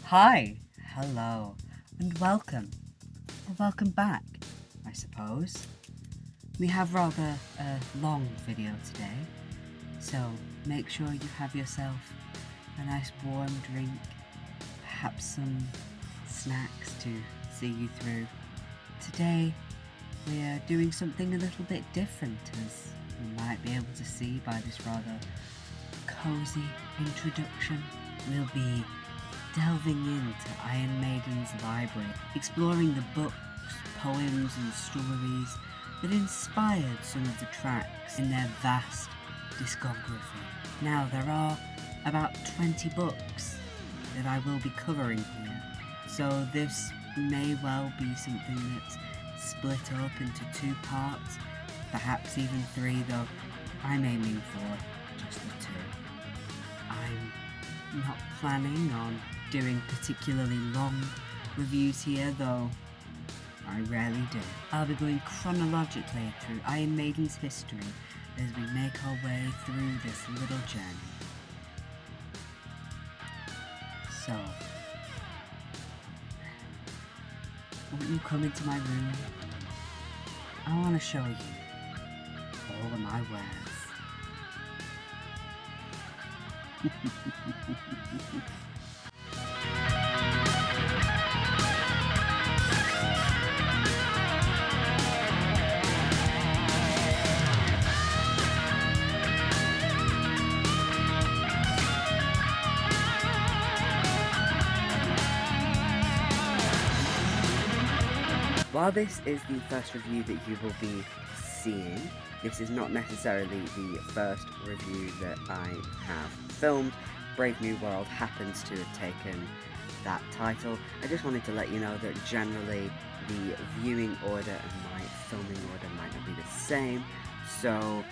Hi, hello, and welcome. Or welcome back, I suppose. We have rather a long video today, so make sure you have yourself a nice warm drink, perhaps some snacks to see you through. Today, we're doing something a little bit different, as you might be able to see by this rather cozy introduction. We'll be delving into Iron Maiden's library, exploring the books, poems and stories that inspired some of the tracks in their vast discography. Now, there are about 20 books that I will be covering here, so this may well be something that's split up into 2 parts, perhaps even 3, though I'm aiming for just the 2. I'm not planning on doing particularly long reviews here, though I rarely do. I'll be going chronologically through Iron Maiden's history as we make our way through this little journey. So, won't you come into my room? I want to show you all of my wares. While this is the first review that you will be seeing, this is not necessarily the first review that I have filmed. Brave New World happens to have taken that title. I just wanted to let you know that generally the viewing order and my filming order might not be the same, so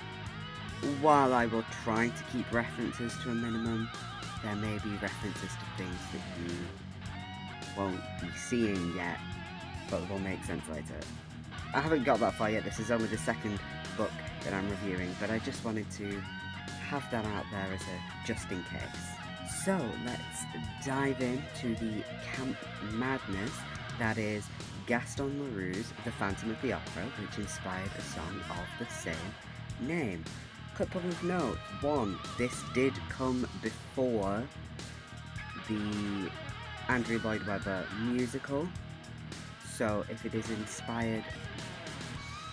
while I will try to keep references to a minimum, there may be references to things that you won't be seeing yet, but will make sense later. I haven't got that far yet. This is only the second book that I'm reviewing, but I just wanted to have that out there as a just in case. So let's dive into the camp madness that is Gaston Leroux's The Phantom of the Opera, which inspired a song of the same name. Couple of notes. 1, this did come before the Andrew Lloyd Webber musical, so if it is inspired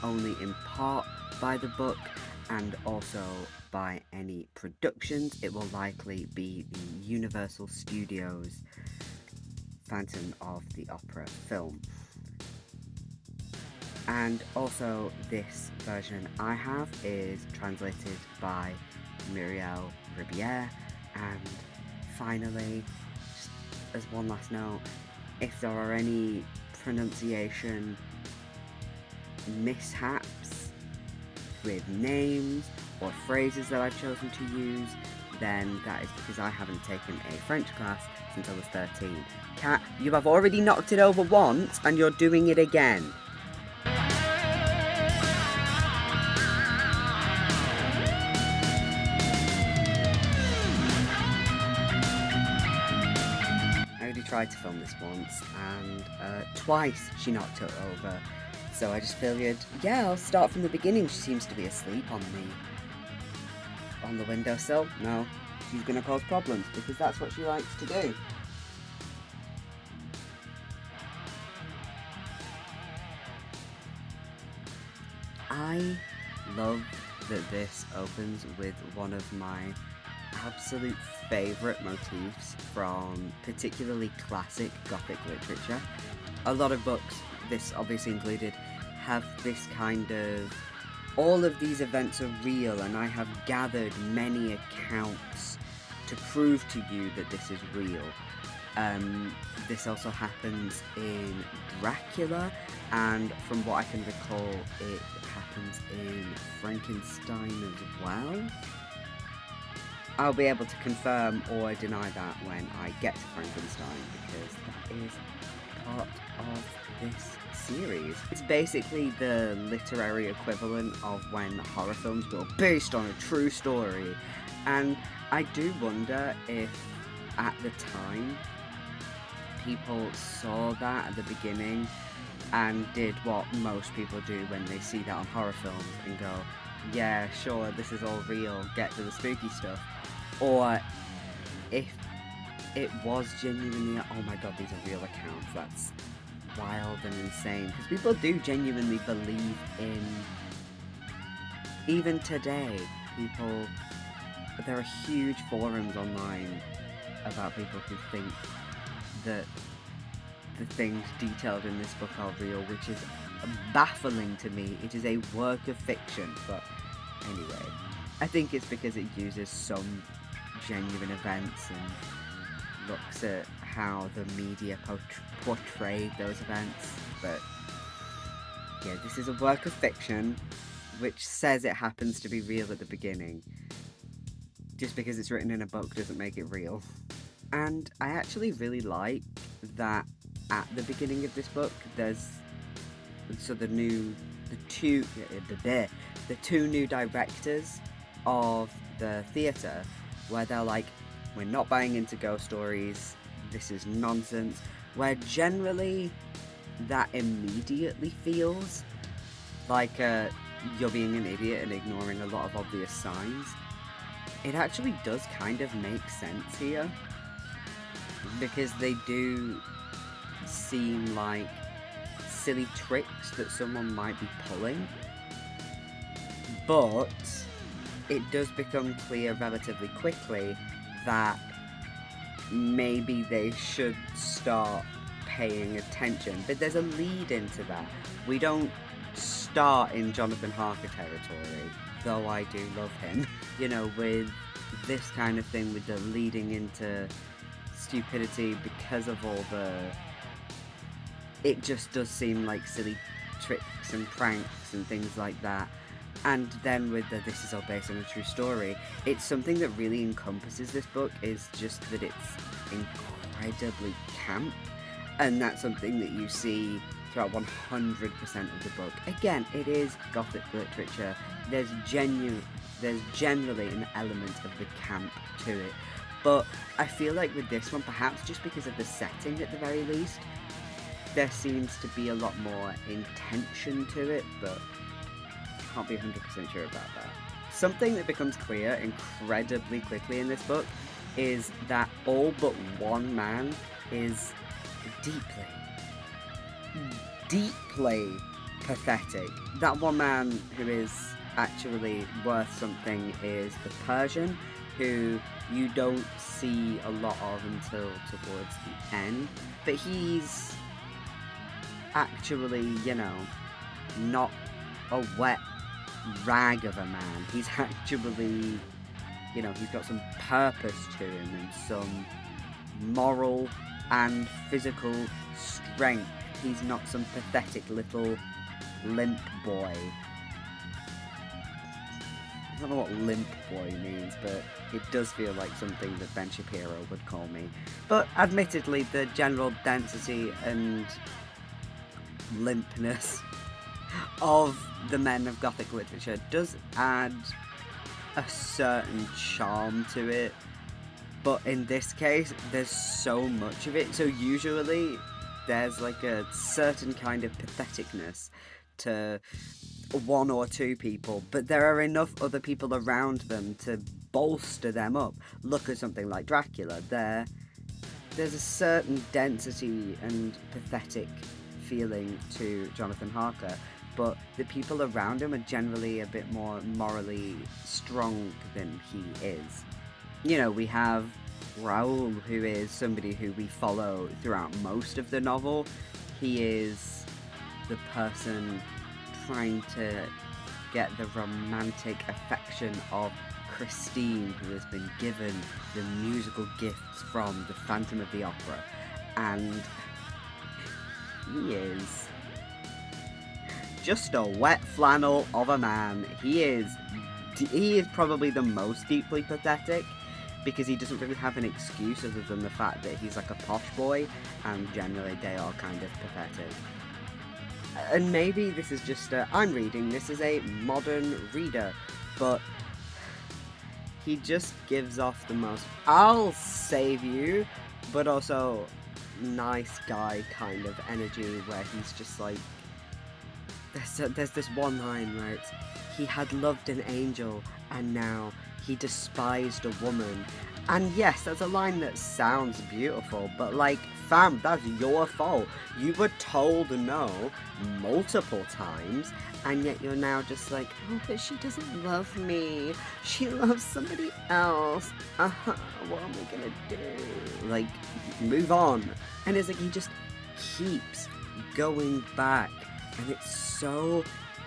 only in part by the book and also by any productions, it will likely be the Universal Studios Phantom of the Opera film. And also this version I have is translated by Muriel Ribiere. And finally, just as one last note, if there are any pronunciation mishaps with names or phrases that I've chosen to use, then that is because I haven't taken a French class since I was 13. Cat, you have already knocked it over once and you're doing it again. Tried to film this once, and twice she knocked it over, so I just figured, yeah, I'll start from the beginning. She seems to be asleep on the windowsill. No, she's gonna cause problems because that's what she likes to do. I love that this opens with one of my absolute favourite motifs from particularly classic Gothic literature. A lot of books, this obviously included, have this kind of, all of these events are real, and I have gathered many accounts to prove to you that this is real. This also happens in Dracula, and from what I can recall, it happens in Frankenstein as well. I'll be able to confirm or deny that when I get to Frankenstein, because that is part of this series. It's basically the literary equivalent of when horror films go based on a true story, and I do wonder if at the time people saw that at the beginning and did what most people do when they see that on horror films and go, yeah, sure, this is all real, get to the spooky stuff. Or if it was genuinely, oh my god, these are real accounts, that's wild and insane. Because people do genuinely believe in, even today, there are huge forums online about people who think that the things detailed in this book are real, which is baffling to me. It is a work of fiction, but anyway, I think it's because it uses some genuine events and looks at how the media portrayed those events. But yeah, this is a work of fiction which says it happens to be real at the beginning. Just because it's written in a book doesn't make it real. And I actually really like that at the beginning of this book, there's the two new directors of the theatre, where they're like, we're not buying into ghost stories, this is nonsense, where generally that immediately feels like you're being an idiot and ignoring a lot of obvious signs. It actually does kind of make sense here, because they do seem like silly tricks that someone might be pulling, but it does become clear relatively quickly that maybe they should start paying attention. But there's a lead into that. We don't start in Jonathan Harker territory, though I do love him. You know, with this kind of thing, with the leading into stupidity because of all it just does seem like silly tricks and pranks and things like that. And then with this is all based on a true story, it's something that really encompasses this book, is just that it's incredibly camp, and that's something that you see throughout 100% of the book. Again, it is Gothic literature. There's generally an element of the camp to it, but I feel like with this one, perhaps just because of the setting at the very least, there seems to be a lot more intention to it, but I can't be 100% sure about that. Something that becomes clear incredibly quickly in this book is that all but one man is deeply pathetic. That one man who is actually worth something is the Persian, who you don't see a lot of until towards the end, but he's actually, not a wet rag of a man. He's actually, he's got some purpose to him and some moral and physical strength. He's not some pathetic little limp boy. I don't know what limp boy means, but it does feel like something that Ben Shapiro would call me. But admittedly, the general density and limpness of the men of Gothic literature does add a certain charm to it, but in this case there's so much of it, so usually there's like a certain kind of patheticness to one or two people, but there are enough other people around them to bolster them up. Look at something like Dracula. There's a certain density and pathetic feeling to Jonathan Harker, but the people around him are generally a bit more morally strong than he is. We have Raoul, who is somebody who we follow throughout most of the novel. He is the person trying to get the romantic affection of Christine, who has been given the musical gifts from the Phantom of the Opera, and he is just a wet flannel of a man. He is probably the most deeply pathetic, because he doesn't really have an excuse other than the fact that he's like a posh boy, and generally they are kind of pathetic. And maybe this is just I'm reading this as a modern reader, but he just gives off the most I'll save you, but also nice guy kind of energy where he's just like, there's this one line where it's, he had loved an angel and now he despised a woman. And yes, that's a line that sounds beautiful, but like, fam, that's your fault. You were told no multiple times, and yet you're now just like, oh, but she doesn't love me. She loves somebody else. What am I gonna do? Like, move on. And it's like, he just keeps going back, and it's so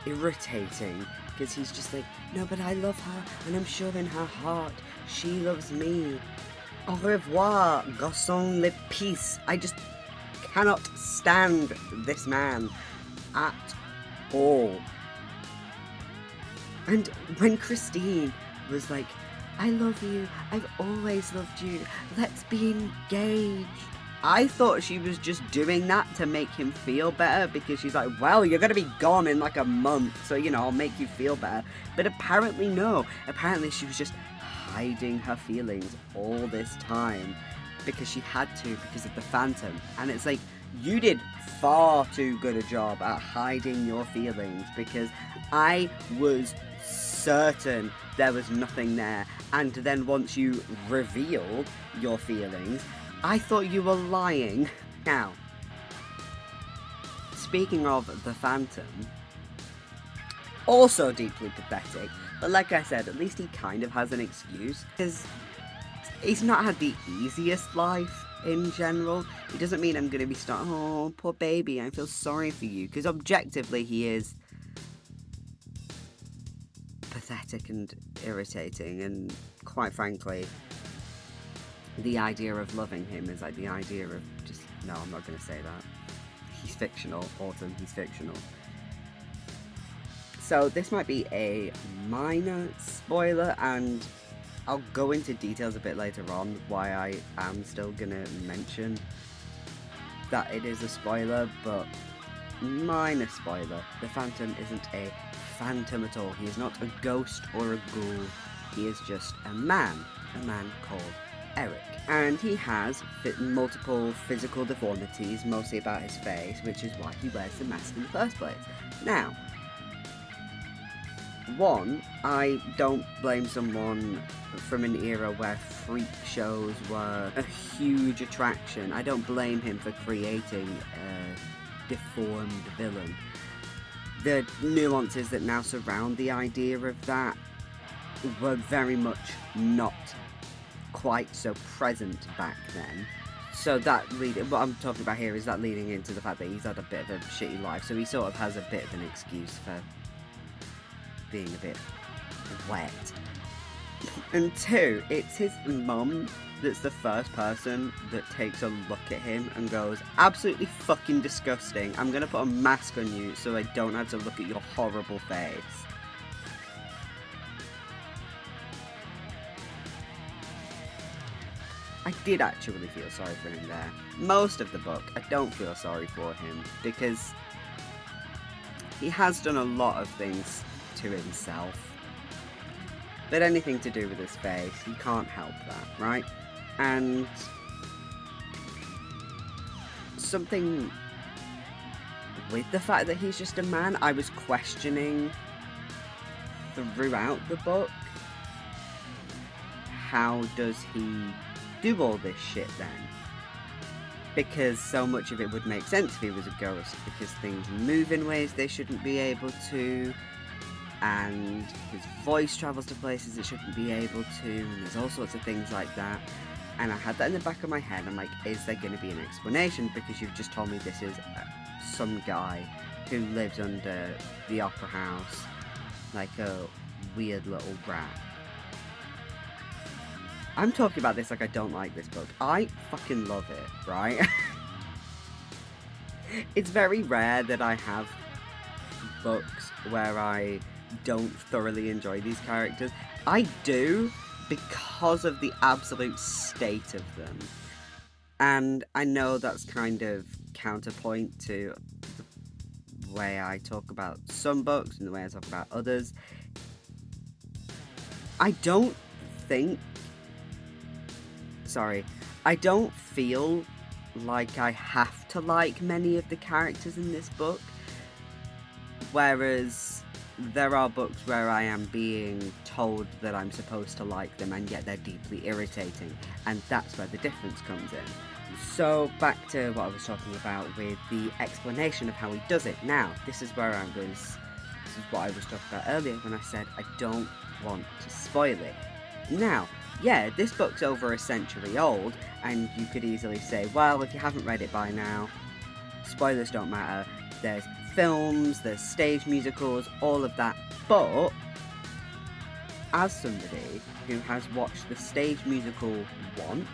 irritating, because he's just like, no, but I love her, and I'm sure in her heart she loves me. Au revoir, garçon le peace. I just cannot stand this man at all. And when Christine was like, I love you, I've always loved you, let's be engaged, I thought she was just doing that to make him feel better, because she's like, well, you're going to be gone in like a month, so, you know, I'll make you feel better. But apparently no. Apparently she was just hiding her feelings all this time because she had to, because of the Phantom. And it's like, you did far too good a job at hiding your feelings, because I was certain there was nothing there. And then once you revealed your feelings, I thought you were lying. Now, speaking of the Phantom, also deeply pathetic, but like I said, at least he kind of has an excuse, because he's not had the easiest life in general. It doesn't mean I'm going to be oh, poor baby, I feel sorry for you, because objectively he is pathetic and irritating, and quite frankly, the idea of loving him is like the idea of just, no, I'm not going to say that. He's fictional, Autumn, he's fictional. So this might be a minor spoiler, and I'll go into details a bit later on why I am still going to mention that it is a spoiler, but minor spoiler. The Phantom isn't a phantom at all. He is not a ghost or a ghoul. He is just a man called Eric, and he has multiple physical deformities, mostly about his face, which is why he wears the mask in the first place. Now, one, I don't blame someone from an era where freak shows were a huge attraction. I don't blame him for creating a deformed villain. The nuances that now surround the idea of that were very much not quite so present back then. So that what I'm talking about here is that leading into the fact that he's had a bit of a shitty life, so he sort of has a bit of an excuse for being a bit wet. And two, it's his mum that's the first person that takes a look at him and goes, absolutely fucking disgusting, I'm gonna put a mask on you so I don't have to look at your horrible face. I did actually feel sorry for him there. Most of the book, I don't feel sorry for him, because he has done a lot of things to himself. But anything to do with his face, he can't help that, right? And something with the fact that he's just a man, I was questioning throughout the book, how does he do all this shit then? Because so much of it would make sense if he was a ghost, because things move in ways they shouldn't be able to, and his voice travels to places it shouldn't be able to, and there's all sorts of things like that. And I had that in the back of my head. I'm like, is there going to be an explanation? Because you've just told me this is some guy who lives under the opera house, like a weird little rat. I'm talking about this like I don't like this book. I fucking love it, right? It's very rare that I have books where I don't thoroughly enjoy these characters. I do, because of the absolute state of them. And I know that's kind of counterpoint to the way I talk about some books and the way I talk about others. I don't feel like I have to like many of the characters in this book, whereas there are books where I am being told that I'm supposed to like them and yet they're deeply irritating, and that's where the difference comes in. So back to what I was talking about with the explanation of how he does it. Now, this is what I was talking about earlier when I said I don't want to spoil it. Now, yeah, this book's over a century old, and you could easily say, well, if you haven't read it by now, spoilers don't matter. There's films, there's stage musicals, all of that. But as somebody who has watched the stage musical once,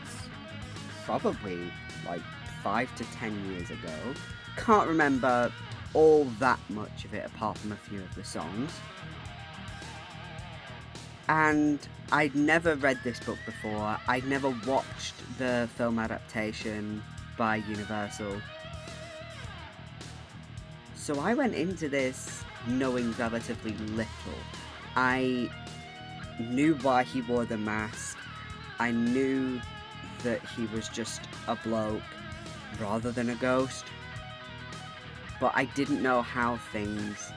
probably like 5 to 10 years ago, can't remember all that much of it apart from a few of the songs. And I'd never read this book before. I'd never watched the film adaptation by Universal. So I went into this knowing relatively little. I knew why he wore the mask. I knew that he was just a bloke rather than a ghost. But I didn't know how things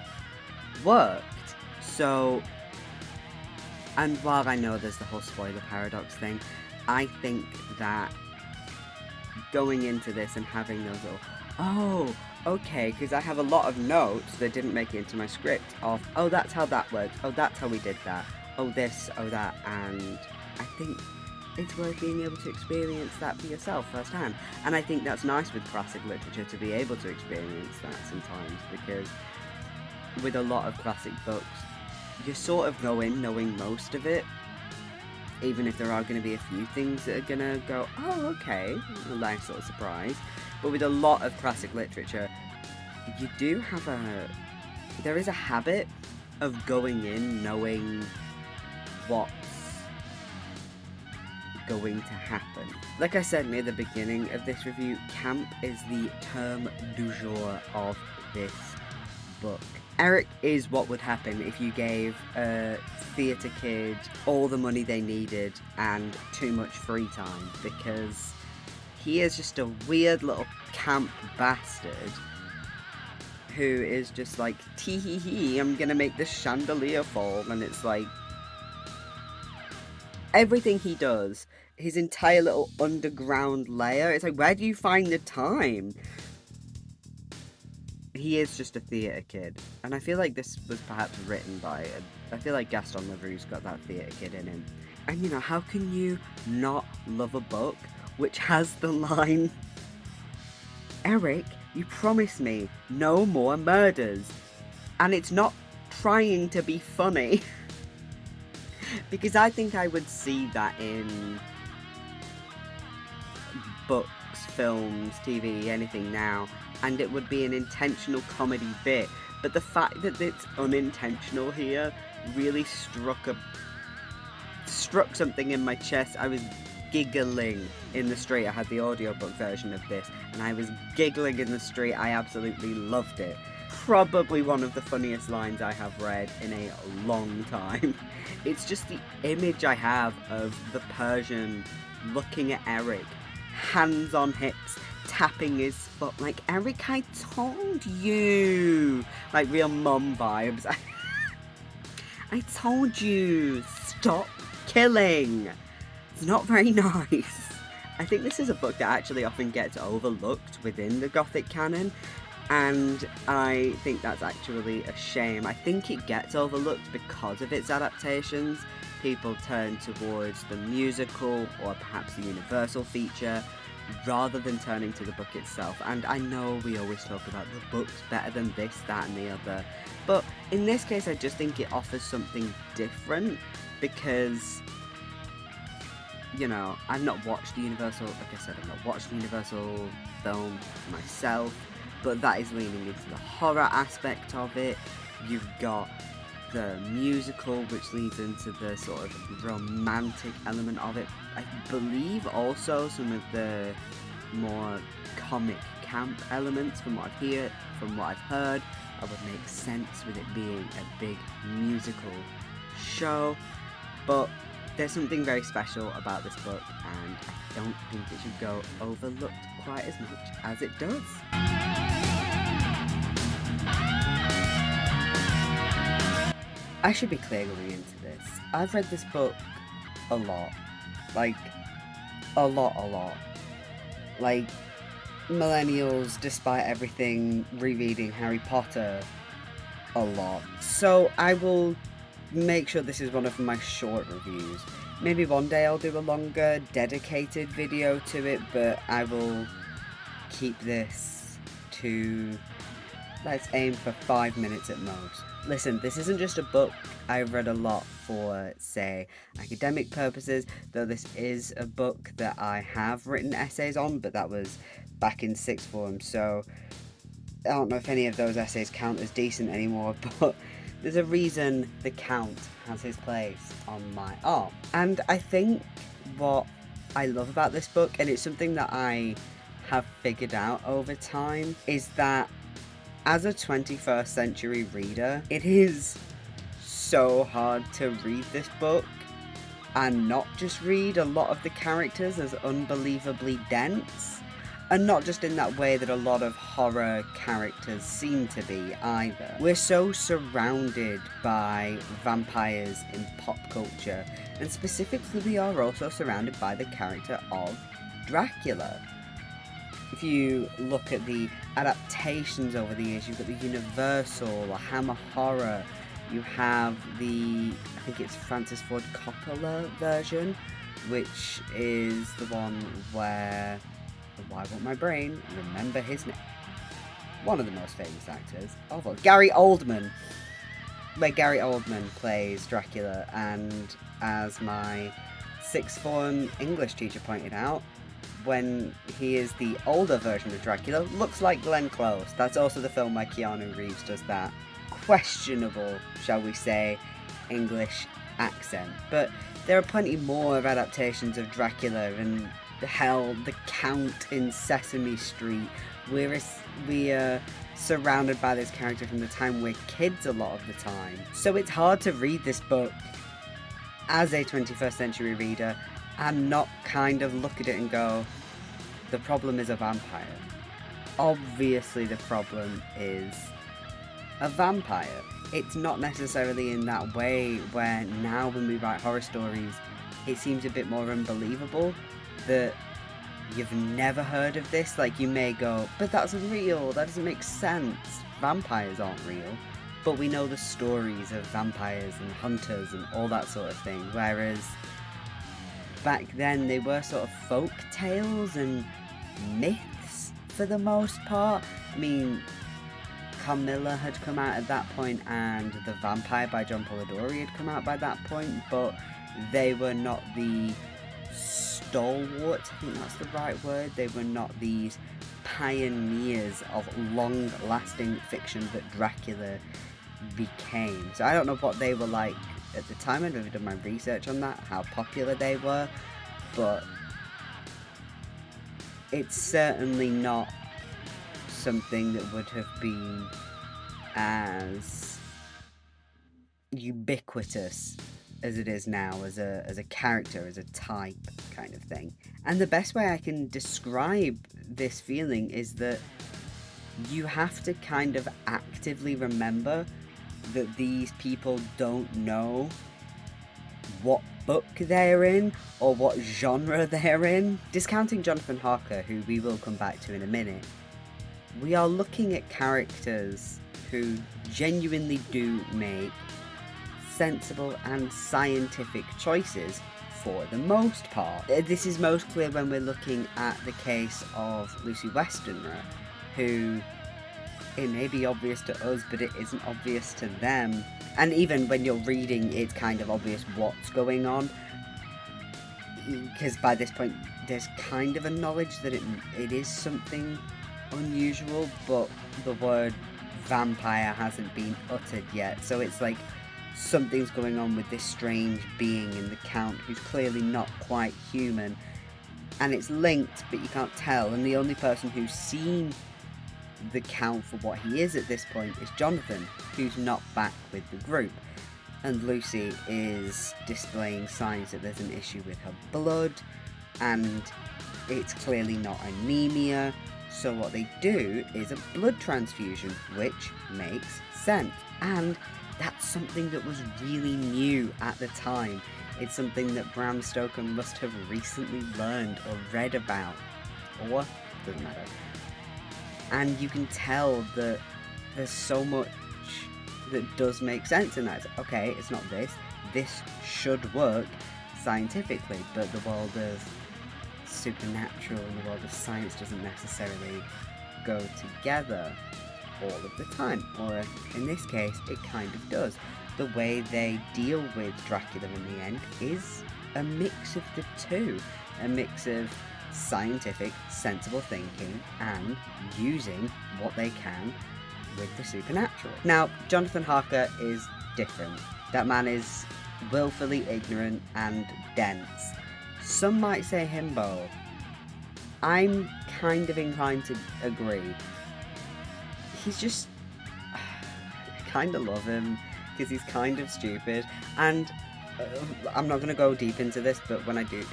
worked. So, and while I know there's the whole spoiler paradox thing, I think that going into this and having those little, oh, okay, because I have a lot of notes that didn't make it into my script of, oh, that's how that works, oh, that's how we did that, oh, this, oh, that, and I think it's worth being able to experience that for yourself firsthand. And I think that's nice with classic literature, to be able to experience that sometimes, because with a lot of classic books, you sort of go in knowing most of it, even if there are going to be a few things that are going to go, oh, okay, a nice little surprise. But with a lot of classic literature, you do have there is a habit of going in knowing what's going to happen. Like I said near the beginning of this review, camp is the term du jour of this book. Eric is what would happen if you gave a theatre kid all the money they needed and too much free time, because he is just a weird little camp bastard who is just like, tee-hee-hee, I'm gonna make this chandelier fall, and it's like, everything he does, his entire little underground layer, it's like, where do you find the time? He is just a theatre kid, and I feel like this was perhaps written by I feel like Gaston Leroux's got that theatre kid in him. And you know, how can you not love a book which has the line, Eric, you promised me no more murders, and it's not trying to be funny. Because I think I would see that in books, films, TV, anything now, and it would be an intentional comedy bit. But the fact that it's unintentional here really struck something in my chest. I was giggling in the street. I had the audiobook version of this, and I was giggling in the street. I absolutely loved it. Probably one of the funniest lines I have read in a long time. It's just the image I have of the Persian looking at Eric, hands on hips, tapping his foot, like, Eric, I told you. Like real mum vibes. I told you, stop killing. It's not very nice. I think this is a book that actually often gets overlooked within the Gothic canon, and I think that's actually a shame. I think it gets overlooked because of its adaptations. People turn towards the musical or perhaps the Universal feature rather than turning to the book itself. And I know we always talk about the book's better than this, that and the other, but in this case I just think it offers something different, because, you know, I've not watched the Universal, like I said, I've not watched the Universal film myself, but that is leaning into the horror aspect of it. You've got the musical, which leads into the sort of romantic element of it. I believe also some of the more comic camp elements, from what I've heard, would make sense with it being a big musical show. But There's something very special about this book, and I don't think it should go overlooked quite as much as it does. I should be clear going into this. I've read this book a lot. Like, a lot. Like, millennials, despite everything, rereading Harry Potter a lot. So I will make sure this is one of my short reviews. Maybe one day I'll do a longer, dedicated video to it, but I will keep this to, let's aim for 5 minutes at most. Listen, this isn't just a book I've read a lot for, say, academic purposes, though this is a book that I have written essays on, but that was back in sixth form, so I don't know if any of those essays count as decent anymore, but there's a reason the Count has his place on my arm. And I think what I love about this book, and it's something that I have figured out over time, is that as a 21st century reader, it is so hard to read this book and not just read a lot of the characters as unbelievably dense. And not just in that way that a lot of horror characters seem to be either. We're so surrounded by vampires in pop culture, and specifically we are also surrounded by the character of Dracula. If you look at the adaptations over the years, you've got the Universal or Hammer Horror, you have the, I think it's Francis Ford Coppola version, which is the one where, why won't my brain remember his name? One of the most famous actors of all, Gary Oldman, where Gary Oldman plays Dracula, and as my sixth form English teacher pointed out, when he is the older version of Dracula, looks like Glenn Close. That's also the film where Keanu Reeves does that questionable, shall we say, English accent. But there are plenty more of adaptations of Dracula, and hell, the Count in Sesame Street. We are surrounded by this character from the time we're kids a lot of the time. So it's hard to read this book as a 21st century reader and not kind of look at it and go, the problem is a vampire. Obviously the problem is a vampire. It's not necessarily in that way where now when we write horror stories, it seems a bit more unbelievable that you've never heard of this. Like, you may go, but that's real, that doesn't make sense. Vampires aren't real. But we know the stories of vampires and hunters and all that sort of thing, whereas back then they were sort of folk tales and myths for the most part. I mean, Carmilla had come out at that point, and The Vampire by John Polidori had come out by that point, but they were not the stalwarts, I think that's the right word. They were not these pioneers of long-lasting fiction that Dracula became. So I don't know what they were like at the time. I've never done my research on that, how popular they were, but it's certainly not something that would have been as ubiquitous as it is now, as a character, as a type kind of thing. And the best way I can describe this feeling is that you have to kind of actively remember that these people don't know what book they're in or what genre they're in. Discounting Jonathan Harker, who we will come back to in a minute, we are looking at characters who genuinely do make sensible and scientific choices for the most part. This is most clear when we're looking at the case of Lucy Westenra, who, it may be obvious to us, but it isn't obvious to them. And even when you're reading, it's kind of obvious what's going on, because by this point there's kind of a knowledge that it is something unusual, but the word vampire hasn't been uttered yet. So it's like something's going on with this strange being in the Count who's clearly not quite human, and it's linked but you can't tell, and the only person who's seen the Count for what he is at this point is Jonathan, who's not back with the group. and Lucy is displaying signs that there's an issue with her blood, and it's clearly not anemia. So what they do is a blood transfusion, which makes sense. And that's something that was really new at the time. It's something that Bram Stoker must have recently learned or read about. Or, doesn't matter. And you can tell that there's so much that does make sense in that. Okay, it's not this. This should work scientifically, but the world of supernatural and the world of science doesn't necessarily go together all of the time. Or in this case, it kind of does. The way they deal with Dracula in the end is a mix of the two. A mix of scientific, sensible thinking and using what they can with the supernatural. Now, Jonathan Harker is different. That man is willfully ignorant and dense. Some might say himbo. I'm kind of inclined to agree. He's just... I kind of love him because he's kind of stupid, and I'm not going to go deep into this, but when I do,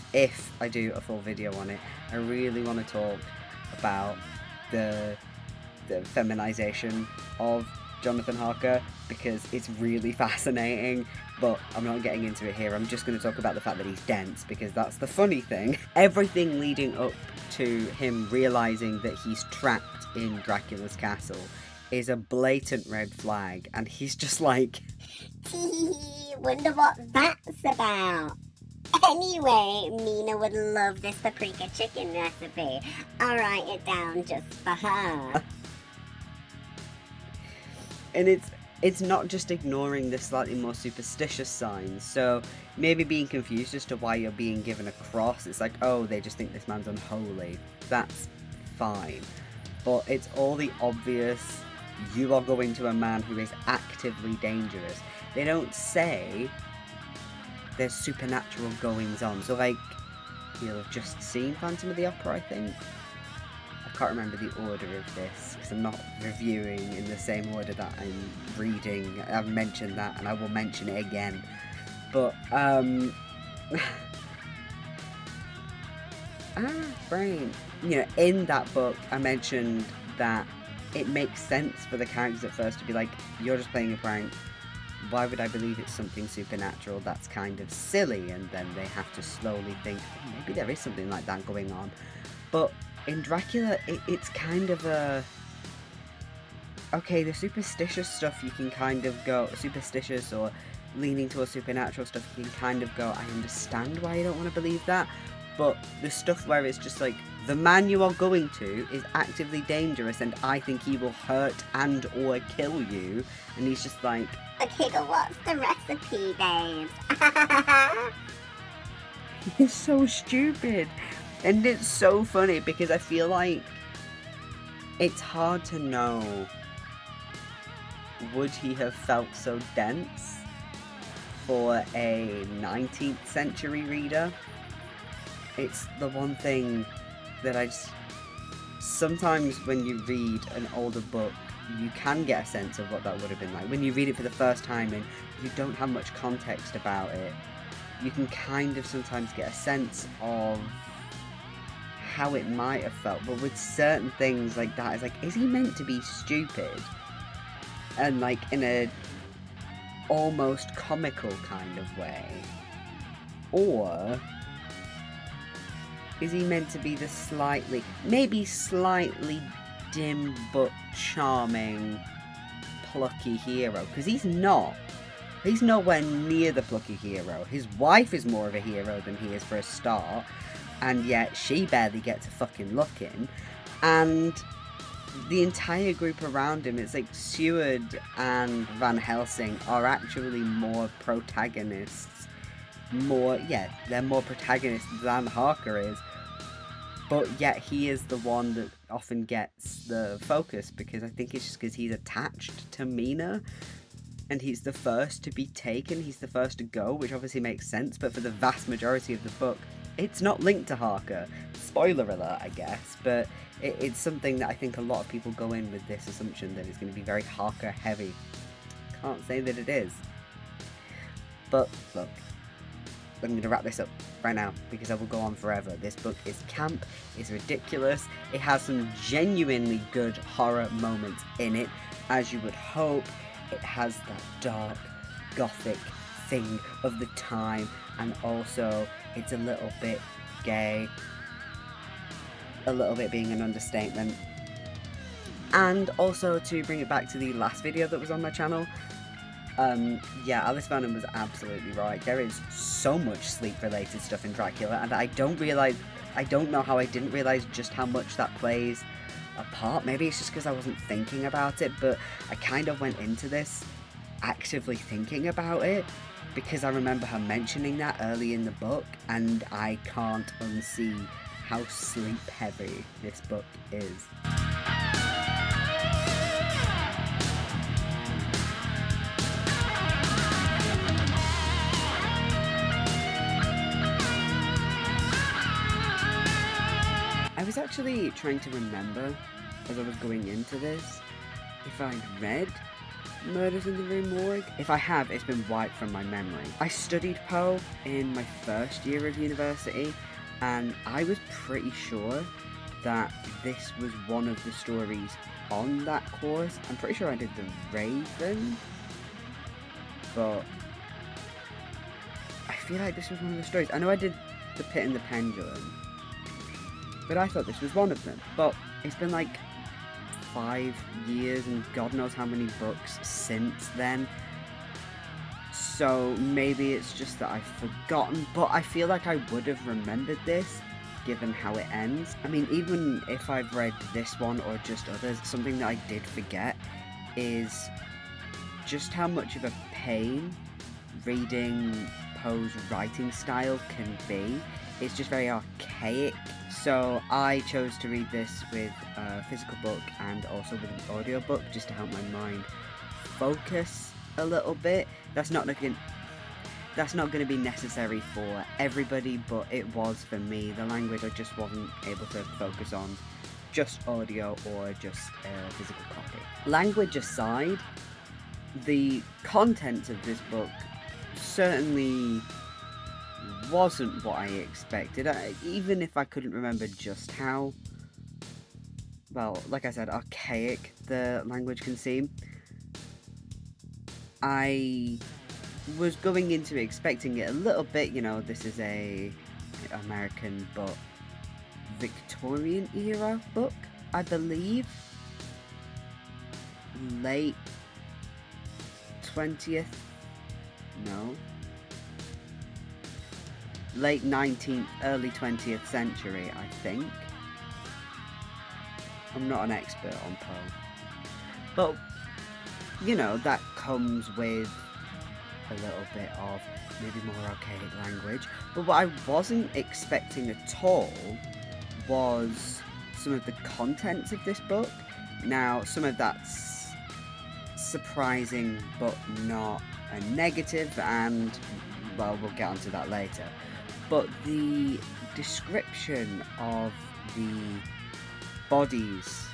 if I do a full video on it, I really want to talk about the feminization of Jonathan Harker, because it's really fascinating, but I'm not getting into it here. I'm just going to talk about the fact that he's dense, because that's the funny thing. Everything leading up to him realizing that he's trapped in Dracula's castle is a blatant red flag, and he's just like, wonder what that's about. Anyway, Mina would love this paprika chicken recipe. I'll write it down just for her. And it's not just ignoring the slightly more superstitious signs. So maybe being confused as to why you're being given a cross. It's like, oh, they just think this man's unholy. That's fine. But it's all the obvious, you are going to a man who is actively dangerous. They don't say there's supernatural goings on. So like, you'll have just seen Phantom of the Opera, I think. I can't remember the order of this, because I'm not reviewing in the same order that I'm reading. I've mentioned that, and I will mention it again. But, brain. You know, in that book, I mentioned that it makes sense for the characters at first to be like, you're just playing a prank. Why would I believe it's something supernatural? That's kind of silly. And then they have to slowly think, oh, maybe there is something like that going on. But in Dracula, it's kind of a... Okay, the superstitious stuff you can kind of go... Superstitious or leaning towards supernatural stuff, you can kind of go, I understand why you don't want to believe that. But the stuff where it's just like, the man you are going to is actively dangerous and I think he will hurt and or kill you. And he's just like... Okay, but what's the recipe, babes? He's so stupid. And it's so funny because I feel like it's hard to know, would he have felt so dense for a 19th century reader? It's the one thing that I just... Sometimes when you read an older book, you can get a sense of what that would have been like. When you read it for the first time and you don't have much context about it, you can kind of sometimes get a sense of how it might have felt. But with certain things like that, it's like, is he meant to be stupid? And like in a almost comical kind of way? Or is he meant to be the maybe slightly dim but charming, plucky hero? Because he's not. He's nowhere near the plucky hero. His wife is more of a hero than he is for a start, and yet she barely gets a fucking look in. And the entire group around him, it's like Seward and Van Helsing are actually more protagonists. They're more protagonists than Harker is. But yet he is the one that often gets the focus, because I think it's just because he's attached to Mina. And he's the first to be taken, he's the first to go, which obviously makes sense, but for the vast majority of the book, it's not linked to Harker. Spoiler alert, I guess, but it's something that I think a lot of people go in with this assumption that it's going to be very Harker heavy. Can't say that it is. But look, I'm going to wrap this up right now because I will go on forever. This book is camp, it's ridiculous, it has some genuinely good horror moments in it, as you would hope. It has that dark, gothic thing of the time, and also it's a little bit gay, a little bit being an understatement. And also, to bring it back to the last video that was on my channel, yeah, Alice Vernon was absolutely right. There is so much sleep-related stuff in Dracula, and I don't know how I didn't realise just how much that plays a part. Maybe it's just because I wasn't thinking about it, but I kind of went into this actively thinking about it, because I remember her mentioning that early in the book, and I can't unsee how sleep-heavy this book is. I was actually trying to remember, as I was going into this, if I'd read Murders in the Rue Morgue. If I have, it's been wiped from my memory. I studied Poe in my first year of university, and I was pretty sure that this was one of the stories on that course. I'm pretty sure I did The Raven, but I feel like this was one of the stories. I know I did The Pit and the Pendulum, but I thought this was one of them. But it's been like 5 years and God knows how many books since then. So maybe it's just that I've forgotten, but I feel like I would have remembered this given how it ends. I mean, even if I've read this one or just others, something that I did forget is just how much of a pain reading Poe's writing style can be. It's just very archaic. So I chose to read this with a physical book and also with an audiobook, just to help my mind focus a little bit. That's not going to be necessary for everybody, but it was for me. The language I just wasn't able to focus on just audio or just a physical copy. Language aside, the contents of this book certainly wasn't what I expected, even if I couldn't remember just how, well, like I said, archaic the language can seem. I was going into expecting it a little bit, you know, this is a American but Victorian era book, I believe. Late 19th, early 20th century, I think. I'm not an expert on Poe, but you know, that comes with a little bit of maybe more archaic language. But what I wasn't expecting at all was some of the contents of this book. Now, some of that's surprising but not a negative, and well, we'll get onto that later. But the description of the bodies,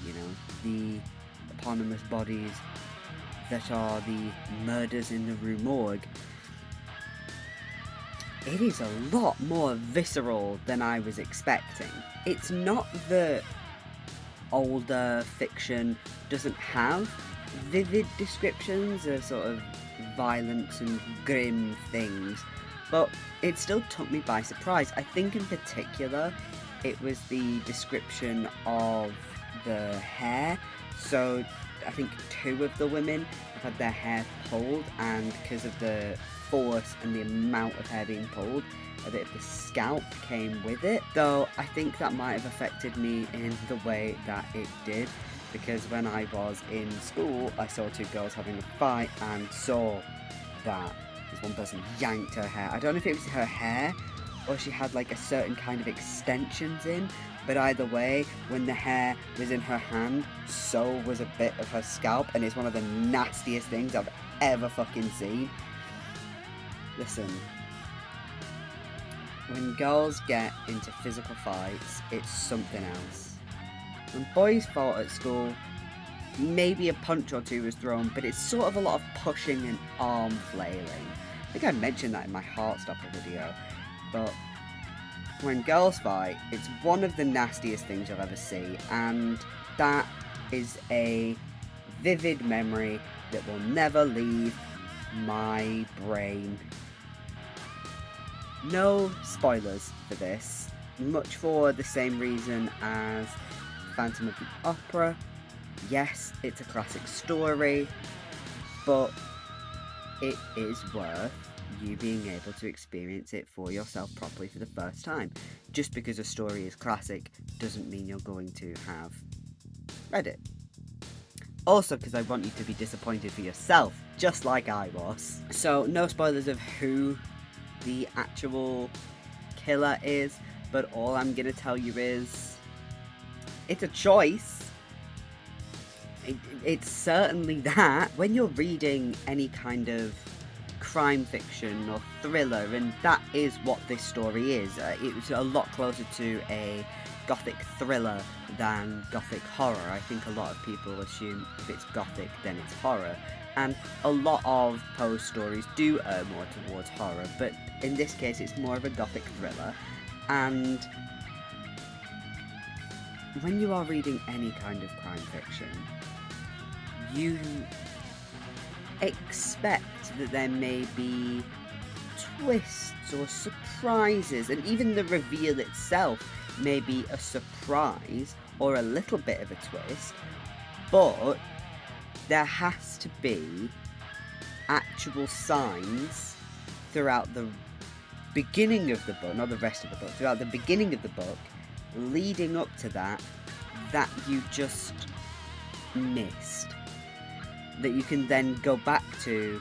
you know, the eponymous bodies that are the murders in the Rue Morgue, it is a lot more visceral than I was expecting. It's not that older fiction doesn't have vivid descriptions of sort of violence and grim things, but it still took me by surprise. I think in particular it was the description of the hair. So I think 2 of the women have had their hair pulled, and because of the force and the amount of hair being pulled, a bit of the scalp came with it. Though I think that might have affected me in the way that it did, because when I was in school I saw 2 girls having a fight and saw that this one person yanked her hair. I don't know if it was her hair or she had like a certain kind of extensions in, but either way, when the hair was in her hand, so was a bit of her scalp, and it's one of the nastiest things I've ever fucking seen. Listen, when girls get into physical fights, it's something else. When boys fought at school, maybe a punch or 2 was thrown, but it's sort of a lot of pushing and arm flailing. think I mentioned that in my Heartstopper video, but when girls fight, it's one of the nastiest things you'll ever see, and that is a vivid memory that will never leave my brain. No spoilers for this, much for the same reason as Phantom of the Opera. Yes, it's a classic story, but it is worth you being able to experience it for yourself properly for the first time. Just because a story is classic doesn't mean you're going to have read it. Also because I want you to be disappointed for yourself, just like I was. So no spoilers of who the actual killer is, but all I'm going to tell you is it's a choice. It's certainly that. When you're reading any kind of crime fiction or thriller, and that is what this story is, it's a lot closer to a gothic thriller than gothic horror. I think a lot of people assume if it's gothic then it's horror, and a lot of Poe's stories do err more towards horror, but in this case it's more of a gothic thriller. And when you are reading any kind of crime fiction, you expect that there may be twists or surprises, and even the reveal itself may be a surprise or a little bit of a twist, but there has to be actual signs throughout the beginning of the book, not the rest of the book, throughout the beginning of the book, leading up to that you just missed, that you can then go back to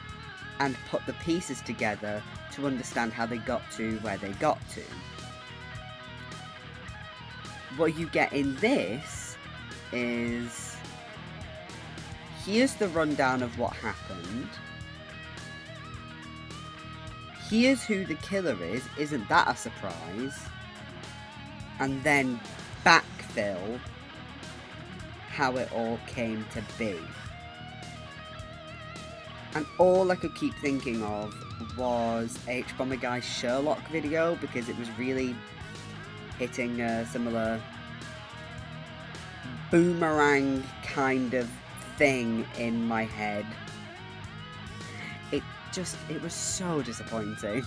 and put the pieces together to understand how they got to where they got to. What you get in this is, here's the rundown of what happened, here's who the killer is, isn't that a surprise? And then backfill how it all came to be. And all I could keep thinking of was H-Bomber Guy's Sherlock video, because it was really hitting a similar boomerang kind of thing in my head. It was so disappointing.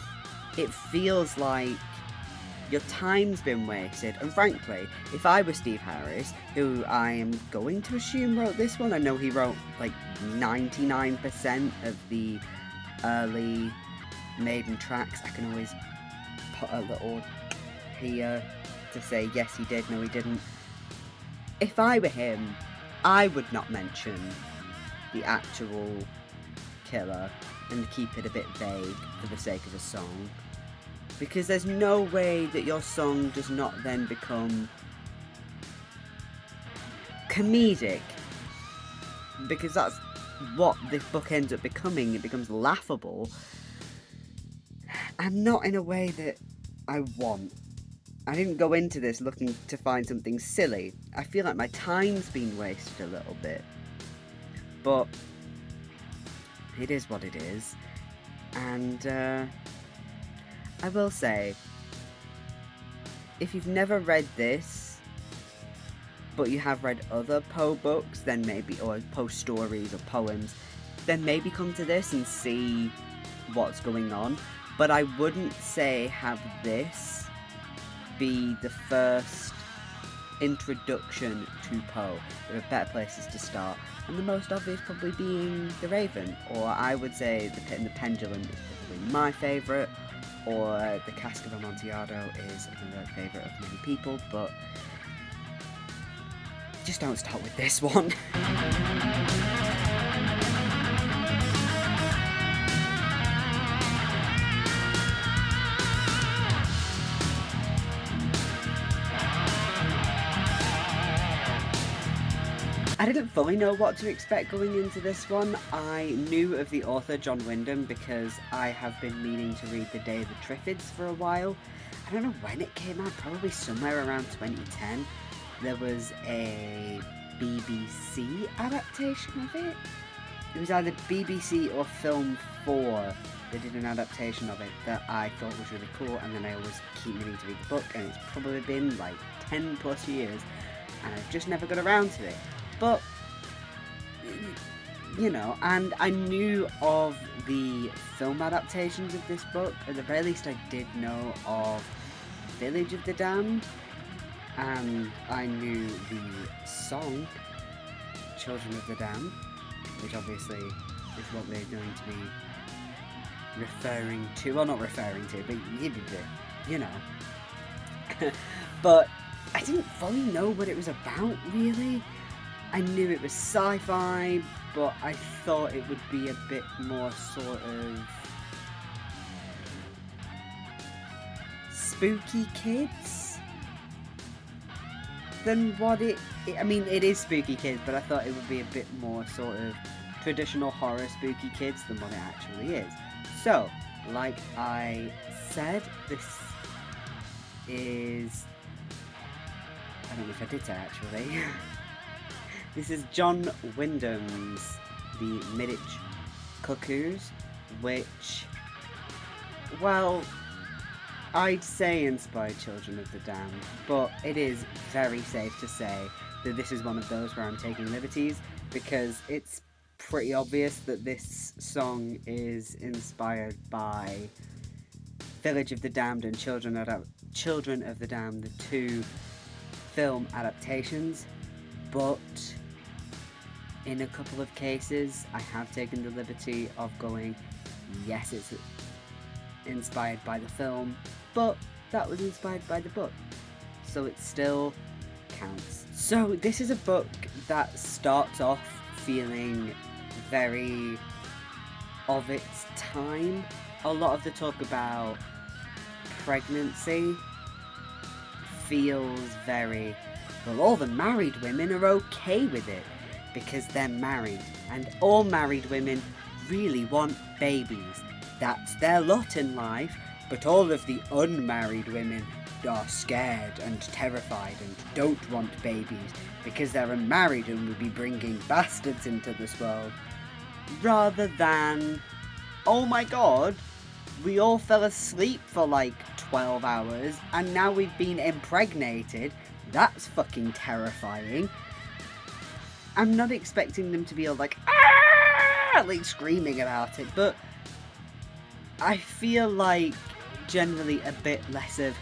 It feels like your time's been wasted, and frankly, if I was Steve Harris, who I am going to assume wrote this one, I know he wrote like 99% of the early Maiden tracks. I can always put a little here to say yes he did, no he didn't. If I were him, I would not mention the actual killer and keep it a bit vague for the sake of a song. Because there's no way that your song does not then become comedic. Because that's what this book ends up becoming. It becomes laughable. And not in a way that I want. I didn't go into this looking to find something silly. I feel like my time's been wasted a little bit. But it is what it is. And I will say, if you've never read this, but you have read other Poe books, then maybe, or Poe stories or poems, then maybe come to this and see what's going on. But I wouldn't say have this be the first introduction to Poe. There are better places to start, and the most obvious probably being The Raven, or I would say The Pit and the Pendulum is probably my favourite, or The Cask of Amontillado is another favourite of many people, but just don't start with this one. I didn't fully know what to expect going into this one. I knew of the author John Wyndham because I have been meaning to read The Day of the Triffids for a while. I don't know when it came out, probably somewhere around 2010. There was a BBC adaptation of it. It was either BBC or Film 4 they did an adaptation of it that I thought was really cool, and then I always keep meaning to read the book, and it's probably been like 10 plus years, and I've just never got around to it. But, you know, and I knew of the film adaptations of this book. At the very least, I did know of Village of the Damned, and I knew the song Children of the Damned, which obviously is what we're going to be referring to. Well, not referring to, but you know. But I didn't fully know what it was about, really. I knew it was sci-fi, but I thought it would be a bit more sort of spooky kids than what I mean, it is spooky kids, but I thought it would be a bit more sort of traditional horror spooky kids than what it actually is. So, like I said, this is... I don't know if I did say actually. This is John Wyndham's The Midwich Cuckoos, which, well, I'd say inspired Children of the Damned, but it is very safe to say that this is one of those where I'm taking liberties, because it's pretty obvious that this song is inspired by Village of the Damned and Children of the Damned, the two film adaptations, but in a couple of cases I have taken the liberty of going, yes, it's inspired by the film, but that was inspired by the book, so it still counts. So this is a book that starts off feeling very of its time. A lot of the talk about pregnancy feels very, well, all the married women are okay with it because they're married, and all married women really want babies. That's their lot in life, but all of the unmarried women are scared and terrified and don't want babies because they're unmarried and will be bringing bastards into this world. Rather than, oh my god, we all fell asleep for like 12 hours and now we've been impregnated. That's fucking terrifying. I'm not expecting them to be all like, ah, like screaming about it, but I feel like generally a bit less of,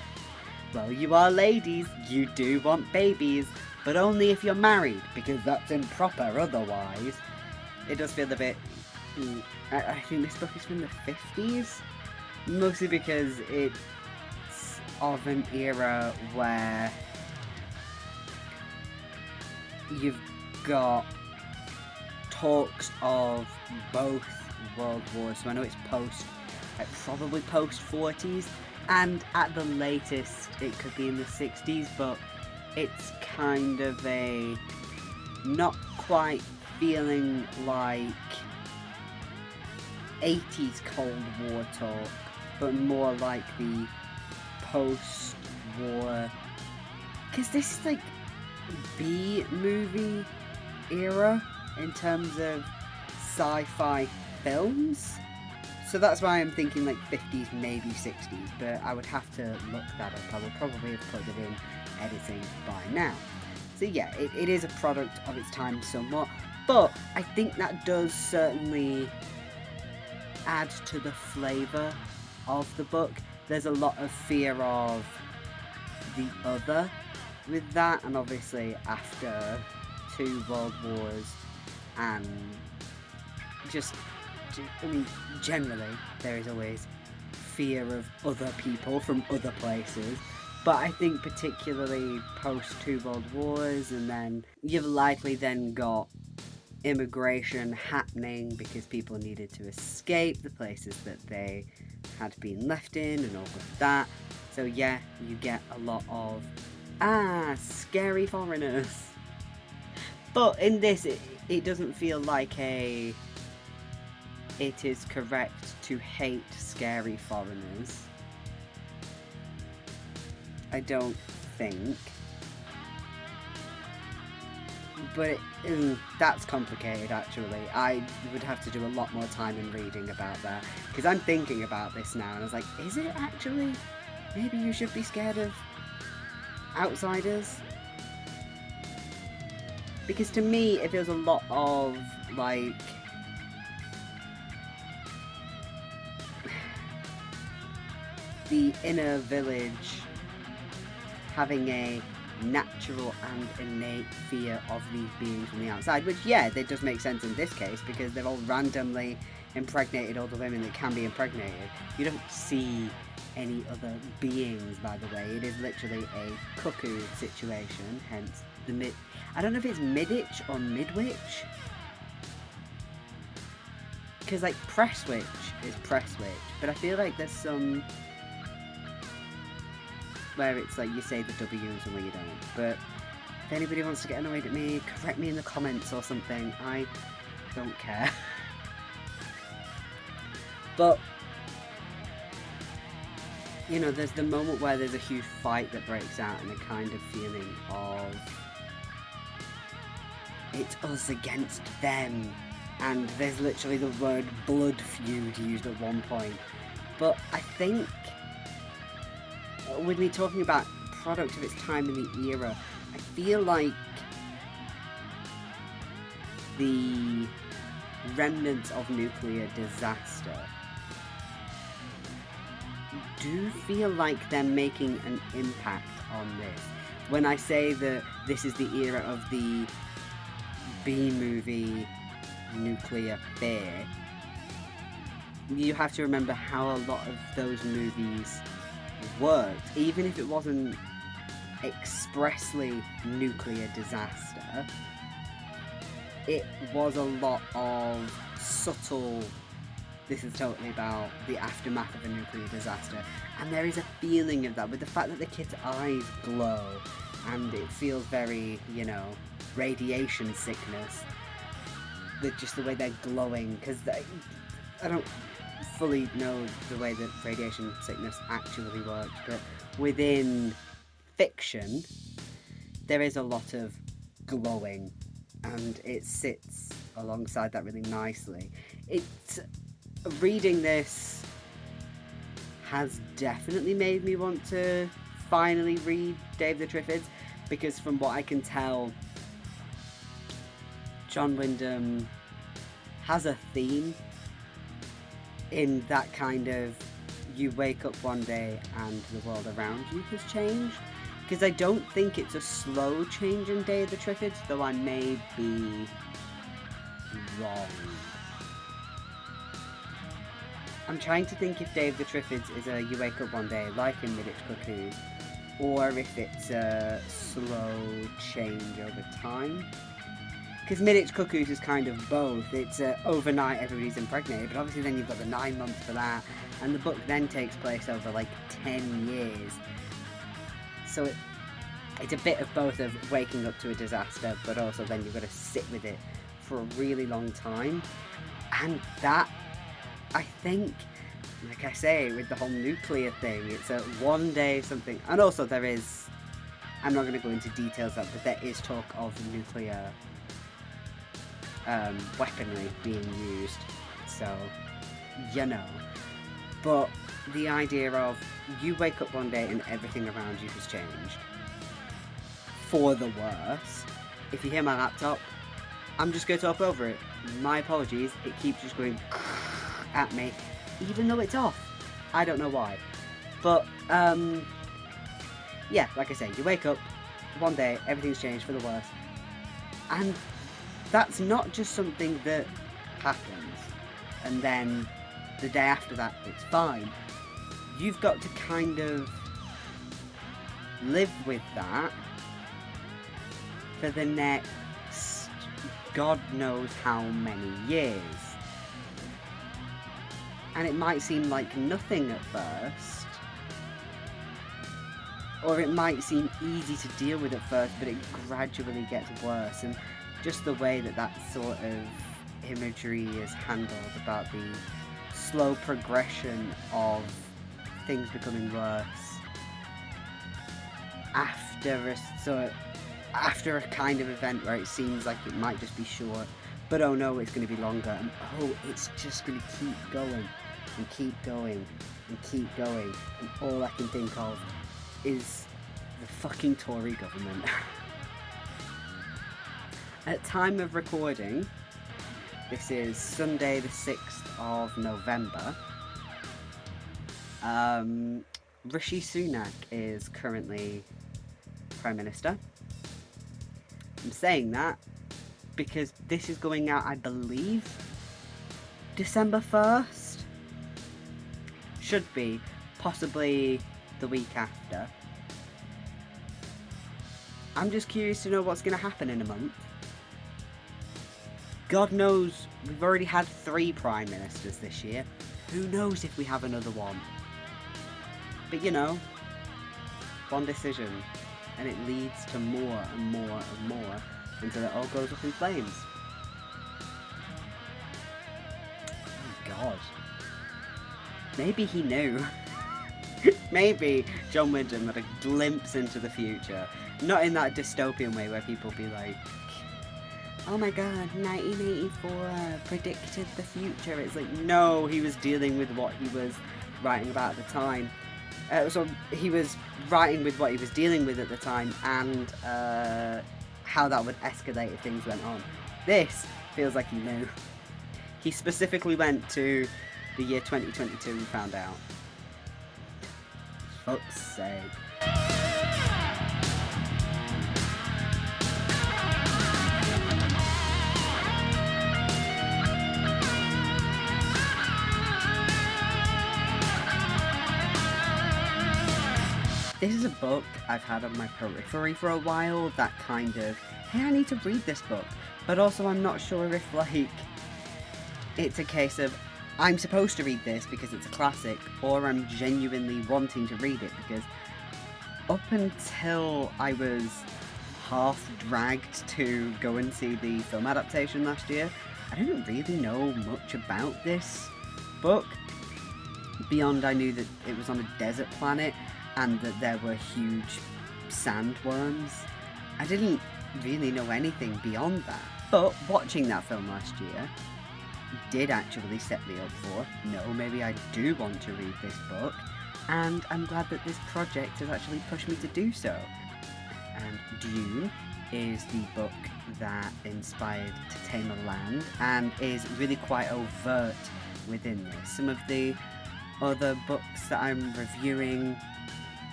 well, you are ladies, you do want babies, but only if you're married, because that's improper otherwise. It does feel a bit... I think this book is from the 50s, mostly because it's of an era where you've got talks of both world wars, so I know it's probably post 40s, and at the latest it could be in the 60s, but it's kind of a not quite feeling like 80s Cold War talk, but more like the post-war, because this is like B-movie era in terms of sci-fi films. So that's why I'm thinking like 50s, maybe 60s, but I would have to look that up. I will probably have put it in editing by now. So yeah, it is a product of its time somewhat, but I think that does certainly add to the flavour of the book. There's a lot of fear of the other with that, and obviously after 2 world wars and just, I mean, generally there is always fear of other people from other places, but I think particularly post 2 world wars, and then you've likely then got immigration happening because people needed to escape the places that they had been left in and all of that. So yeah, you get a lot of scary foreigners. But in this, it doesn't feel like it is correct to hate scary foreigners. I don't think. But that's complicated, actually. I would have to do a lot more time in reading about that. Because I'm thinking about this now, and I was like, is it actually... Maybe you should be scared of outsiders? Because to me, it feels a lot of, like... the inner village having a natural and innate fear of these beings from the outside, which, yeah, that does make sense in this case, because they've all randomly impregnated all the women that can be impregnated. You don't see any other beings, by the way. It is literally a cuckoo situation, hence the I don't know if it's Midditch or Midwich, because, like, Presswitch is Presswitch, but I feel like there's some where it's like you say the W's and where you don't. But if anybody wants to get annoyed at me, correct me in the comments or something. I don't care. But, you know, there's the moment where there's a huge fight that breaks out and a kind of feeling of it's us against them. And there's literally the word blood feud used at one point. But I think, with me talking about product of its time in the era, I feel like the remnants of nuclear disaster do feel like they're making an impact on this. When I say that this is the era of the B-movie nuclear fear, you have to remember how a lot of those movies worked, even if it wasn't expressly nuclear disaster. It was a lot of subtle, this is totally about the aftermath of a nuclear disaster, and there is a feeling of that with the fact that the kids' eyes glow and it feels very, you know, radiation sickness, that just the way they're glowing, because I don't fully know the way that radiation sickness actually works, but within fiction there is a lot of glowing, and it sits alongside that really nicely. Reading this has definitely made me want to finally read Dave the Triffids, because from what I can tell, John Wyndham has a theme in that kind of, you wake up one day and the world around you has changed. Because I don't think it's a slow change in Day of the Triffids, though I may be wrong. I'm trying to think if Day of the Triffids is a you wake up one day, like in Midditch Cuckoos, or if it's a slow change over time. Because Midditch Cuckoos is kind of both. It's overnight everybody's impregnated, but obviously then you've got the 9 months for that, and the book then takes place over like 10 years. So it's a bit of both, of waking up to a disaster, but also then you've got to sit with it for a really long time. And that, I think, like I say, with the whole nuclear thing, it's a one day something. And also there is, I'm not going to go into details of that, but there is talk of nuclear weaponry being used, so, you know. But the idea of, you wake up one day and everything around you has changed for the worse. If you hear my laptop, I'm just going to talk over it. My apologies, it keeps just going at me, even though it's off. I don't know why. But, yeah, like I say, you wake up one day, everything's changed for the worse. And that's not just something that happens and then the day after that it's fine. You've got to kind of live with that for the next God knows how many years. And it might seem like nothing at first, or it might seem easy to deal with at first, but it gradually gets worse. And just the way that that sort of imagery is handled about the slow progression of things becoming worse after a sort of, after a kind of event where it seems like it might just be short, but oh no, it's going to be longer, and oh, it's just going to keep going and keep going and keep going, and all I can think of is the fucking Tory government. At time of recording, this is Sunday the 6th of November, Rishi Sunak is currently Prime Minister. I'm saying that because this is going out, I believe, December 1st? Should be, possibly the week after. I'm just curious to know what's going to happen in a month. God knows, we've already had 3 Prime Ministers this year. Who knows if we have another one? But you know, one decision, and it leads to more and more and more until it all goes up in flames. Oh God. Maybe he knew. Maybe John Wyndham had a glimpse into the future. Not in that dystopian way where people be like, oh my God, 1984 predicted the future. It's like, no, he was dealing with what he was writing about at the time. So he was writing with what he was dealing with at the time, and how that would escalate if things went on. This feels like he knew. He specifically went to the year 2022 and found out. Fuck's sake. This is a book I've had on my periphery for a while, that kind of, hey, I need to read this book, but also I'm not sure if, like, it's a case of, I'm supposed to read this because it's a classic, or I'm genuinely wanting to read it, because up until I was half dragged to go and see the film adaptation last year, I didn't really know much about this book, beyond I knew that it was on a desert planet, and that there were huge sandworms. I didn't really know anything beyond that. But watching that film last year did actually set me up for, no, maybe I do want to read this book, and I'm glad that this project has actually pushed me to do so. And Dune is the book that inspired To Tame a Land, and is really quite overt within this. Some of the other books that I'm reviewing,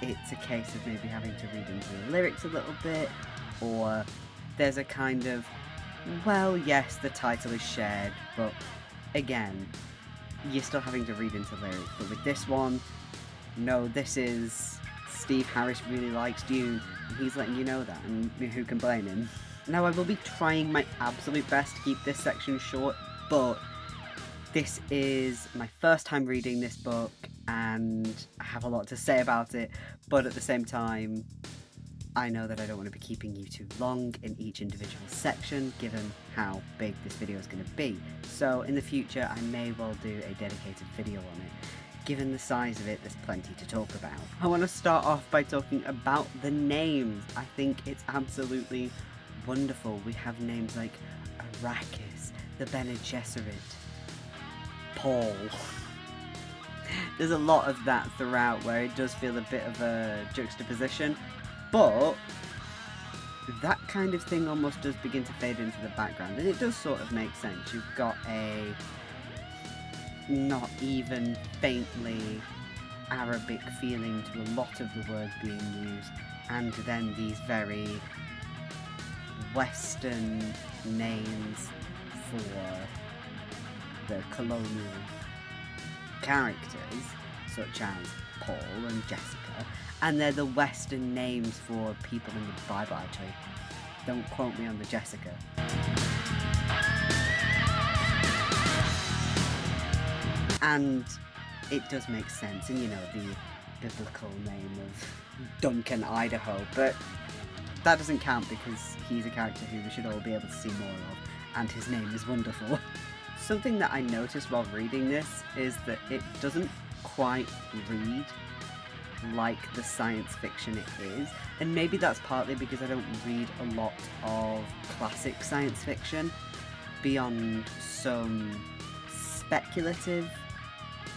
it's a case of maybe having to read into the lyrics a little bit, or there's a kind of, well, yes, the title is shared, but again, you're still having to read into lyrics. But with this one, no, this is, Steve Harris really likes Dune, and he's letting you know that, and who can blame him? Now, I will be trying my absolute best to keep this section short, but this is my first time reading this book, and I have a lot to say about it, but at the same time, I know that I don't want to be keeping you too long in each individual section, given how big this video is going to be. So in the future, I may well do a dedicated video on it. Given the size of it, there's plenty to talk about. I want to start off by talking about the names. I think it's absolutely wonderful. We have names like Arrakis, the Bene Gesserit, Paul. There's a lot of that throughout where it does feel a bit of a juxtaposition, but that kind of thing almost does begin to fade into the background, and it does sort of make sense. You've got a not even faintly Arabic feeling to a lot of the words being used, and then these very Western names for the colonial characters, such as Paul and Jessica, and they're the Western names for people in the Bible. Actually, don't quote me on the Jessica. And it does make sense, and you know, the biblical name of Duncan, Idaho, but that doesn't count because he's a character who we should all be able to see more of, and his name is wonderful. Something that I noticed while reading this is that it doesn't quite read like the science fiction it is, and maybe that's partly because I don't read a lot of classic science fiction beyond some speculative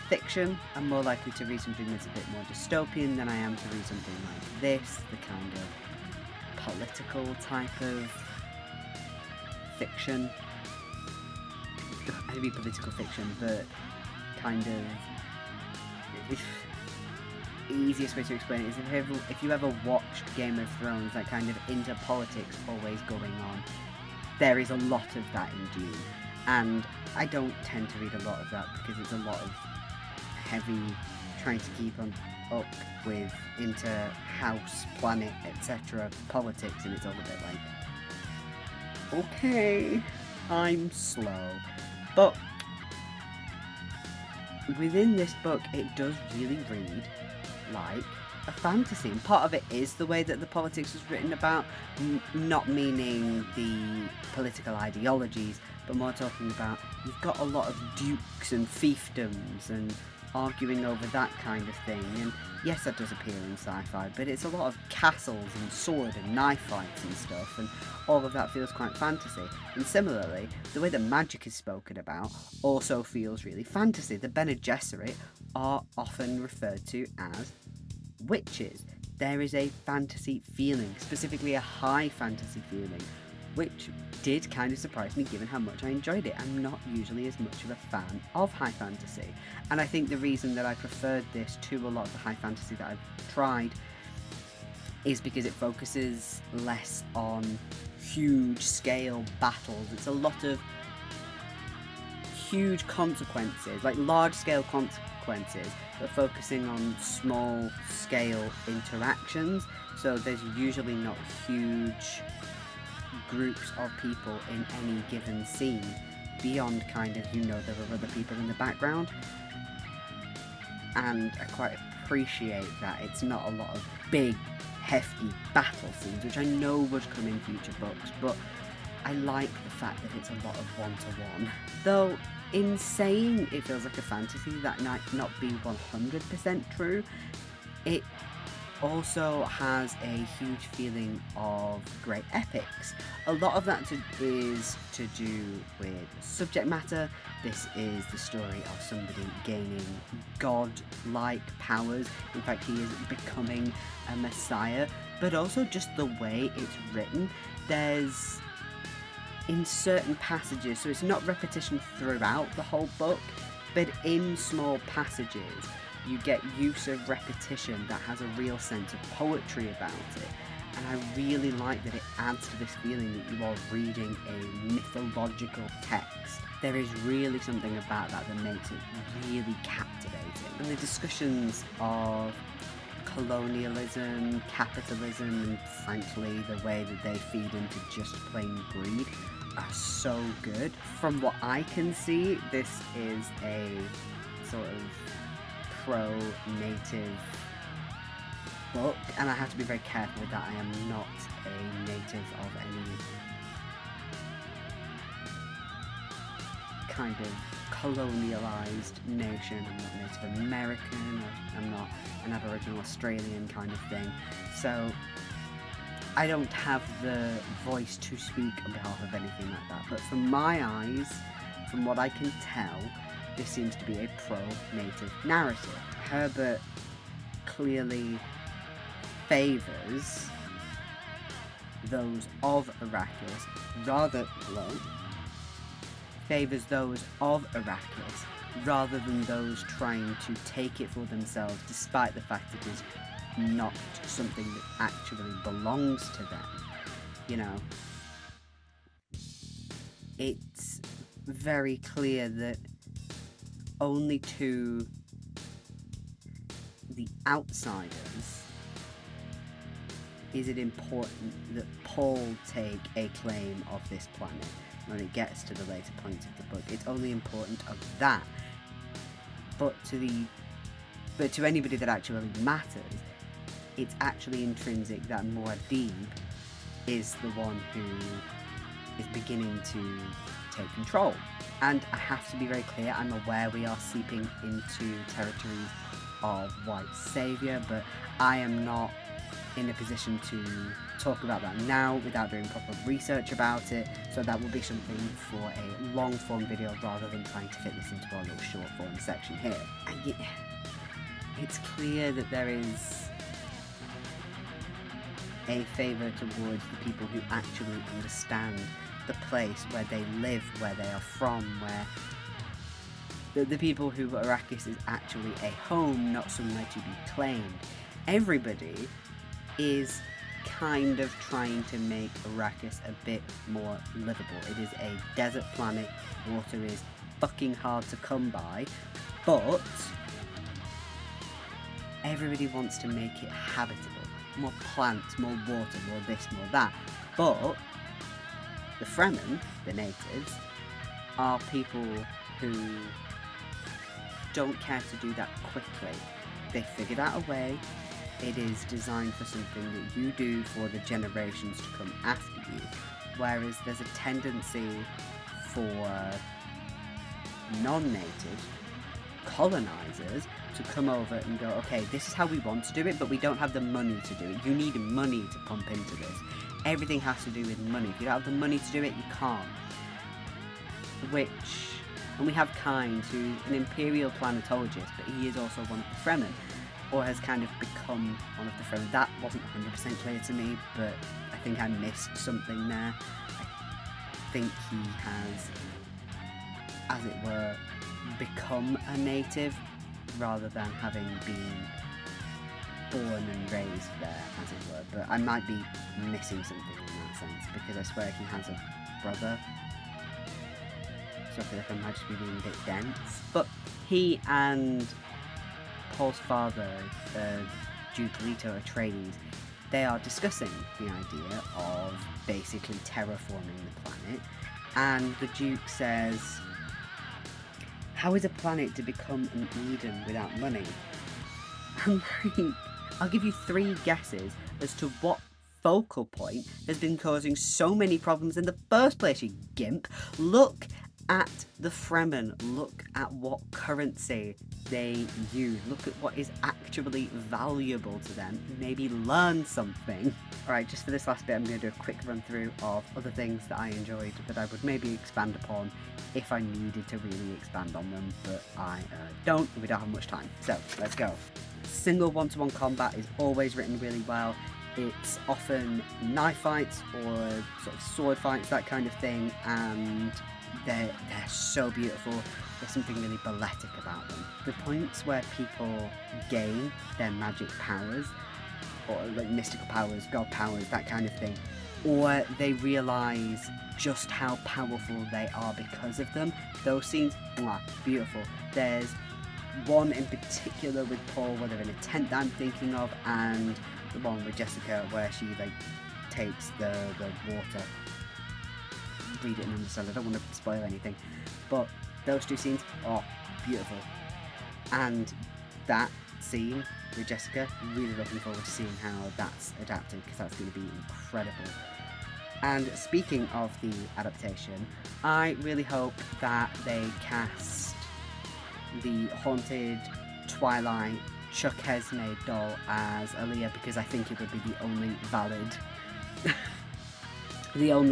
fiction. I'm more likely to read something that's a bit more dystopian than I am to read something like this, the kind of political type of fiction. I read political fiction, but kind of the easiest way to explain it is if you ever watched Game of Thrones, that kind of inter-politics always going on, there is a lot of that in Dune, and I don't tend to read a lot of that because it's a lot of heavy trying to keep up with inter-house, planet, etc. politics, and it's all a bit like, okay, I'm slow. But within this book, it does really read like a fantasy, and part of it is the way that the politics was written about, not meaning the political ideologies, but more talking about you've got a lot of dukes and fiefdoms and arguing over that kind of thing, and yes, that does appear in sci-fi, but it's a lot of castles and sword and knife fights and stuff, and all of that feels quite fantasy. And similarly, the way that magic is spoken about also feels really fantasy. The Bene Gesserit are often referred to as witches. There is a fantasy feeling, specifically a high fantasy feeling, which did kind of surprise me given how much I enjoyed it. I'm not usually as much of a fan of high fantasy, and I think the reason that I preferred this to a lot of the high fantasy that I've tried is because it focuses less on huge scale battles. It's a lot of huge consequences, like large scale consequences, but focusing on small scale interactions. So there's usually not huge groups of people in any given scene beyond kind of, there are other people in the background, and I quite appreciate that it's not a lot of big hefty battle scenes, which I know would come in future books, but I like the fact that it's a lot of one-to-one. Though in saying it feels like a fantasy, that might not be 100% true. It also has a huge feeling of great epics. A lot of that is to do with subject matter. This is the story of somebody gaining god-like powers. In fact, he is becoming a messiah. But also just the way it's written. There's, in certain passages, so it's not repetition throughout the whole book, but in small passages, you get use of repetition that has a real sense of poetry about it. And I really like that it adds to this feeling that you are reading a mythological text. There is really something about that that makes it really captivating. And the discussions of colonialism, capitalism, and frankly the way that they feed into just plain greed are so good. From what I can see, this is a sort of pro-native book, and I have to be very careful with that. I am not a native of any kind of colonialized nation. I'm not Native American, or I'm not an Aboriginal Australian kind of thing, so I don't have the voice to speak on behalf of anything like that. But from my eyes, from what I can tell, this seems to be a pro-native narrative. Herbert clearly favours those of Arrakis rather than those trying to take it for themselves, despite the fact it is not something that actually belongs to them. It's very clear that only to the outsiders is it important that Paul take a claim of this planet. When it gets to the later points of the book, it's only important of that. But to anybody that actually matters, it's actually intrinsic that Muad'Dib is the one who is beginning to take control. And I have to be very clear, I'm aware we are seeping into territories of white saviour, but I am not in a position to talk about that now without doing proper research about it, so that will be something for a long form video rather than trying to fit this into our little short form section here. And it's clear that there is a favour towards the people who actually understand the place where they live, where they are from, where the people who Arrakis is actually a home, not somewhere to be claimed. Everybody is kind of trying to make Arrakis a bit more livable. It is a desert planet, water is fucking hard to come by, but everybody wants to make it habitable. More plants, more water, more this, more that. But the Fremen, the natives, are people who don't care to do that quickly. They figured out a way. It is designed for something that you do for the generations to come after you. Whereas there's a tendency for non-natives, colonizers, to come over and go, okay, this is how we want to do it, but we don't have the money to do it. You need money to pump into this. Everything has to do with money. If you don't have the money to do it, you can't. And we have Kynes, who's an imperial planetologist, but he is also one of the Fremen, or has kind of become one of the Fremen. That wasn't 100% clear to me, but I think I missed something there. I think he has, as it were, become a native, rather than having been born and raised there, as it were. But I might be missing something in that sense, because I swear he has a brother. So I feel like I might just be being a bit dense. But he and Paul's father, Duke Leto Atreides, they are discussing the idea of basically terraforming the planet. And the Duke says, how is a planet to become an Eden without money? I'm like, I'll give you 3 guesses as to what focal point has been causing so many problems in the first place, you gimp. Look at the Fremen, look at what currency they use, look at what is actually valuable to them, maybe learn something. Alright, just for this last bit I'm going to do a quick run through of other things that I enjoyed that I would maybe expand upon if I needed to really expand on them, but I don't, we don't have much time. So, let's go. Single one-to-one combat is always written really well. It's often knife fights or sort of sword fights, that kind of thing, and they're so beautiful. There's something really balletic about them. The points where people gain their magic powers, or like mystical powers, god powers, that kind of thing, or they realise just how powerful they are because of them, those scenes, mwah, beautiful. There's one in particular with Paul where they're in a tent that I'm thinking of, and the one with Jessica where she like takes the water. Read it and understand. I don't want to spoil anything, but those 2 scenes are beautiful. And that scene with Jessica, really looking forward to seeing how that's adapted, because that's going to be incredible. And speaking of the adaptation, I really hope that they cast the haunted Twilight Chuck Hesney doll as Aaliyah, because I think it would be the only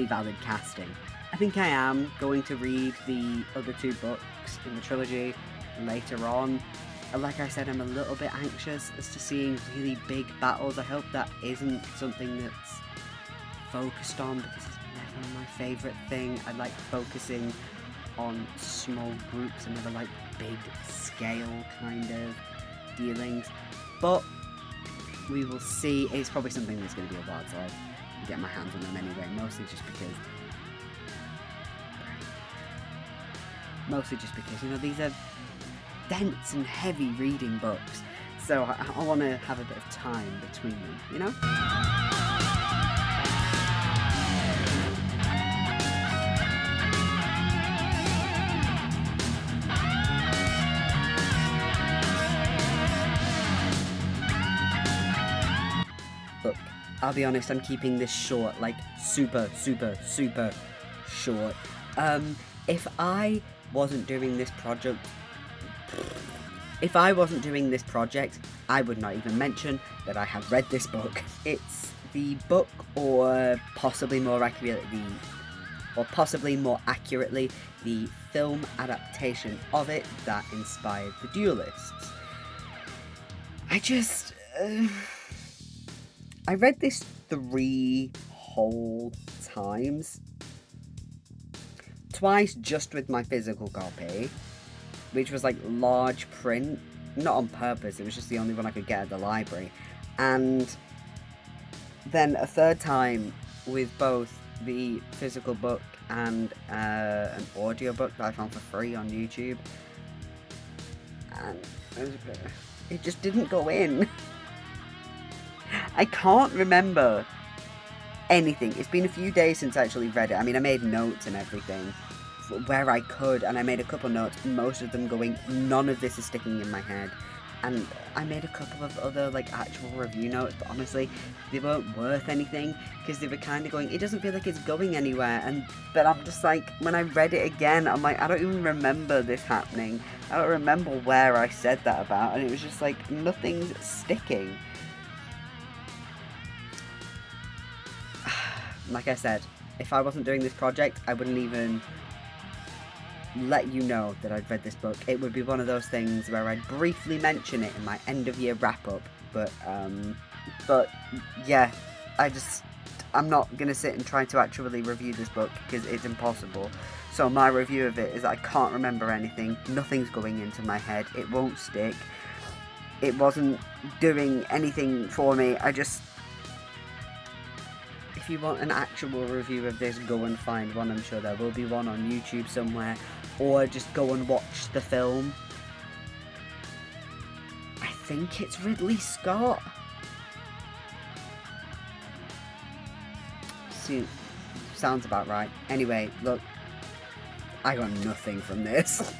valid casting. I think I am going to read the other 2 books in the trilogy later on. Like I said, I'm a little bit anxious as to seeing really big battles. I hope that isn't something that's focused on, because it's never my favourite thing. I like focusing on small groups. I never like big scale kind of dealings. But we will see. It's probably something that's going to be a while till I get my hands on them anyway, mostly just because, you know, these are dense and heavy reading books, so I want to have a bit of time between them, you know? Look, I'll be honest, I'm keeping this short, like super short. If I wasn't doing this project, If I wasn't doing this project, I would not even mention that I had read this book. It's the book, or possibly more accurately, the film adaptation of it that inspired The Duelists. I read this 3 whole times. Twice just with my physical copy, which was like large print, not on purpose, it was just the only one I could get at the library. And then a 3rd time with both the physical book and an audiobook that I found for free on YouTube. And it just didn't go in. I can't remember anything. It's been a few days since I actually read it. I mean, I made notes and everything where I could, and I made a couple notes, most of them going, none of this is sticking in my head. And I made a couple of other like actual review notes, but honestly they weren't worth anything, because they were kind of going, it doesn't feel like it's going anywhere. But I'm just like, when I read it again, I'm like, I don't even remember this happening. I don't remember where I said that about, and it was just like, nothing's sticking. Like I said, if I wasn't doing this project, I wouldn't even let you know that I'd read this book. It would be one of those things where I'd briefly mention it in my end of year wrap up, but yeah, I'm not gonna sit and try to actually review this book because it's impossible. So my review of it is that I can't remember anything, nothing's going into my head, it won't stick, it wasn't doing anything for me. If you want an actual review of this, go and find one. I'm sure there will be one on YouTube somewhere, or just go and watch the film. I think it's Ridley Scott. See, sounds about right. Anyway, look, I got nothing from this.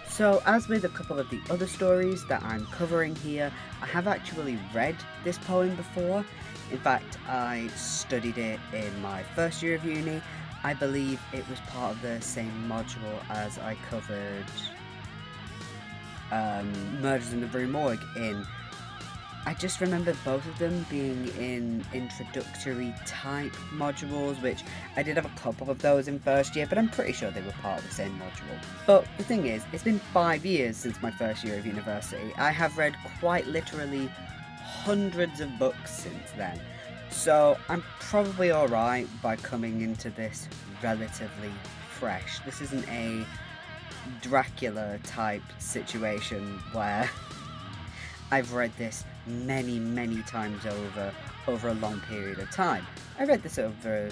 So, as with a couple of the other stories that I'm covering here, I have actually read this poem before. In fact, I studied it in my first year of uni. I believe it was part of the same module as I covered Murders in the Rue Morgue in. I just remember both of them being in introductory type modules, which I did have a couple of those in first year, but I'm pretty sure they were part of the same module. But the thing is, it's been 5 years since my first year of university. I have read quite literally hundreds of books since then, so I'm probably alright by coming into this relatively fresh. This isn't a Dracula type situation where I've read this many times over a long period of time. I read this over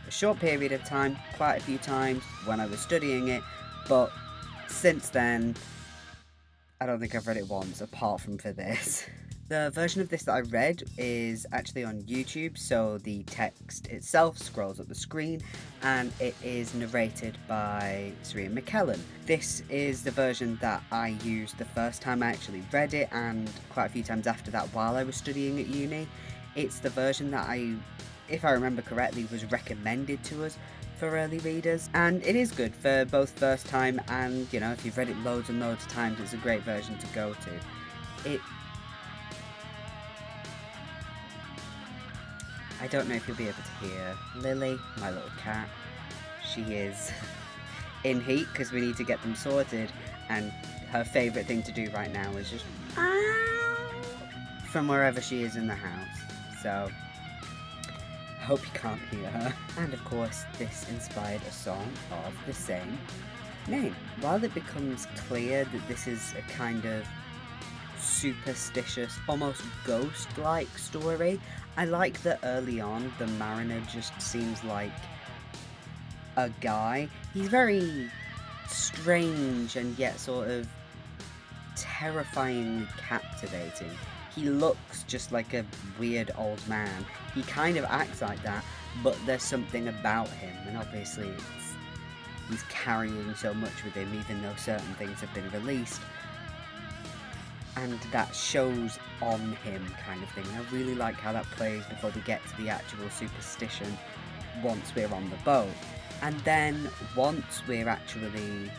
a short period of time, quite a few times when I was studying it, but since then I don't think I've read it once apart from for this. The version of this that I read is actually on YouTube, so the text itself scrolls up the screen and it is narrated by Sir Ian McKellen. This is the version that I used the first time I actually read it, and quite a few times after that while I was studying at uni. It's the version that if I remember correctly, was recommended to us for early readers, and it is good for both first time and, you know, if you've read it loads and loads of times, it's a great version to go to. I don't know if you'll be able to hear Lily, my little cat. She is in heat because we need to get them sorted, and her favourite thing to do right now is just from wherever she is in the house. So I hope you can't hear her. And of course, this inspired a song of the same name. While it becomes clear that this is a kind of superstitious, almost ghost-like story, I like that early on the mariner just seems like a guy. He's very strange and yet sort of terrifyingly captivating. He looks just like a weird old man. He kind of acts like that, but there's something about him, and obviously he's carrying so much with him even though certain things have been released. And that shows on him kind of thing. I really like how that plays before we get to the actual superstition once we're on the boat. And then once we're actually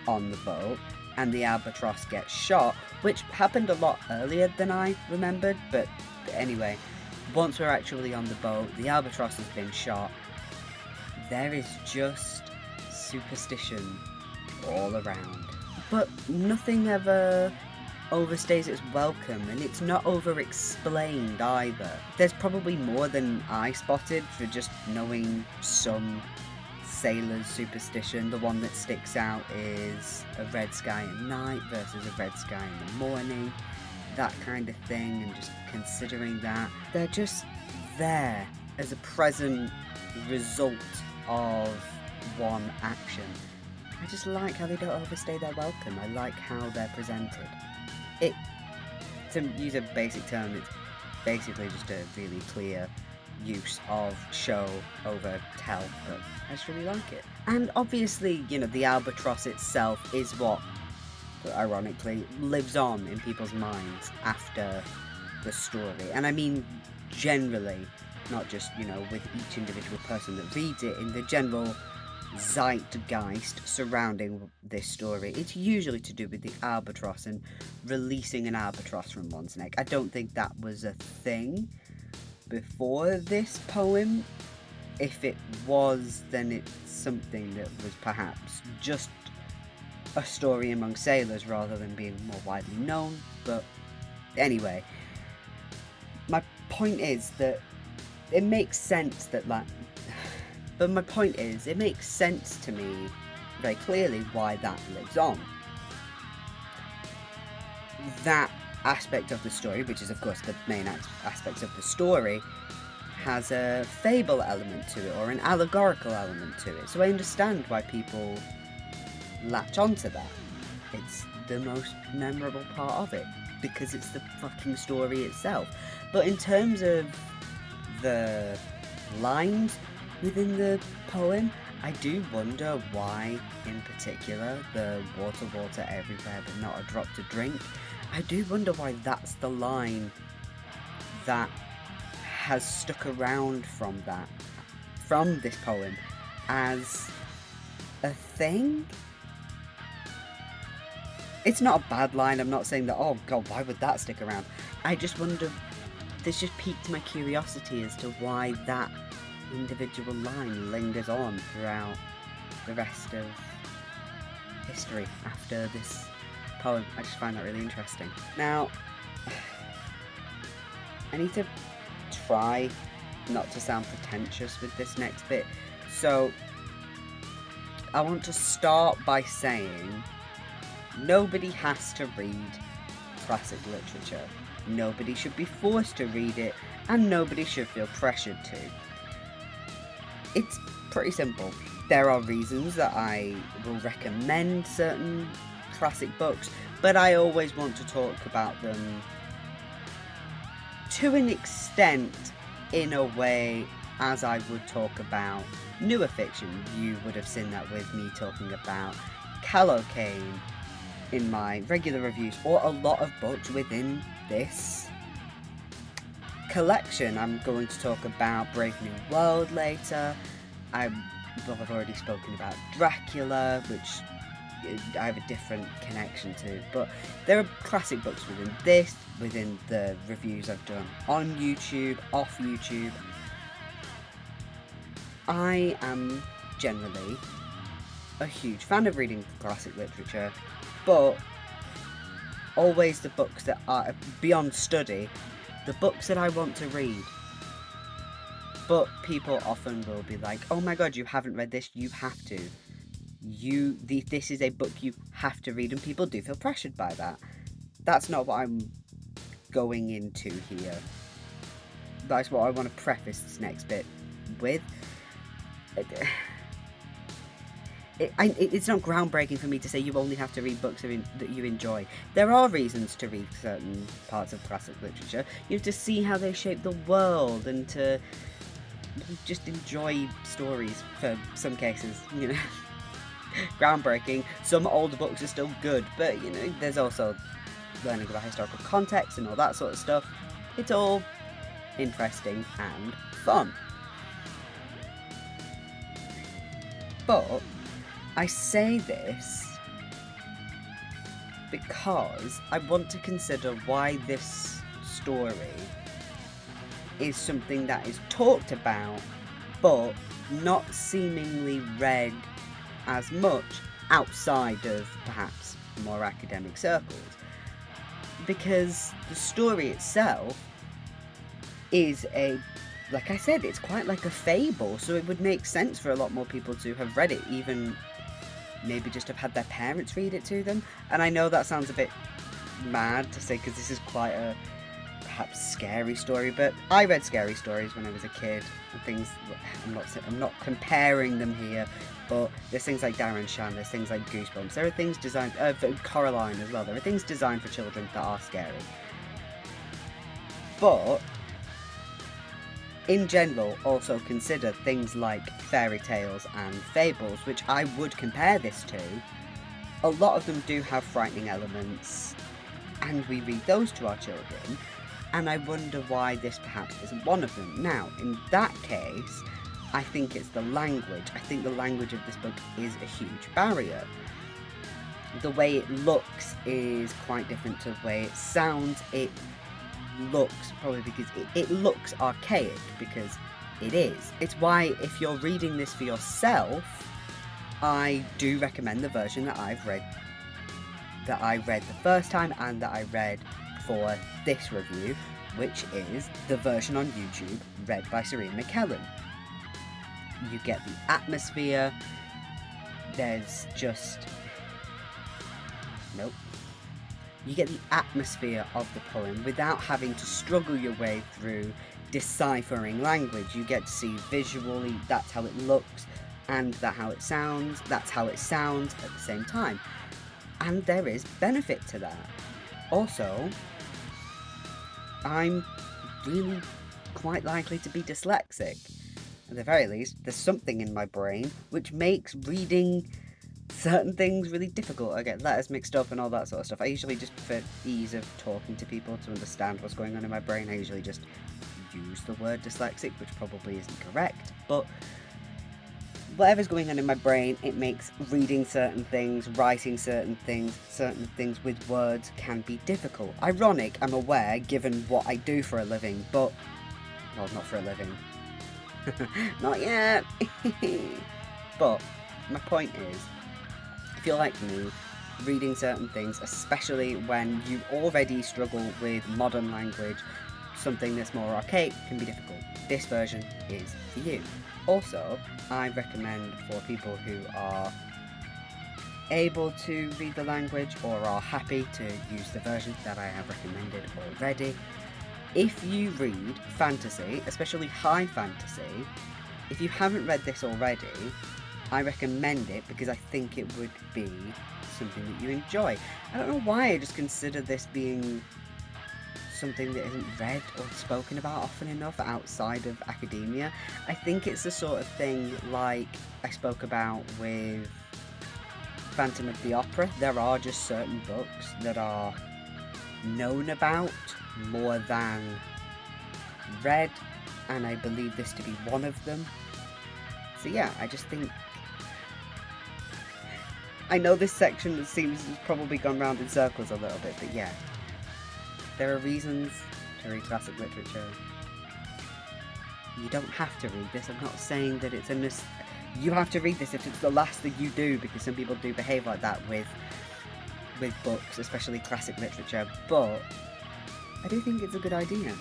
on the boat, and the albatross gets shot, which happened a lot earlier than I remembered, but anyway, once we're actually on the boat, the albatross has been shot, there is just superstition all around. But nothing ever overstays its welcome, and it's not over-explained either. There's probably more than I spotted for just knowing some sailor's superstition. The one that sticks out is a red sky at night versus a red sky in the morning, that kind of thing, and just considering that. They're just there as a present result of one action. I just like how they don't overstay their welcome. I like how they're presented. To use a basic term, it's basically just a really clear use of show over tell, but I just really like it. And obviously, the albatross itself is what, ironically, lives on in people's minds after the story. And I mean generally, not just, with each individual person that reads it, in the general zeitgeist surrounding this story. It's usually to do with the albatross and releasing an albatross from one's neck. I don't think that was a thing before this poem. If it was, then it's something that was perhaps just a story among sailors rather than being more widely known. But anyway, my point is that it makes sense that But my point is, it makes sense to me very clearly why that lives on. That aspect of the story, which is of course the main aspect of the story, has a fable element to it, or an allegorical element to it. So I understand why people latch onto that. It's the most memorable part of it, because it's the fucking story itself. But in terms of the lines within the poem, I do wonder why, in particular, the water everywhere but not a drop to drink. I do wonder why that's the line that has stuck around from this poem as a thing. It's not a bad line, I'm not saying that, oh god, why would that stick around? I just wonder, this just piqued my curiosity as to why that individual line lingers on throughout the rest of history after this poem. I just find that really interesting. Now, I need to try not to sound pretentious with this next bit, so I want to start by saying nobody has to read classic literature. Nobody should be forced to read it, and nobody should feel pressured to. It's pretty simple. There are reasons that I will recommend certain classic books, but I always want to talk about them to an extent in a way as I would talk about newer fiction. You would have seen that with me talking about Callocane in my regular reviews, or a lot of books within this collection. I'm going to talk about Brave New World later. I've already spoken about Dracula, which I have a different connection to, but there are classic books within this, within the reviews I've done on YouTube, off YouTube. I am generally a huge fan of reading classic literature, but always the books that are beyond study, the books that I want to read. But people often will be like, oh my god, you haven't read this, you have to. This is a book you have to read, and people do feel pressured by that. That's not what I'm going into here. That's what I want to preface this next bit with. It's not groundbreaking for me to say you only have to read books that you enjoy. There are reasons to read certain parts of classic literature. You have to see how they shape the world and to just enjoy stories for some cases, groundbreaking. Some older books are still good, but there's also learning about historical context and all that sort of stuff. It's all interesting and fun. But I say this because I want to consider why this story is something that is talked about, but not seemingly read as much outside of perhaps more academic circles. Because the story itself is like I said, it's quite like a fable, so it would make sense for a lot more people to have read it, even maybe just have had their parents read it to them. And I know that sounds a bit mad to say, because this is quite a perhaps scary story, but I read scary stories when I was a kid, and things, I'm not comparing them here, but there's things like Darren Shan, there's things like Goosebumps, there are things designed, for Coraline as well, there are things designed for children that are scary. But in general, also consider things like fairy tales and fables, which I would compare this to. A lot of them do have frightening elements, and we read those to our children, and I wonder why this perhaps isn't one of them. Now, in that case, I think it's the language. I think the language of this book is a huge barrier. The way it looks is quite different to the way it sounds. It looks, probably because it looks archaic, because it is. It's why, if you're reading this for yourself, I do recommend the version that I read the first time, and that I read for this review, which is the version on YouTube read by Serena McKellen. You get the atmosphere, there's just... nope. You get the atmosphere of the poem without having to struggle your way through deciphering language. You get to see visually, that's how it looks, and that's how it sounds at the same time. And there is benefit to that. Also, I'm really quite likely to be dyslexic. At the very least, there's something in my brain which makes reading certain things really difficult. I get letters mixed up and all that sort of stuff. I usually just, for ease of talking to people to understand what's going on in my brain, I usually just use the word dyslexic, which probably isn't correct, but whatever's going on in my brain, it makes reading certain things, writing certain things with words can be difficult. Ironic, I'm aware, given what I do for a living, but... well, not for a living. Not yet! But, my point is, if you're like me, reading certain things, especially when you already struggle with modern language, something that's more archaic can be difficult. This version is for you. Also, I recommend for people who are able to read the language or are happy to use the version that I have recommended already. If you read fantasy, especially high fantasy, if you haven't read this already, I recommend it because I think it would be something that you enjoy. I don't know why I just consider this being something that isn't read or spoken about often enough outside of academia. I think it's the sort of thing like I spoke about with Phantom of the Opera. There are just certain books that are known about more than read, and I believe this to be one of them. So yeah, I just think... I know this section seems has probably gone round in circles a little bit, but yeah. There are reasons to read classic literature. You don't have to read this. I'm not saying that it's you have to read this if it's the last thing you do, because some people do behave like that with books, especially classic literature, but I do think it's a good idea.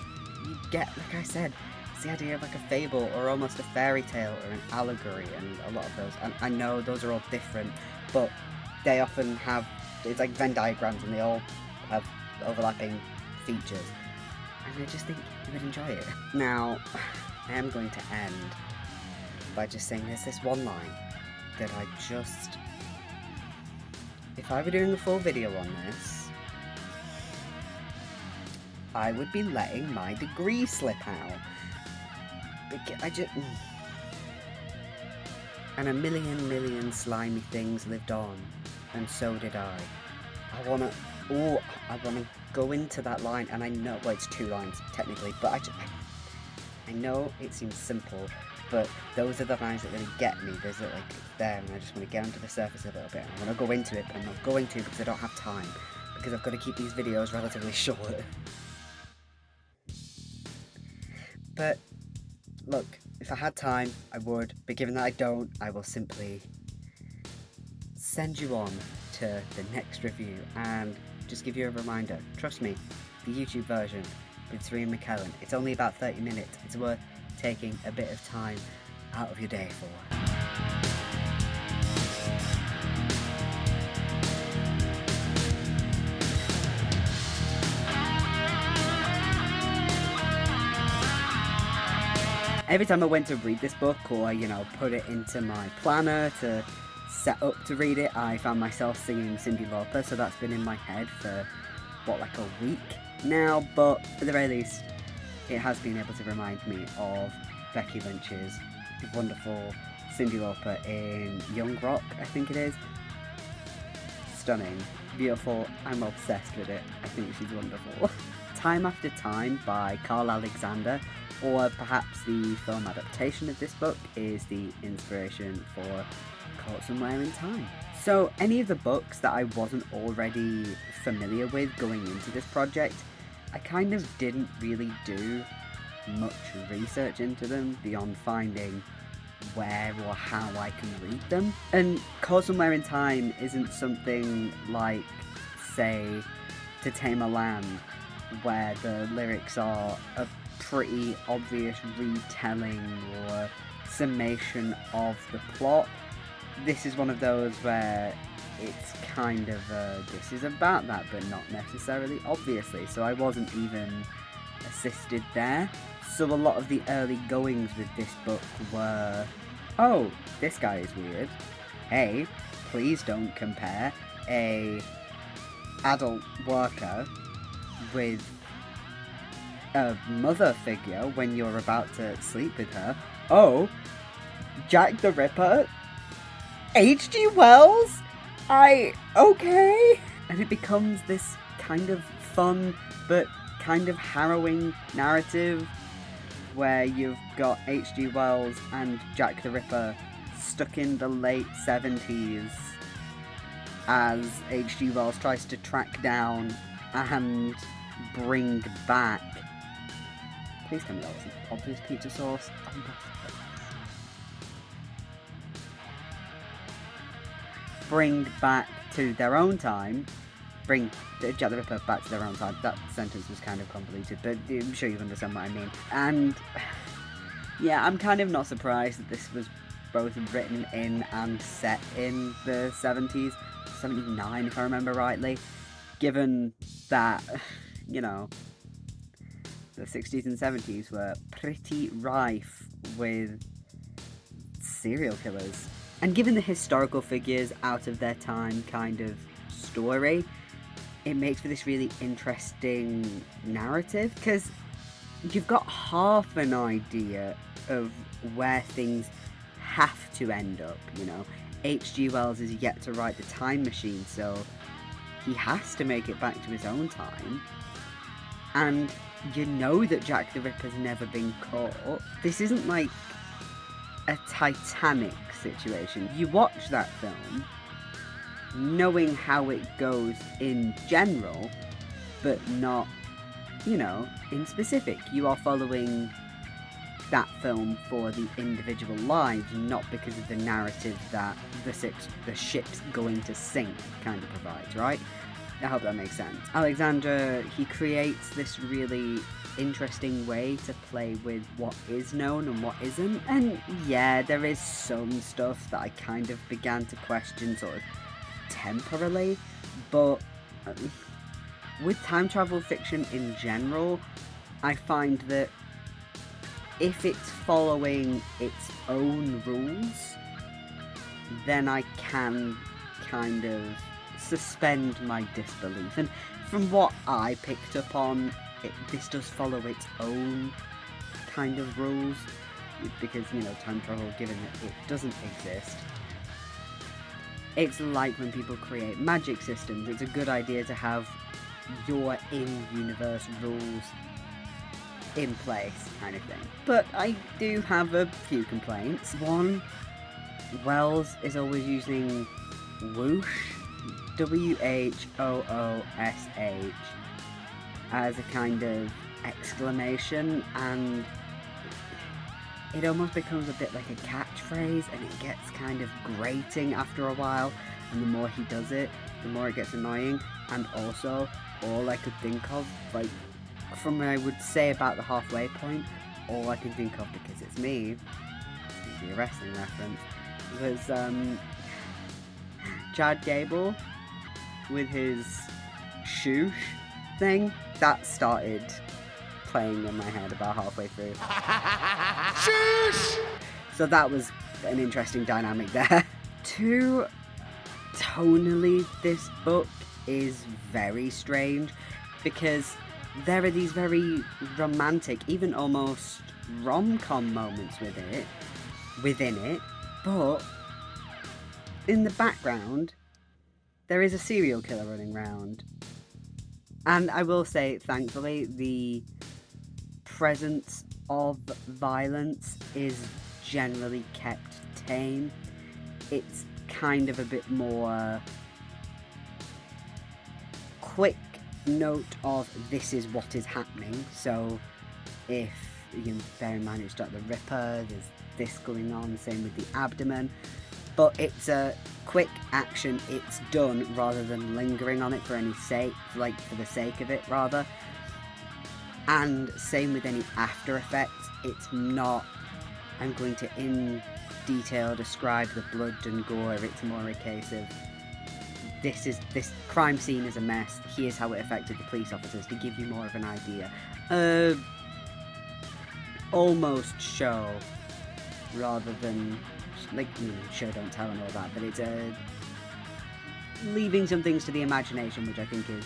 You get, like I said, it's the idea of like a fable or almost a fairy tale or an allegory, and a lot of those, and I know those are all different, but they often have, it's like Venn diagrams and they all have overlapping features, and I just think you would enjoy it. Now, I am going to end by just saying there's this one line that I just... if I were doing a full video on this, I would be letting my degree slip out. Because I just... and a million slimy things lived on, and so did I. I wanna go into that line, and I know, well, it's 2 lines technically, but I know it seems simple, but those are the lines that really get me. There's like there, and I just want to get under the surface a little bit, and I want to go into it, but I'm not going to because I don't have time. because I've got to keep these videos relatively short. But look, if I had time, I would, but given that I don't, I will simply send you on to the next review and just give you a reminder. Trust me, the YouTube version with Sri and McKellen, it's only about 30 minutes. It's worth taking a bit of time out of your day for. Every time I went to read this book or, put it into my planner to set up to read it, I found myself singing Cyndi Lauper, so that's been in my head for, like a week now, but at the very least, it has been able to remind me of Becky Lynch's wonderful Cyndi Lauper in Young Rock, I think it is. Stunning, beautiful, I'm obsessed with it, I think she's wonderful. Time After Time by Carl Alexander, or perhaps the film adaptation of this book, is the inspiration for Caught Somewhere in Time. So any of the books that I wasn't already familiar with going into this project, I kind of didn't really do much research into them beyond finding where or how I can read them. And Caught Somewhere in Time isn't something like, say, To Tame a Lamb, where the lyrics are a pretty obvious retelling or summation of the plot. This is one of those where it's kind of this is about that, but not necessarily obviously, so I wasn't even assisted there. So a lot of the early goings with this book were, oh, this guy is weird, hey, please don't compare a adult worker with a mother figure when you're about to sleep with her. Oh, Jack the Ripper? H.G. Wells? Okay. And it becomes this kind of fun but kind of harrowing narrative where you've got H.G. Wells and Jack the Ripper stuck in the late 70s as H.G. Wells tries to track down and bring back... Please tell me that wasn't obvious pizza sauce. Oh, bring back to their own time. Bring Jack the Ripper back to their own time. That sentence was kind of convoluted, but I'm sure you understand what I mean. And yeah, I'm kind of not surprised that this was both written in and set in the 70s, 79 if I remember rightly, given that, the 60s and 70s were pretty rife with serial killers. And given the historical figures out of their time kind of story, it makes for this really interesting narrative, because you've got half an idea of where things have to end up, H.G. Wells is yet to write the time machine, so he has to make it back to his own time. And you know that Jack the Ripper's never been caught. This isn't like a Titanic situation. You watch that film knowing how it goes in general, but not, in specific. You are following that film for the individual lives, not because of the narrative that the ship's going to sink kind of provides, right? I hope that makes sense. Alexander, he creates this really interesting way to play with what is known and what isn't. And yeah, there is some stuff that I kind of began to question sort of temporarily, but with time travel fiction in general, I find that if it's following its own rules, then I can kind of suspend my disbelief. And from what I picked up on, this does follow its own kind of rules, because, time travel, given that it doesn't exist, it's like when people create magic systems. It's a good idea to have your in-universe rules in place, kind of thing. But I do have a few complaints. One, Wells is always using whoosh WHOOSH as a kind of exclamation, and it almost becomes a bit like a catchphrase, and it gets kind of grating after a while, and the more he does it, the more it gets annoying. And also, all I could think of, like, from what I would say about the halfway point, all I can think of, because it's me, it's going to be a wrestling reference, was Chad Gable with his shoosh thing. That started playing in my head about halfway through. Shoosh! So that was an interesting dynamic there. Tonally, this book is very strange, because there are these very romantic, even almost rom-com moments within it, but in the background there is a serial killer running around. And I will say, thankfully, the presence of violence is generally kept tame. It's kind of a bit more quick note of this is what is happening. So if you bear in mind it's got the Ripper, there's this going on, same with the abdomen, but it's a quick action, it's done, rather than lingering on it for any sake, like for the sake of it rather. And same with any after effects, it's not, I'm going to in detail describe the blood and gore, it's more a case of this crime scene is a mess, here's how it affected the police officers, to give you more of an idea. Almost show, rather than, like, show don't tell and all that, but it's leaving some things to the imagination, which I think is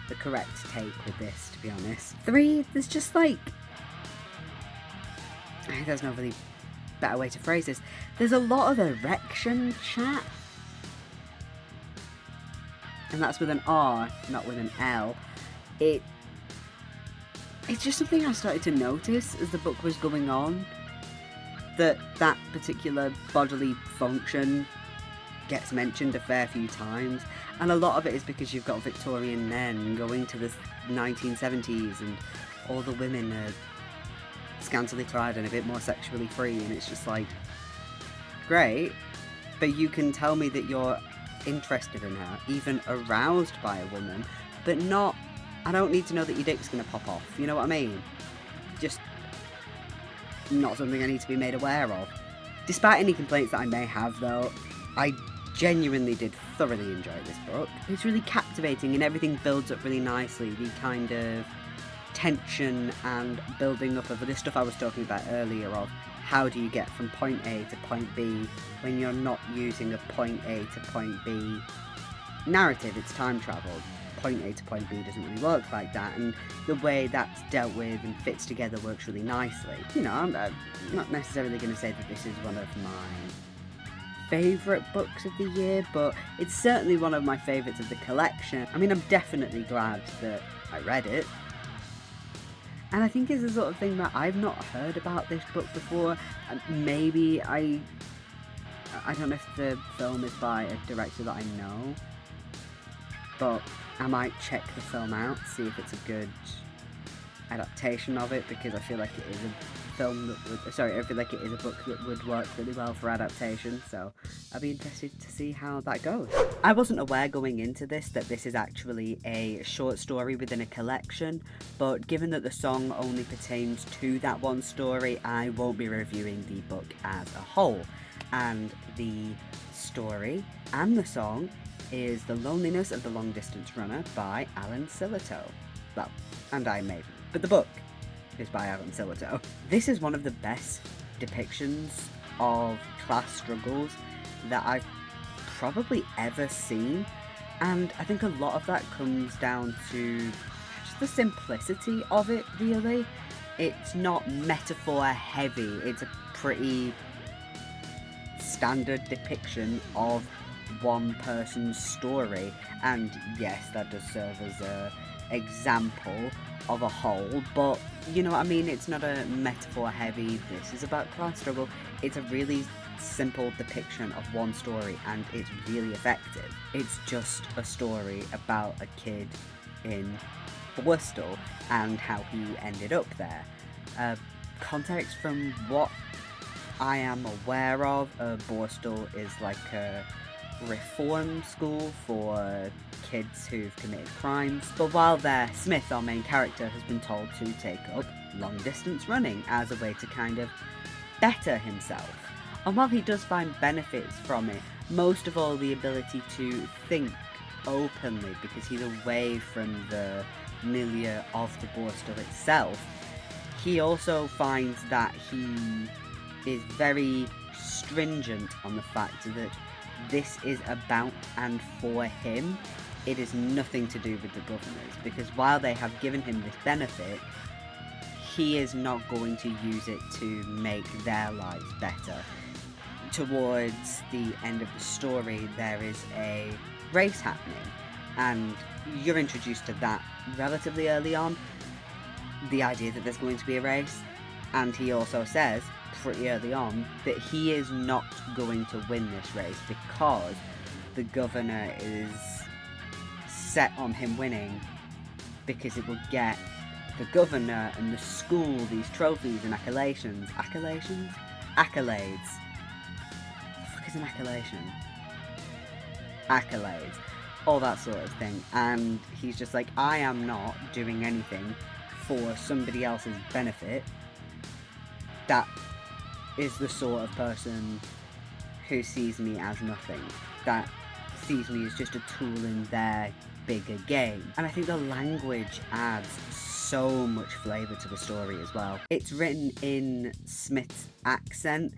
the correct take with this, to be honest. 3, there's just like, there's no really better way to phrase this, there's a lot of erection chat, and that's with an R, not with an L. It's just something I started to notice as the book was going on, that particular bodily function gets mentioned a fair few times, and a lot of it is because you've got Victorian men going to the 1970s and all the women are scantily clad and a bit more sexually free, and it's just like, great, but you can tell me that you're interested in her, even aroused by a woman, but not, I don't need to know that your dick's gonna pop off, you know what I mean? Just not something I need to be made aware of. Despite any complaints that I may have, though, I genuinely did thoroughly enjoy this book. It's really captivating and everything builds up really nicely. The kind of tension and building up of this stuff I was talking about earlier, of how do you get from point A to point B when you're not using a point A to point B narrative, it's time travel. Point A to point B doesn't really work like that, and the way that's dealt with and fits together works really nicely. You know, I'm not necessarily going to say that this is one of my favourite books of the year, but it's certainly one of my favourites of the collection. I mean, I'm definitely glad that I read it. And I think it's the sort of thing that I've not heard about this book before. Maybe I don't know if the film is by a director that I know, but I might check the film out, see if it's a good adaptation of it, because I feel like it is a film that would, I feel like it is a book that would work really well for adaptation, so I'll be interested to see how that goes. I wasn't aware going into this that this is actually a short story within a collection, but given that the song only pertains to that one story, I won't be reviewing the book as a whole. And the story and the song is The Loneliness of the Long Distance Runner by Alan Sillitoe. Well, and Iron Maiden. But the book is by Alan Sillitoe. This is one of the best depictions of class struggles that I've probably ever seen, and I think a lot of that comes down to just the simplicity of it, really. It's not metaphor heavy, it's a pretty standard depiction of one person's story, and yes, that does serve as a example of a whole, but you know what I mean, it's not a metaphor heavy, this is about class struggle. It's a really simple depiction of one story, and it's really effective. It's just a story about a kid in Bristol and how he ended up there. Context from what I am aware of, Borstal is like a reform school for kids who've committed crimes. But while there, Smith, our main character, has been told to take up long distance running as a way to kind of better himself. And while he does find benefits from it, most of all the ability to think openly, because he's away from the milieu of the Borstal itself, he also finds that he is very stringent on the fact that this is about and for him. It is nothing to do with the governors, because while they have given him this benefit, he is not going to use it to make their lives better. Towards the end of the story, there is a race happening, and you're introduced to that relatively early on, the idea that there's going to be a race, and he also says pretty early on that he is not going to win this race because the governor is set on him winning, because it will get the governor and the school these trophies and accolades. Accolades. What the fuck is an accolation? Accolades. All that sort of thing. And he's just like, I am not doing anything for somebody else's benefit. That is the sort of person who sees me as nothing. That sees me as just a tool in their bigger game. And I think the language adds so much flavour to the story as well. It's written in Smith's accent,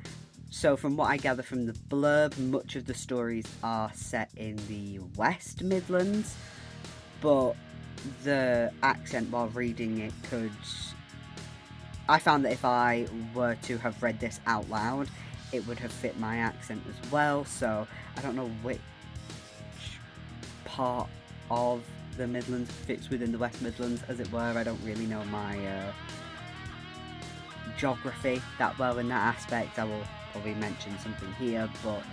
so from what I gather from the blurb, much of the stories are set in the West Midlands, but the accent while reading it could... I found that if I were to have read this out loud, it would have fit my accent as well, so I don't know which part of the Midlands fits within the West Midlands, as it were. I don't really know my geography that well in that aspect. I will probably mention something here, but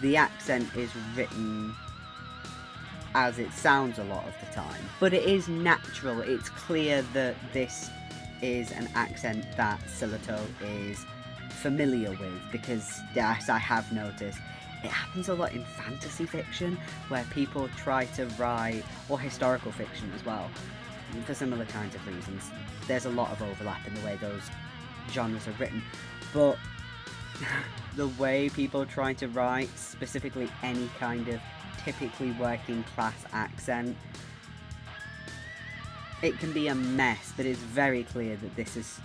the accent is written as it sounds a lot of the time. But it is natural. It's clear that this is an accent that Sillitoe is familiar with, because, as I have noticed, it happens a lot in fantasy fiction, where people try to write, or historical fiction as well, for similar kinds of reasons. There's a lot of overlap in the way those genres are written, but the way people try to write, specifically any kind of typically working class accent, it can be a mess, but it's very clear that this is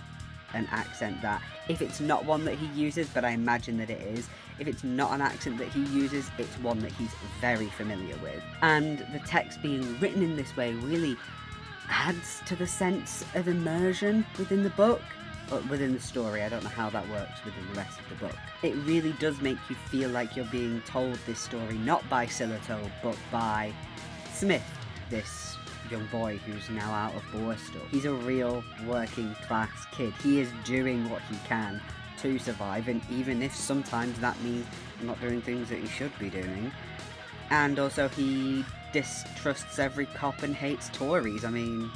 an accent that, if it's not one that he uses, but I imagine that it is, if it's not an accent that he uses, it's one that he's very familiar with. And the text being written in this way really adds to the sense of immersion within the book, or within the story. I don't know how that works within the rest of the book. It really does make you feel like you're being told this story not by Sillitoe, but by Smith, this young boy who's now out of Borstal. He's a real working class kid. He is doing what he can to survive, and even if sometimes that means not doing things that he should be doing. And also he distrusts every cop and hates Tories. I mean,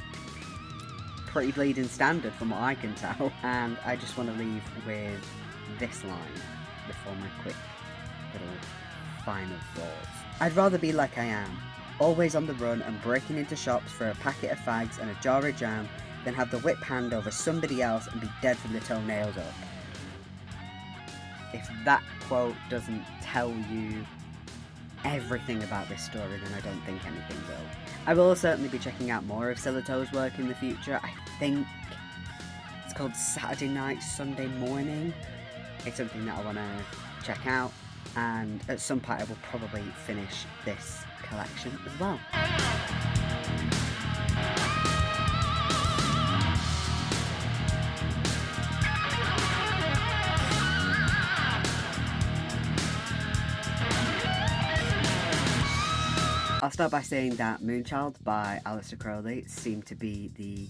pretty bleeding standard from what I can tell. And I just want to leave with this line before my quick little final thoughts. I'd rather be like I am, always on the run and breaking into shops for a packet of fags and a jar of jam, than have the whip hand over somebody else and be dead from the toenails up. If that quote doesn't tell you everything about this story, then I don't think anything will. I will certainly be checking out more of Sillitoe's work in the future. I think it's called Saturday Night, Sunday Morning. It's something that I want to check out, and at some point I will probably finish this collection as well. I'll start by saying that Moonchild by Aleister Crowley seemed to be the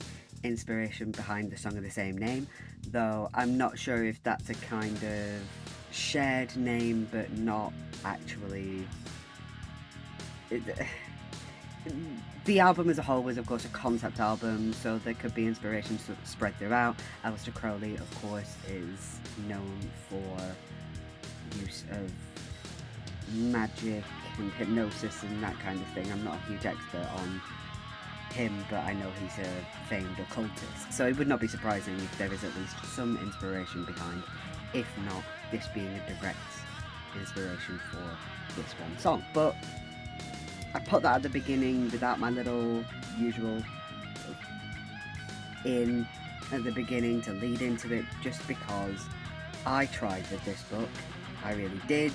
inspiration behind the song of the same name, though I'm not sure if that's a kind of shared name, but not actually. The album as a whole was, of course, a concept album, so there could be inspiration spread throughout. Aleister Crowley, of course, is known for use of magic and hypnosis and that kind of thing. I'm not a huge expert on him, but I know he's a famed occultist, so it would not be surprising if there is at least some inspiration behind, if not this being a direct inspiration for this one song. But I put that at the beginning without my little usual in at the beginning to lead into it, just because I tried with this book. I really did,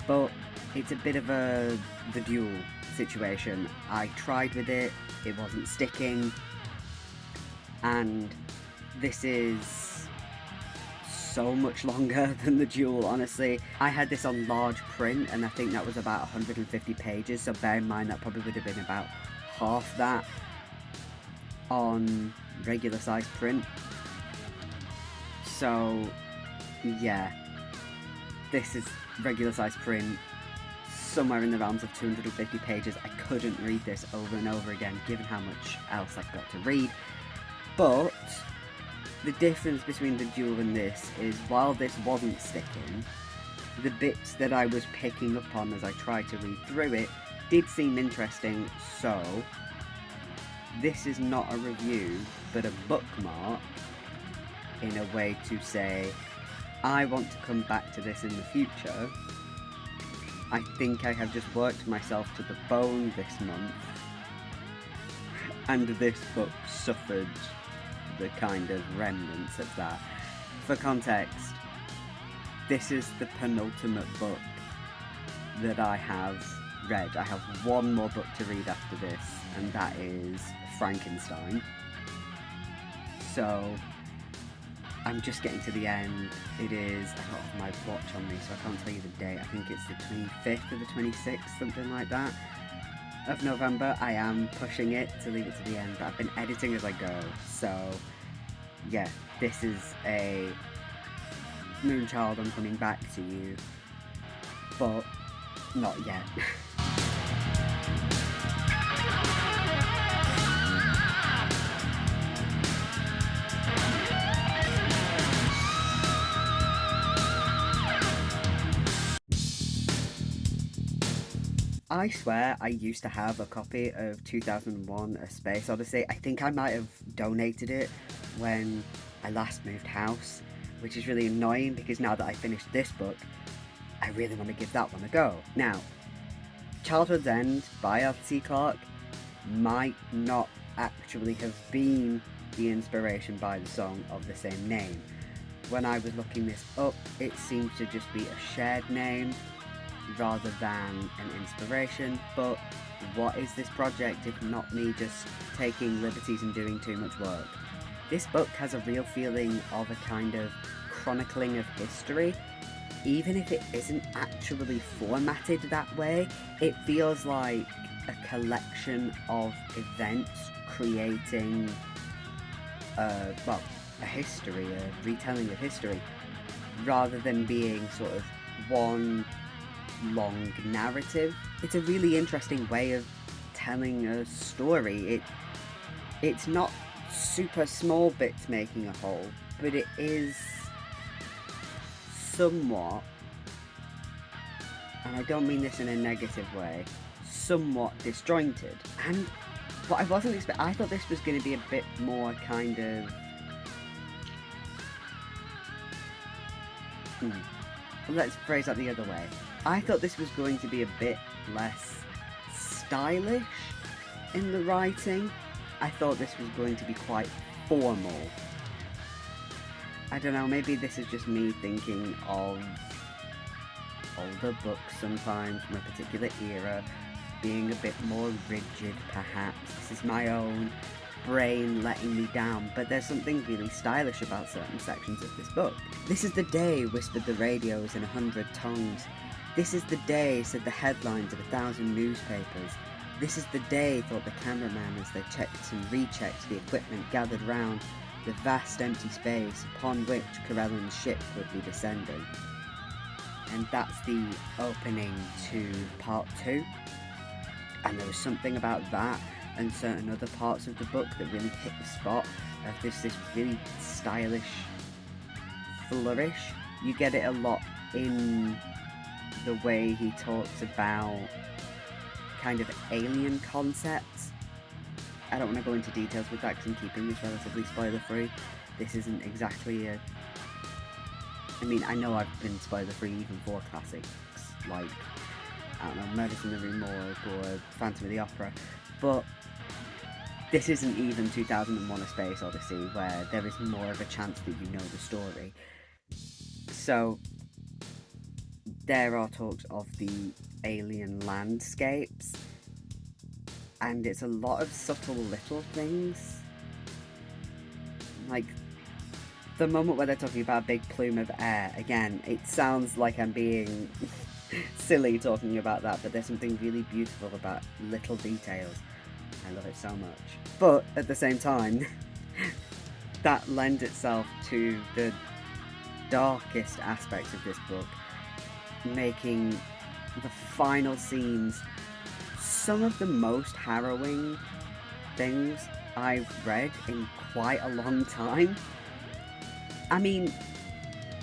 but it's a bit of the duel situation. I tried with it, it wasn't sticking, and this is so much longer than the Duel, honestly. I had this on large print, and I think that was about 150 pages, so bear in mind that probably would have been about half that on regular size print. So yeah, this is regular size print, somewhere in the realms of 250 pages. I couldn't read this over and over again, given how much else I've got to read. But the difference between the Duel and this is, while this wasn't sticking, the bits that I was picking up on as I tried to read through it did seem interesting, so this is not a review, but a bookmark, in a way to say, I want to come back to this in the future. I think I have just worked myself to the bone this month, and this book suffered the kind of remnants of that. For context, this is the penultimate book that I have read. I have one more book to read after this, and that is Frankenstein. So I'm just getting to the end. It is, I don't have my watch on me, so I can't tell you the date. I think it's the 25th or the 26th, something like that, of November. I am pushing it to leave it to the end, but I've been editing as I go. So yeah, this is a Moonchild, I'm coming back to you, but not yet. I swear I used to have a copy of 2001 A Space Odyssey. I think I might have donated it when I last moved house, which is really annoying because now that I finished this book, I really want to give that one a go. Now, Childhood's End by Arthur C. Clarke might not actually have been the inspiration by the song of the same name. When I was looking this up, it seems to just be a shared name rather than an inspiration. But what is this project if not me just taking liberties and doing too much work? This book has a real feeling of a kind of chronicling of history. Even if it isn't actually formatted that way, it feels like a collection of events creating a history, a retelling of history, rather than being sort of one long narrative. It's a really interesting way of telling a story. It's not super small bits making a whole, but it is somewhat, and I don't mean this in a negative way, somewhat disjointed. And what I wasn't expecting, I thought this was going to be a bit more kind of let's phrase that the other way. I thought this was going to be a bit less stylish in the writing. I thought this was going to be quite formal. I don't know, maybe this is just me thinking of older books sometimes from a particular era being a bit more rigid, perhaps. This is my own brain letting me down, but there's something really stylish about certain sections of this book. This is the day, whispered the radios in 100 tongues. This is the day, said the headlines of 1,000 newspapers. This is the day, thought the cameraman as they checked and rechecked the equipment gathered round the vast empty space upon which Corellan's ship would be descending. and that's the opening to part 2. And there was something about that and certain other parts of the book that really hit the spot of this really stylish flourish. You get it a lot in the way he talks about kind of alien concepts. I don't want to go into details with that because I'm keeping this relatively spoiler free. This isn't exactly a... I mean, I know I've been spoiler free even for classics like, I don't know, Murders in the Rue Morgue or Phantom of the Opera, but this isn't even 2001: A Space Odyssey, where there is more of a chance that you know the story. So there are talks of the alien landscapes, and it's a lot of subtle little things, like the moment where they're talking about a big plume of air. Again, it sounds like I'm being silly talking about that, but there's something really beautiful about little details. I love it so much. But at the same time, that lends itself to the darkest aspects of this book, making the final scenes some of the most harrowing things I've read in quite a long time. I mean,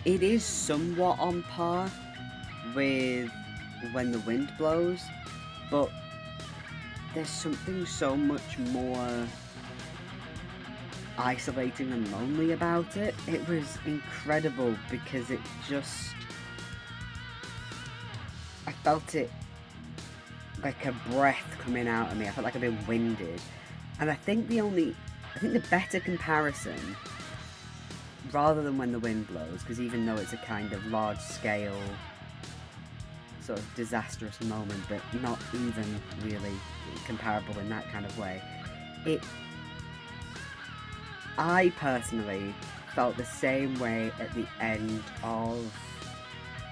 it is somewhat on par with When the Wind Blows, but there's something so much more isolating and lonely about it. It was incredible because it just... I felt it like a breath coming out of me. I felt like I'd been winded. And I think the better comparison, rather than When the Wind Blows, because even though it's a kind of large scale sort of disastrous moment, but not even really comparable in that kind of way, I personally felt the same way at the end of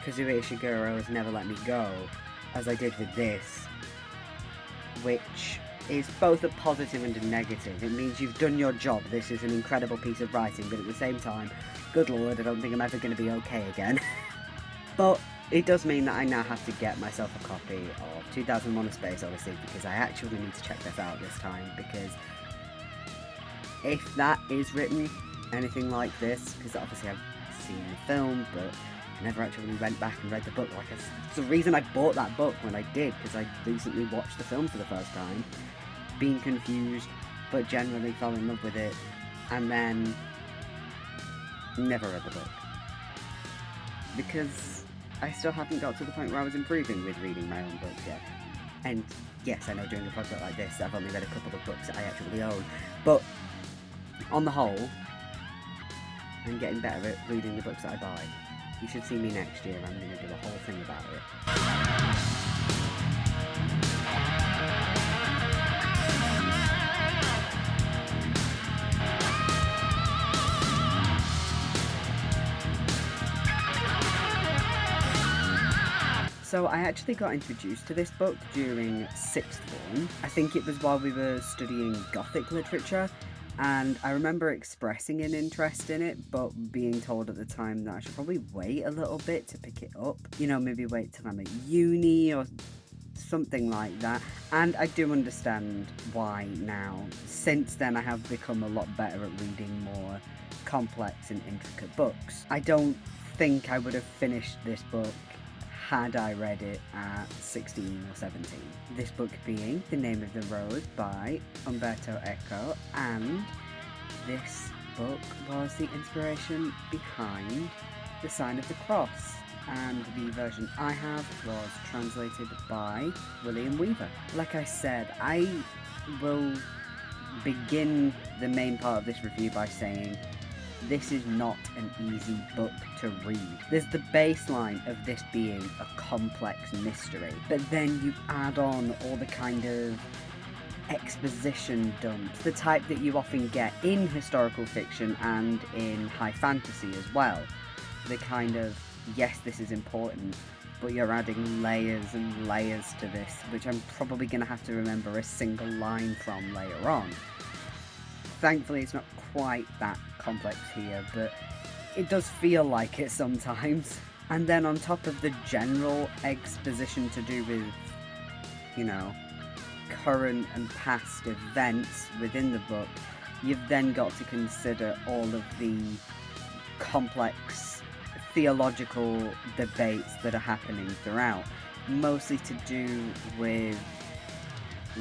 Kazuo Ishiguro's Never Let Me Go as I did with this, which is both a positive and a negative. It means you've done your job. This is an incredible piece of writing, but at the same time, good lord, I don't think I'm ever going to be okay again. But it does mean that I now have to get myself a copy of 2001: A Space Odyssey, because I actually need to check this out this time, because if that is written anything like this, because obviously I've seen the film, but I never actually went back and read the book. It's the reason I bought that book when I did, because I recently watched the film for the first time, being confused, but generally fell in love with it, and then never read the book. Because I still haven't got to the point where I was improving with reading my own books yet. And yes, I know doing a project like this, I've only read a couple of books that I actually own, but on the whole, I'm getting better at reading the books that I buy. You should see me next year, I'm going to do a whole thing about it. So I actually got introduced to this book during 6th form. I think it was while we were studying Gothic literature, and I remember expressing an interest in it, but being told at the time that I should probably wait a little bit to pick it up. You know, maybe wait till I'm at uni or something like that. And I do understand why now. Since then I have become a lot better at reading more complex and intricate books. I don't think I would have finished this book had I read it at 16 or 17. This book being The Name of the Rose by Umberto Eco, and this book was the inspiration behind The Sign of the Cross, and the version I have was translated by William Weaver. Like I said, I will begin the main part of this review by saying this is not an easy book to read. There's the baseline of this being a complex mystery, but then you add on all the kind of exposition dumps, the type that you often get in historical fiction and in high fantasy as well. The kind of, yes, this is important, but you're adding layers and layers to this, which I'm probably going to have to remember a single line from later on. Thankfully, it's not quite that complex here, but it does feel like it sometimes. And then on top of the general exposition to do with, current and past events within the book, you've then got to consider all of the complex theological debates that are happening throughout, mostly to do with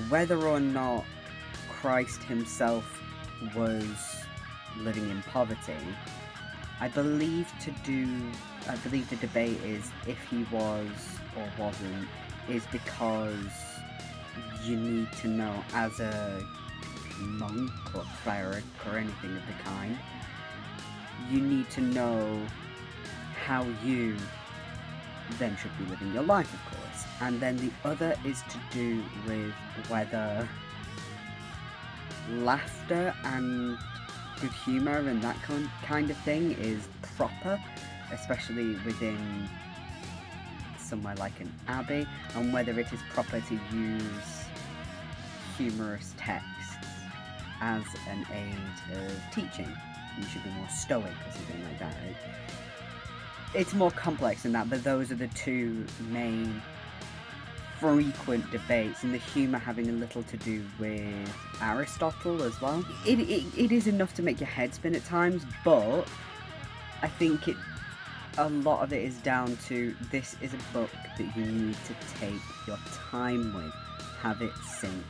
whether or not Christ himself was living in poverty. I believe the debate is if he was or wasn't, is because you need to know, as a monk or cleric or anything of the kind, you need to know how you then should be living your life, of course. And then the other is to do with whether laughter and good humour and that kind of thing is proper, especially within somewhere like an abbey, and whether it is proper to use humorous texts as an aid of teaching. You should be more stoic or something like that. It's more complex than that, but those are the two main frequent debates, and the humour having a little to do with Aristotle as well. It is enough to make your head spin at times, but I think a lot of it is down to, this is a book that you need to take your time with, have it sink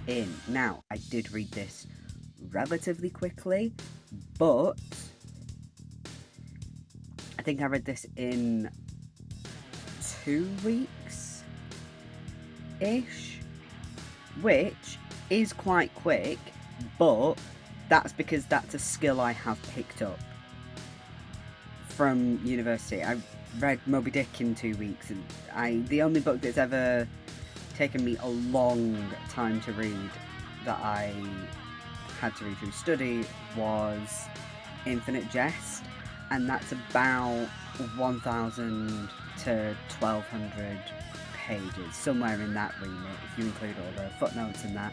in. Now, I did read this relatively quickly, but I think I read this in 2 weeks ish, which is quite quick, but that's because that's a skill I have picked up from university. I read Moby Dick in 2 weeks, and the only book that's ever taken me a long time to read that I had to read through study was Infinite Jest, and that's about 1,000 to 1,200 pages, somewhere in that remit, if you include all the footnotes and that.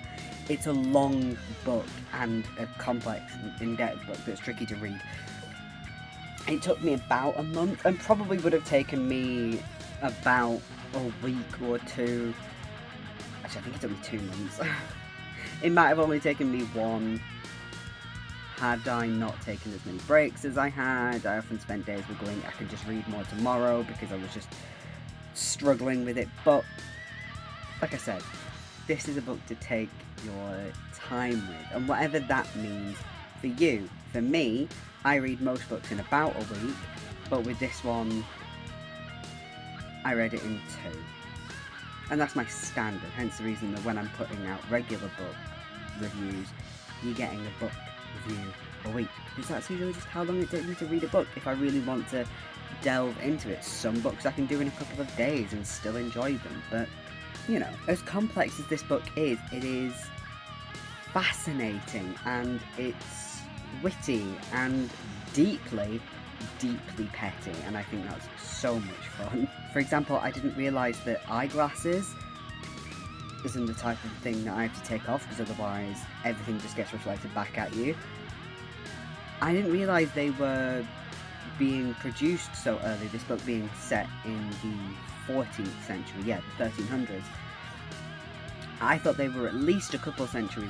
It's a long book and a complex and in-depth book that's tricky to read. It took me about a month, and probably would have taken me about a week or two. Actually, I think it took me 2 months. It might have only taken me one, had I not taken as many breaks as I had. I often spent days going, I could just read more tomorrow, because I was just struggling with it. But like I said, this is a book to take your time with, and whatever that means for you. For me, I read most books in about a week, but with this one, I read it in 2. And that's my standard, hence the reason that when I'm putting out regular book reviews, you're getting a book review a week, because that's usually just how long it takes me to read a book if I really want to delve into it. Some books I can do in a couple of days and still enjoy them, but as complex as this book is, it is fascinating, and it's witty and deeply petty, and I think that's so much fun. For example, I didn't realise that eyeglasses isn't the type of thing that I have to take off, because otherwise everything just gets reflected back at you. I didn't realise they were being produced so early, this book being set in the 14th century, the 1300s. I thought they were at least a couple of centuries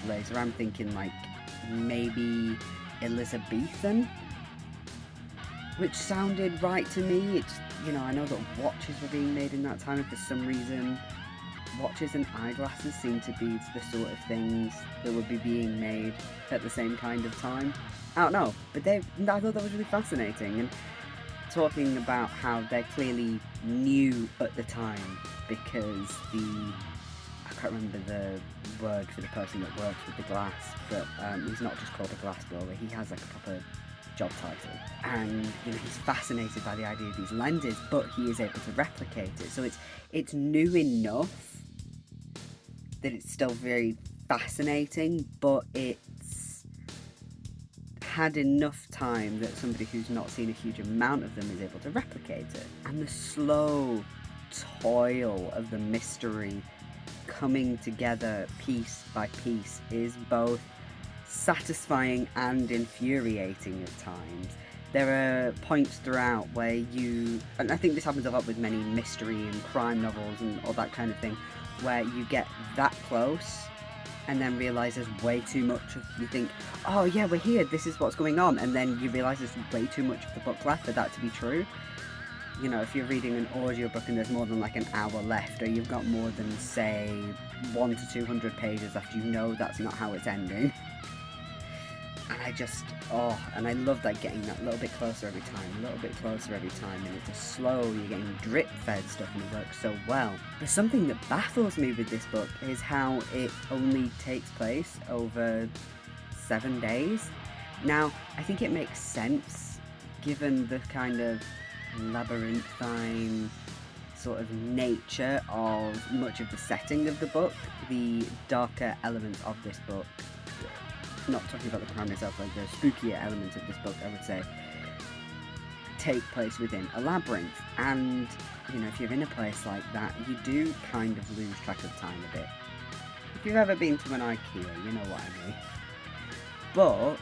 later. I'm thinking like maybe Elizabethan, which sounded right to me. It's, I know that watches were being made in that time, and for some reason watches and eyeglasses seem to be the sort of things that would be being made at the same kind of time. I don't know, but I thought that was really fascinating, and talking about how they clearly knew at the time, because I can't remember the word for the person that works with the glass, but he's not just called a glass blower, he has like a proper job title, and he's fascinated by the idea of these lenses, but he is able to replicate it. So it's new enough that it's still very fascinating, but it's had enough time that somebody who's not seen a huge amount of them is able to replicate it. And the slow toil of the mystery coming together piece by piece is both satisfying and infuriating at times. There are points throughout where you, and I think this happens a lot with many mystery and crime novels and all that kind of thing, where you get that close and then realise there's way too much. You think, oh yeah, we're here, this is what's going on, and then you realise there's way too much of the book left for that to be true. You know, if you're reading an audiobook and there's more than like an hour left, or you've got more than, say, 100 to 200 pages left, you know that's not how it's ending. And I just, and I love that, getting that little bit closer every time, and it's just slow, you're getting drip-fed stuff, and it works so well. But something that baffles me with this book is how it only takes place over 7 days. Now, I think it makes sense, given the kind of labyrinthine sort of nature of much of the setting of the book, the darker elements of this book, not talking about the crime itself, like the spookier elements of this book, I would say, take place within a labyrinth. And, you know, if you're in a place like that, you do kind of lose track of time a bit. If you've ever been to an IKEA, you know what I mean. But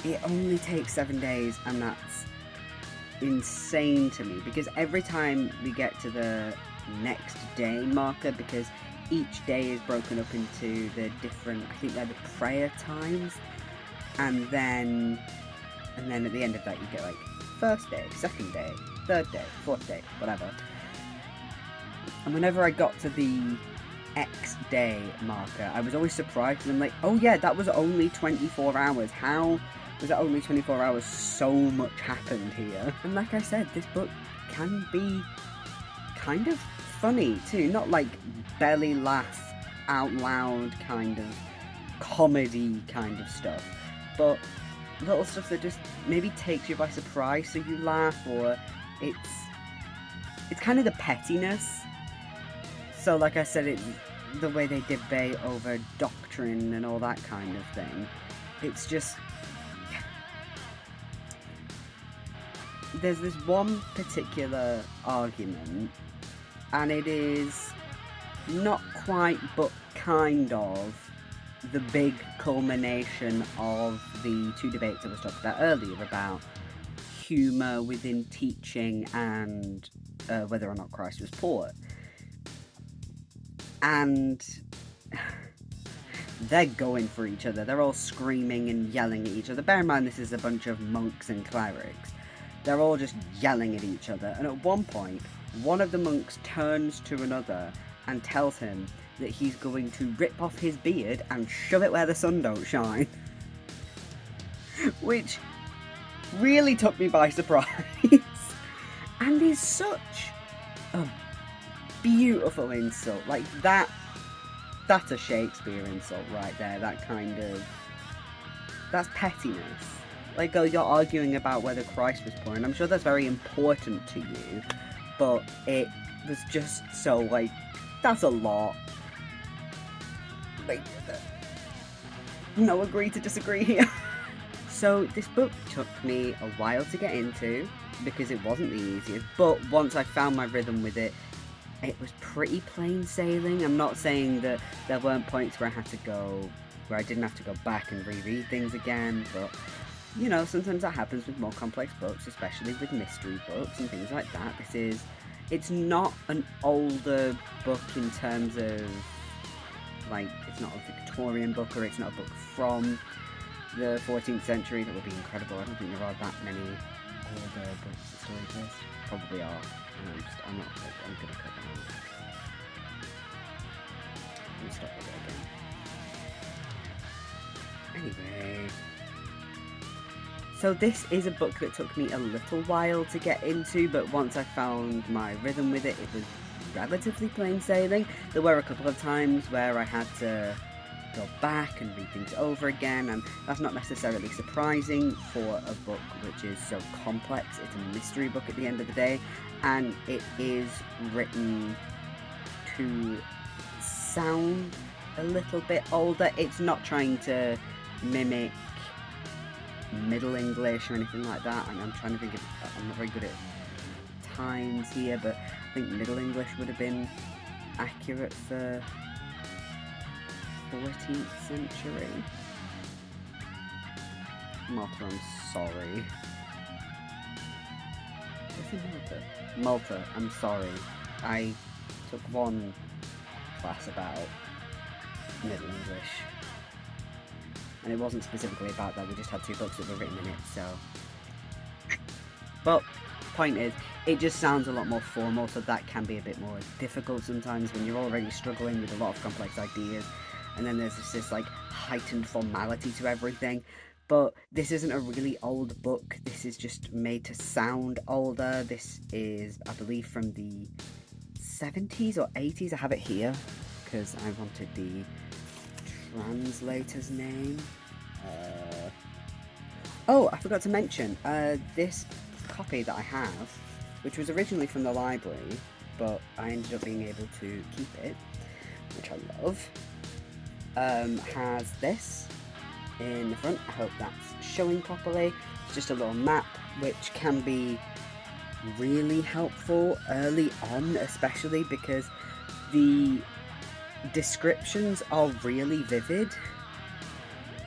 it only takes 7 days, and that's insane to me, because every time we get to the next day marker, because each day is broken up into the different, I think they're the prayer times, and then at the end of that you get like first day, second day, third day, fourth day, whatever. And whenever I got to the X day marker, I was always surprised, and I'm like, oh yeah, that was only 24 hours. How was it only 24 hours? So much happened here. And like I said, this book can be kind of funny too, not like belly laugh out loud kind of comedy kind of stuff, but little stuff that just maybe takes you by surprise so you laugh, or it's kind of the pettiness. So like I said, it's the way they debate over doctrine and all that kind of thing. It's just, there's this one particular argument, and it is not quite but kind of the big culmination of the two debates I was talking about earlier about humour within teaching and whether or not Christ was poor. And they're going for each other. They're all screaming and yelling at each other. Bear in mind, this is a bunch of monks and clerics. They're all just yelling at each other. And at one point, one of the monks turns to another and tells him that he's going to rip off his beard and shove it where the sun don't shine. Which really took me by surprise. And is such a beautiful insult. Like, that's a Shakespeare insult right there. That kind of, that's pettiness. Like, oh, you're arguing about whether Christ was poor, and I'm sure that's very important to you, but it was just so, like, that's a lot. Like, no, agree to disagree here. So this book took me a while to get into, because it wasn't the easiest, but once I found my rhythm with it, it was pretty plain sailing. I'm not saying that there weren't points where I didn't have to go back and reread things again, but, you know, sometimes that happens with more complex books, especially with mystery books and things like that. It's not an older book in terms of, like, it's not a Victorian book, or it's not a book from the 14th century. That would be incredible. I don't think there are that many older books that still exist. Probably are. I'm gonna cut that out. I'm gonna stop with it again. Anyway. So this is a book that took me a little while to get into, but once I found my rhythm with it, it was relatively plain sailing. There were a couple of times where I had to go back and read things over again, and that's not necessarily surprising for a book which is so complex. It's a mystery book at the end of the day, and it is written to sound a little bit older. It's not trying to mimic Middle English or anything like that, and I'm trying to think of, I'm not very good at times here, but I think Middle English would have been accurate for 14th century. Malta, I'm sorry. What's in Malta? Malta, I'm sorry. I took one class about Middle English. And it wasn't specifically about that, we just had 2 books that were written in it, so... But, point is, it just sounds a lot more formal, so that can be a bit more difficult sometimes when you're already struggling with a lot of complex ideas, and then there's just this, like, heightened formality to everything. But this isn't a really old book, this is just made to sound older. This is, I believe, from the 70s or 80s. I have it here, because I wanted the translator's name. Oh, I forgot to mention, this copy that I have, which was originally from the library, but I ended up being able to keep it, which I love, has this in the front. I hope that's showing properly. It's just a little map, which can be really helpful early on, especially because the descriptions are really vivid,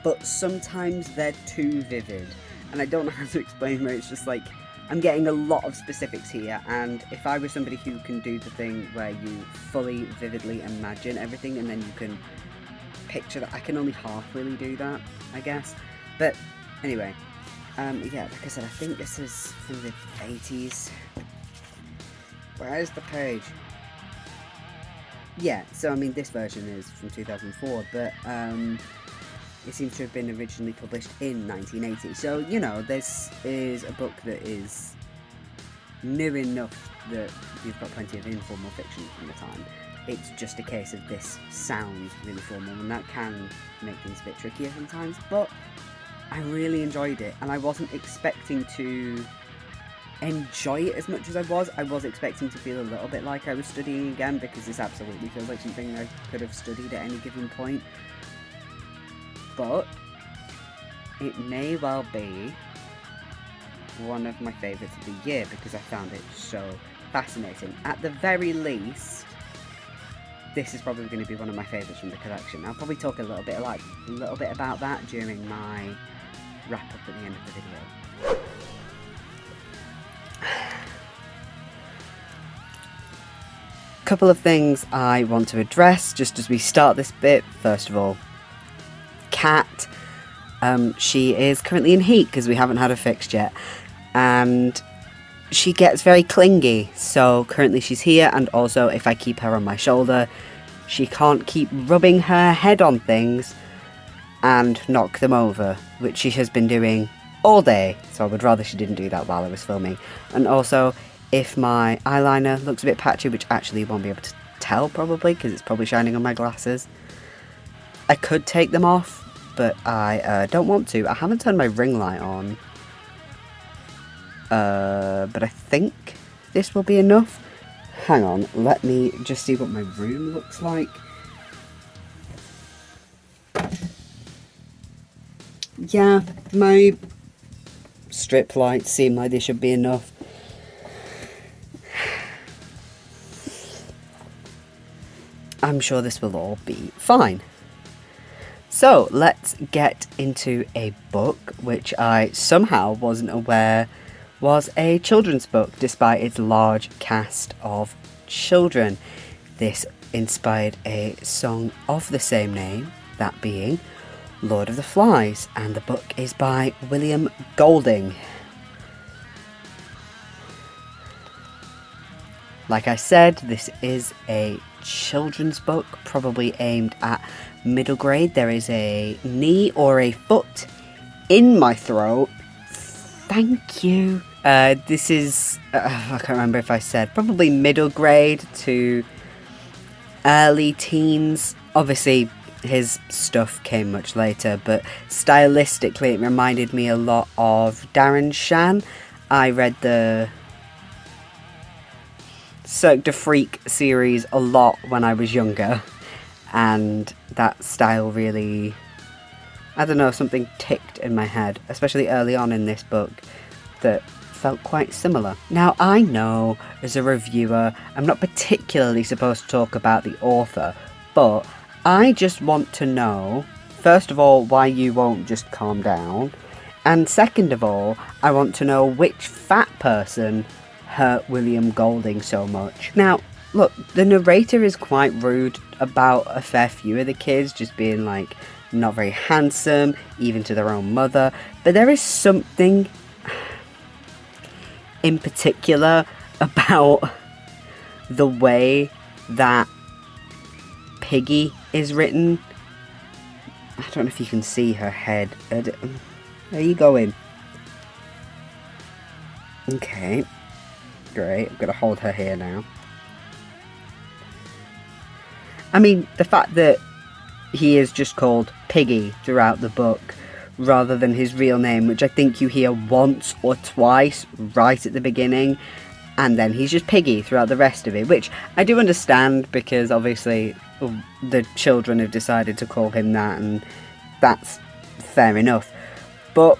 but sometimes they're too vivid, and I don't know how to explain where it's just like, I'm getting a lot of specifics here, and if I was somebody who can do the thing where you fully, vividly imagine everything and then you can picture that, I can only half really do that, I guess. But anyway, yeah, like I said, I think this is from the 80s. Where's the page? Yeah, so I mean, this version is from 2004, but it seems to have been originally published in 1980. So, you know, this is a book that is new enough that you've got plenty of informal fiction from the time. It's just a case of this sounds really formal, and that can make things a bit trickier sometimes, but I really enjoyed it, and I wasn't expecting to enjoy it as much as I was. I was expecting to feel a little bit like I was studying again, because this absolutely feels like something I could have studied at any given point. But it may well be one of my favourites of the year because I found it so fascinating. At the very least, this is probably going to be one of my favourites from the collection. I'll probably talk a little bit about that during my wrap up at the end of the video. Couple of things I want to address just as we start this bit. First of all, Cat. She is currently in heat because we haven't had her fixed yet, and she gets very clingy. So currently she's here, and also if I keep her on my shoulder, she can't keep rubbing her head on things and knock them over, which she has been doing all day. So I would rather she didn't do that while I was filming. And also, if my eyeliner looks a bit patchy, which actually you won't be able to tell probably because it's probably shining on my glasses, I could take them off, but I don't want to. I haven't turned my ring light on, but I think this will be enough. Hang on, let me just see what my room looks like. Yeah, my strip lights seem like they should be enough. I'm sure this will all be fine. So let's get into a book which I somehow wasn't aware was a children's book despite its large cast of children. This inspired a song of the same name, that being Lord of the Flies, and the book is by William Golding. Like I said, this is a children's book, probably aimed at middle grade. There is a knee or a foot in my throat. Thank you. This is, I can't remember if I said, probably middle grade to early teens. Obviously, his stuff came much later, but stylistically it reminded me a lot of Darren Shan. I read the Cirque du Freak series a lot when I was younger, and that style really, I don't know, something ticked in my head, especially early on in this book, that felt quite similar. Now, I know as a reviewer I'm not particularly supposed to talk about the author, but I just want to know, first of all, why you won't just calm down, And second of all, I want to know which fat person hurt William Golding so much. Now, look, the narrator is quite rude about a fair few of the kids, just being like not very handsome, even to their own mother. But there is something in particular about the way that Piggy is written. I don't know if you can see her head. Where are you going? Okay. Great. I'm going to hold her here now. I mean, the fact that he is just called Piggy throughout the book rather than his real name, which I think you hear once or twice right at the beginning, and then he's just Piggy throughout the rest of it, which I do understand because obviously the children have decided to call him that, and that's fair enough. But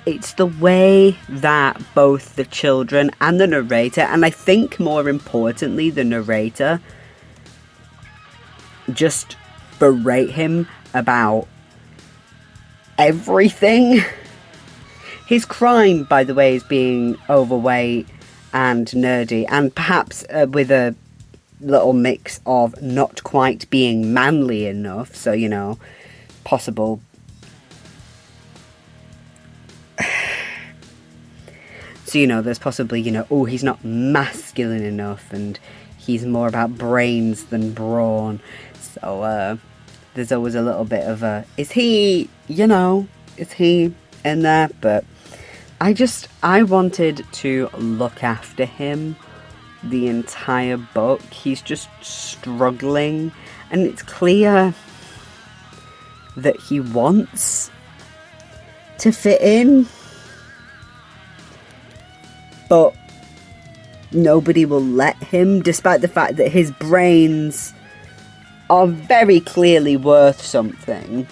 it's the way that both the children and the narrator, and I think more importantly the narrator, just berate him about everything. His crime, by the way, is being overweight and nerdy, and perhaps with a little mix of not quite being manly enough, so, you know, possible. So, you know, there's possibly, you know, oh, he's not masculine enough, and he's more about brains than brawn. So, there's always a little bit of a, is he in there? But I wanted to look after him the entire book. He's just struggling, and it's clear that he wants to fit in, but nobody will let him, despite the fact that his brains are very clearly worth something.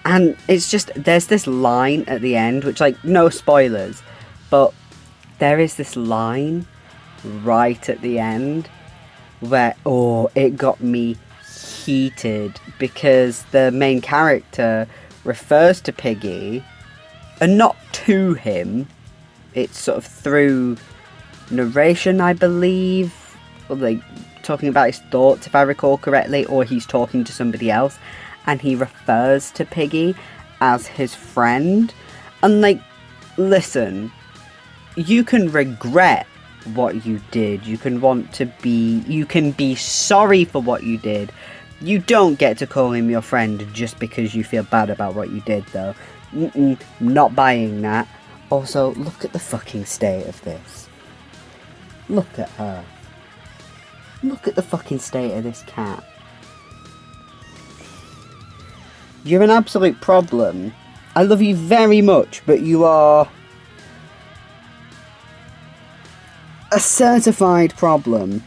And it's just, there's this line at the end, which, like, no spoilers, but there is this line right at the end where, oh, it got me heated, because the main character refers to Piggy, and not to him, it's sort of through narration, I believe, or like talking about his thoughts, if I recall correctly, or he's talking to somebody else, and he refers to Piggy as his friend. And, like, listen, you can regret what you did, you can be sorry for what you did. You don't get to call him your friend just because you feel bad about what you did, though. Not buying that. Also, look at the fucking state of this. Look at her. Look at the fucking state of this cat. You're an absolute problem. I love you very much, but you are a certified problem.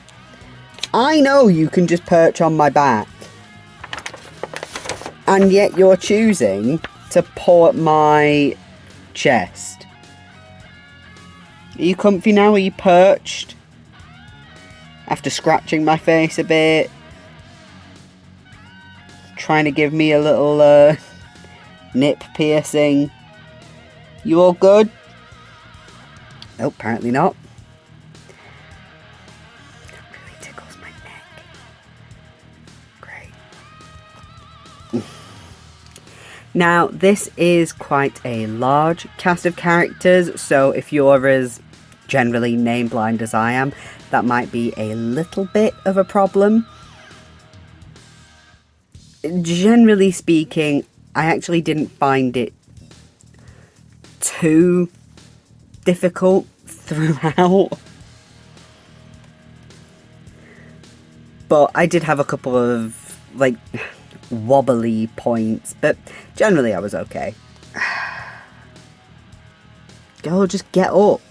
I know you can just perch on my back, and yet you're choosing to paw at my chest. Are you comfy now? Are you perched? After scratching my face a bit, trying to give me a little nip piercing. You all good? Oh, apparently not. It really tickles my neck. Great. Now, this is quite a large cast of characters, so if you're as generally name blind as I am, that might be a little bit of a problem. Generally speaking, I actually didn't find it too difficult throughout. But I did have a couple of, like, wobbly points, but generally I was okay. Girl, just get up.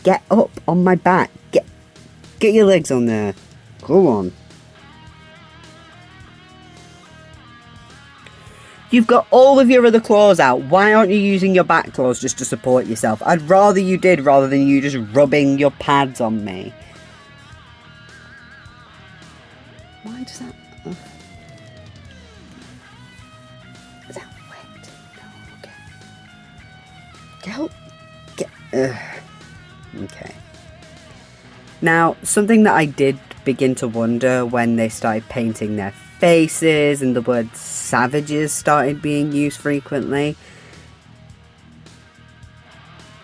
Get up on my back. Get your legs on there. Go on. You've got all of your other claws out. Why aren't you using your back claws just to support yourself? I'd rather you did, rather than you just rubbing your pads on me. Is that wet? No, okay. Help. Okay. Now, something that I did begin to wonder when they started painting their faces and the word savages started being used frequently,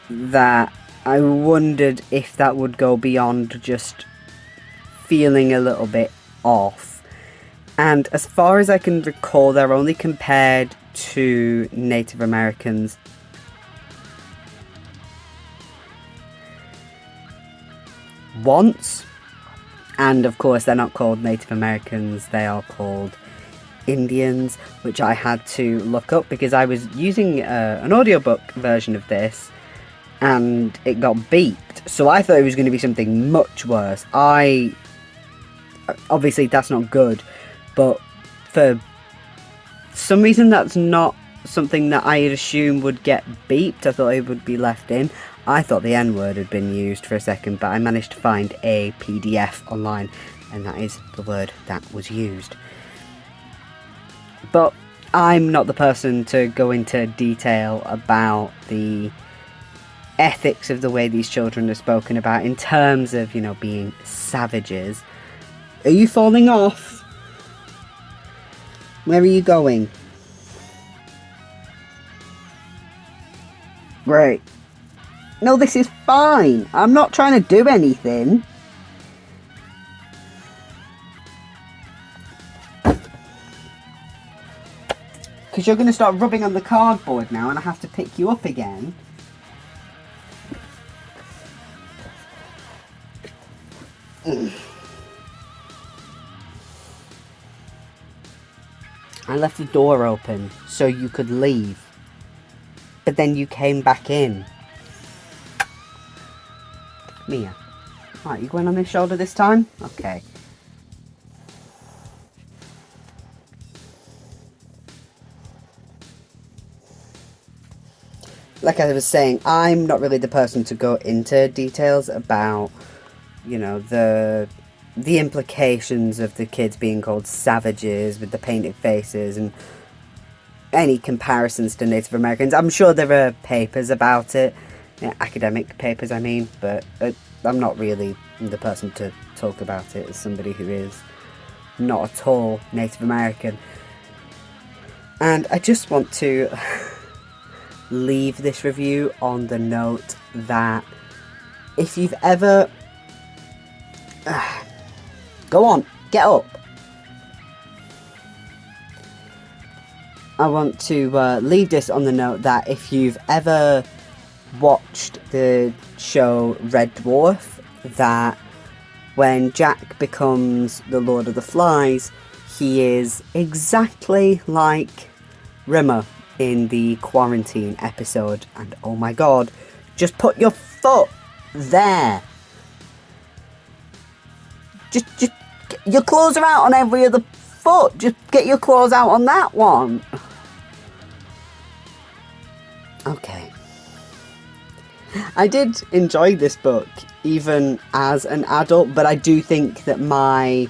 that I wondered if that would go beyond just feeling a little bit off. And as far as I can recall, they're only compared to Native Americans once, and of course they're not called Native Americans, they are called Indians, which I had to look up because I was using an audiobook version of this and it got beeped, so I thought it was going to be something much worse. Obviously that's not good, but for some reason that's not something that I'd assume would get beeped. I thought it would be left in. I thought the N-word had been used for a second, but I managed to find a PDF online, and that is the word that was used. But I'm not the person to go into detail about the ethics of the way these children are spoken about in terms of, you know, being savages. Are you falling off? Where are you going? Right. No, this is fine. I'm not trying to do anything. Because you're going to start rubbing on the cardboard now and I have to pick you up again. I left the door open so you could leave. But then you came back in. Mia. Right, you going on this shoulder this time? Okay. Like I was saying, I'm not really the person to go into details about, you know, the implications of the kids being called savages with the painted faces and any comparisons to Native Americans. I'm sure there are papers about it. Yeah, academic papers, I mean, but I'm not really the person to talk about it as somebody who is not at all Native American. And I just want to leave this review on the note that if you've ever... go on, get up. I want to leave this on the note that if you've ever watched the show Red Dwarf, that when Jack becomes the Lord of the Flies, he is exactly like Rimmer in the quarantine episode. And oh my god, just put your foot there. Just your claws are out on every other foot. Just get your claws out on that one. Okay. I did enjoy this book, even as an adult, but I do think that my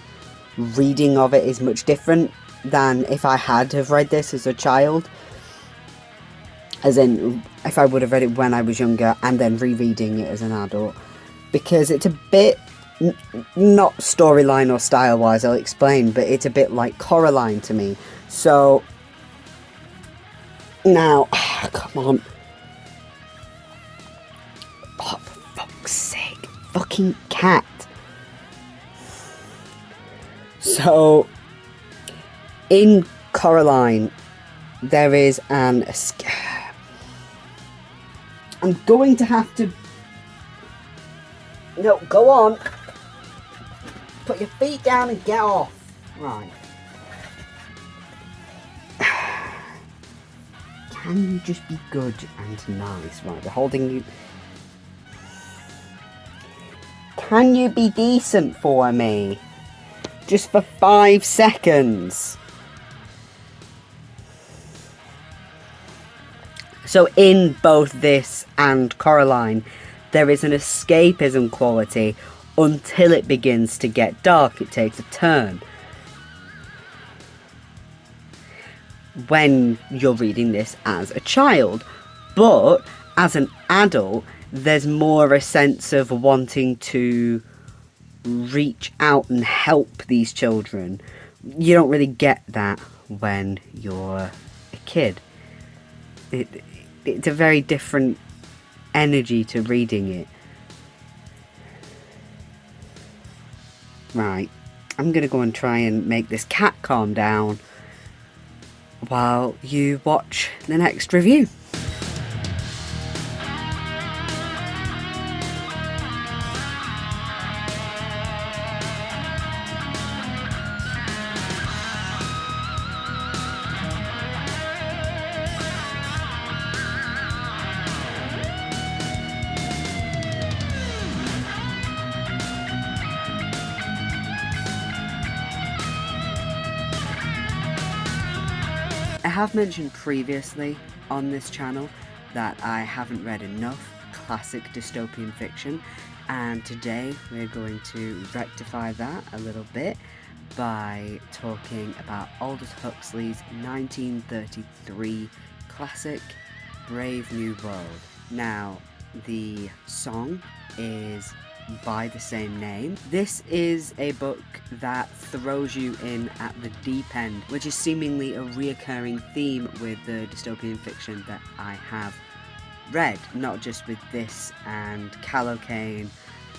reading of it is much different than if I had have read this as a child. As in, if I would have read it when I was younger and then rereading it as an adult. Because it's a bit, not storyline or style-wise, I'll explain, but it's a bit like Coraline to me. So, now, come on. Oh, for fuck's sake. Fucking cat. So, in Coraline, there is an... I'm going to have to... No, go on. Put your feet down and get off. Right. Can you just be good and nice? Right, we're holding you... Can you be decent for me? Just for 5 seconds. So in both this and Coraline, there is an escapism quality until it begins to get dark. It takes a turn. when you're reading this as a child. But as an adult, there's more a sense of wanting to reach out and help these children. You don't really get that when you're a kid. It's a very different energy to reading it. Right, I'm gonna go and try and make this cat calm down while you watch the next review. I have mentioned previously on this channel that I haven't read enough classic dystopian fiction, and today we're going to rectify that a little bit by talking about Aldous Huxley's 1933 classic Brave New World. Now, the song is by the same name. This is a book that throws you in at the deep end, which is seemingly a reoccurring theme with the dystopian fiction that I have read, not just with this and Callocane,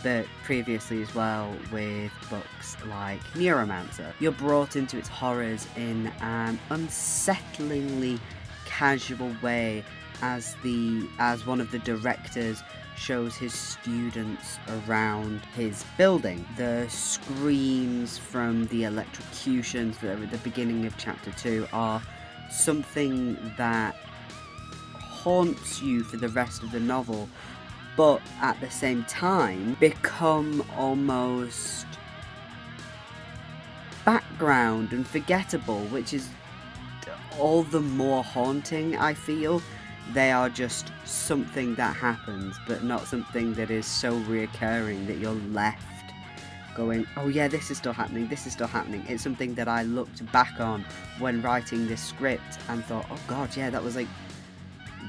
but previously as well with books like Neuromancer. You're brought into its horrors in an unsettlingly casual way as one of the directors shows his students around his building. The screams from the electrocutions that are at the beginning of chapter 2 are something that haunts you for the rest of the novel, but at the same time become almost background and forgettable, which is all the more haunting, I feel. They are just something that happens, but not something that is so reoccurring that you're left going, oh yeah, this is still happening, this is still happening. It's something that I looked back on when writing this script and thought, oh god, yeah, that was like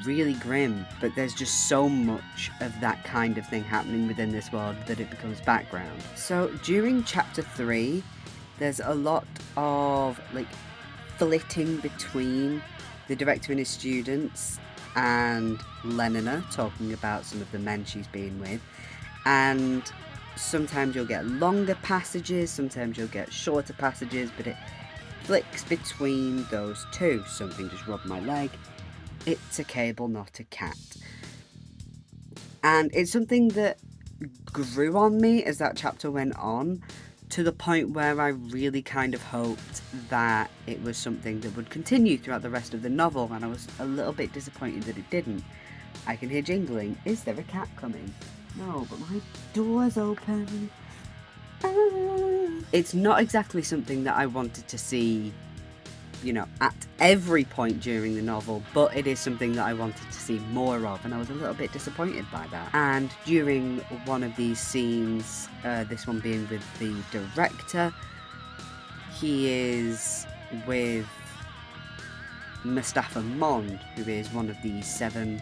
really grim, but there's just so much of that kind of thing happening within this world that it becomes background. So during chapter 3, there's a lot of like flitting between the director and his students and Lenina talking about some of the men she's been with, and sometimes you'll get longer passages, sometimes you'll get shorter passages, but it flicks between those two. Something just rubbed my leg. It's a cable, not a cat. And it's something that grew on me as that chapter went on, to the point where I really kind of hoped that it was something that would continue throughout the rest of the novel, and I was a little bit disappointed that it didn't. I can hear jingling. Is there a cat coming? No, but my door's open. It's not exactly something that I wanted to see, you know, at every point during the novel, but it is something that I wanted to see more of, and I was a little bit disappointed by that. And during one of these scenes, this one being with the director, he is with Mustafa Mond, who is one of the seven?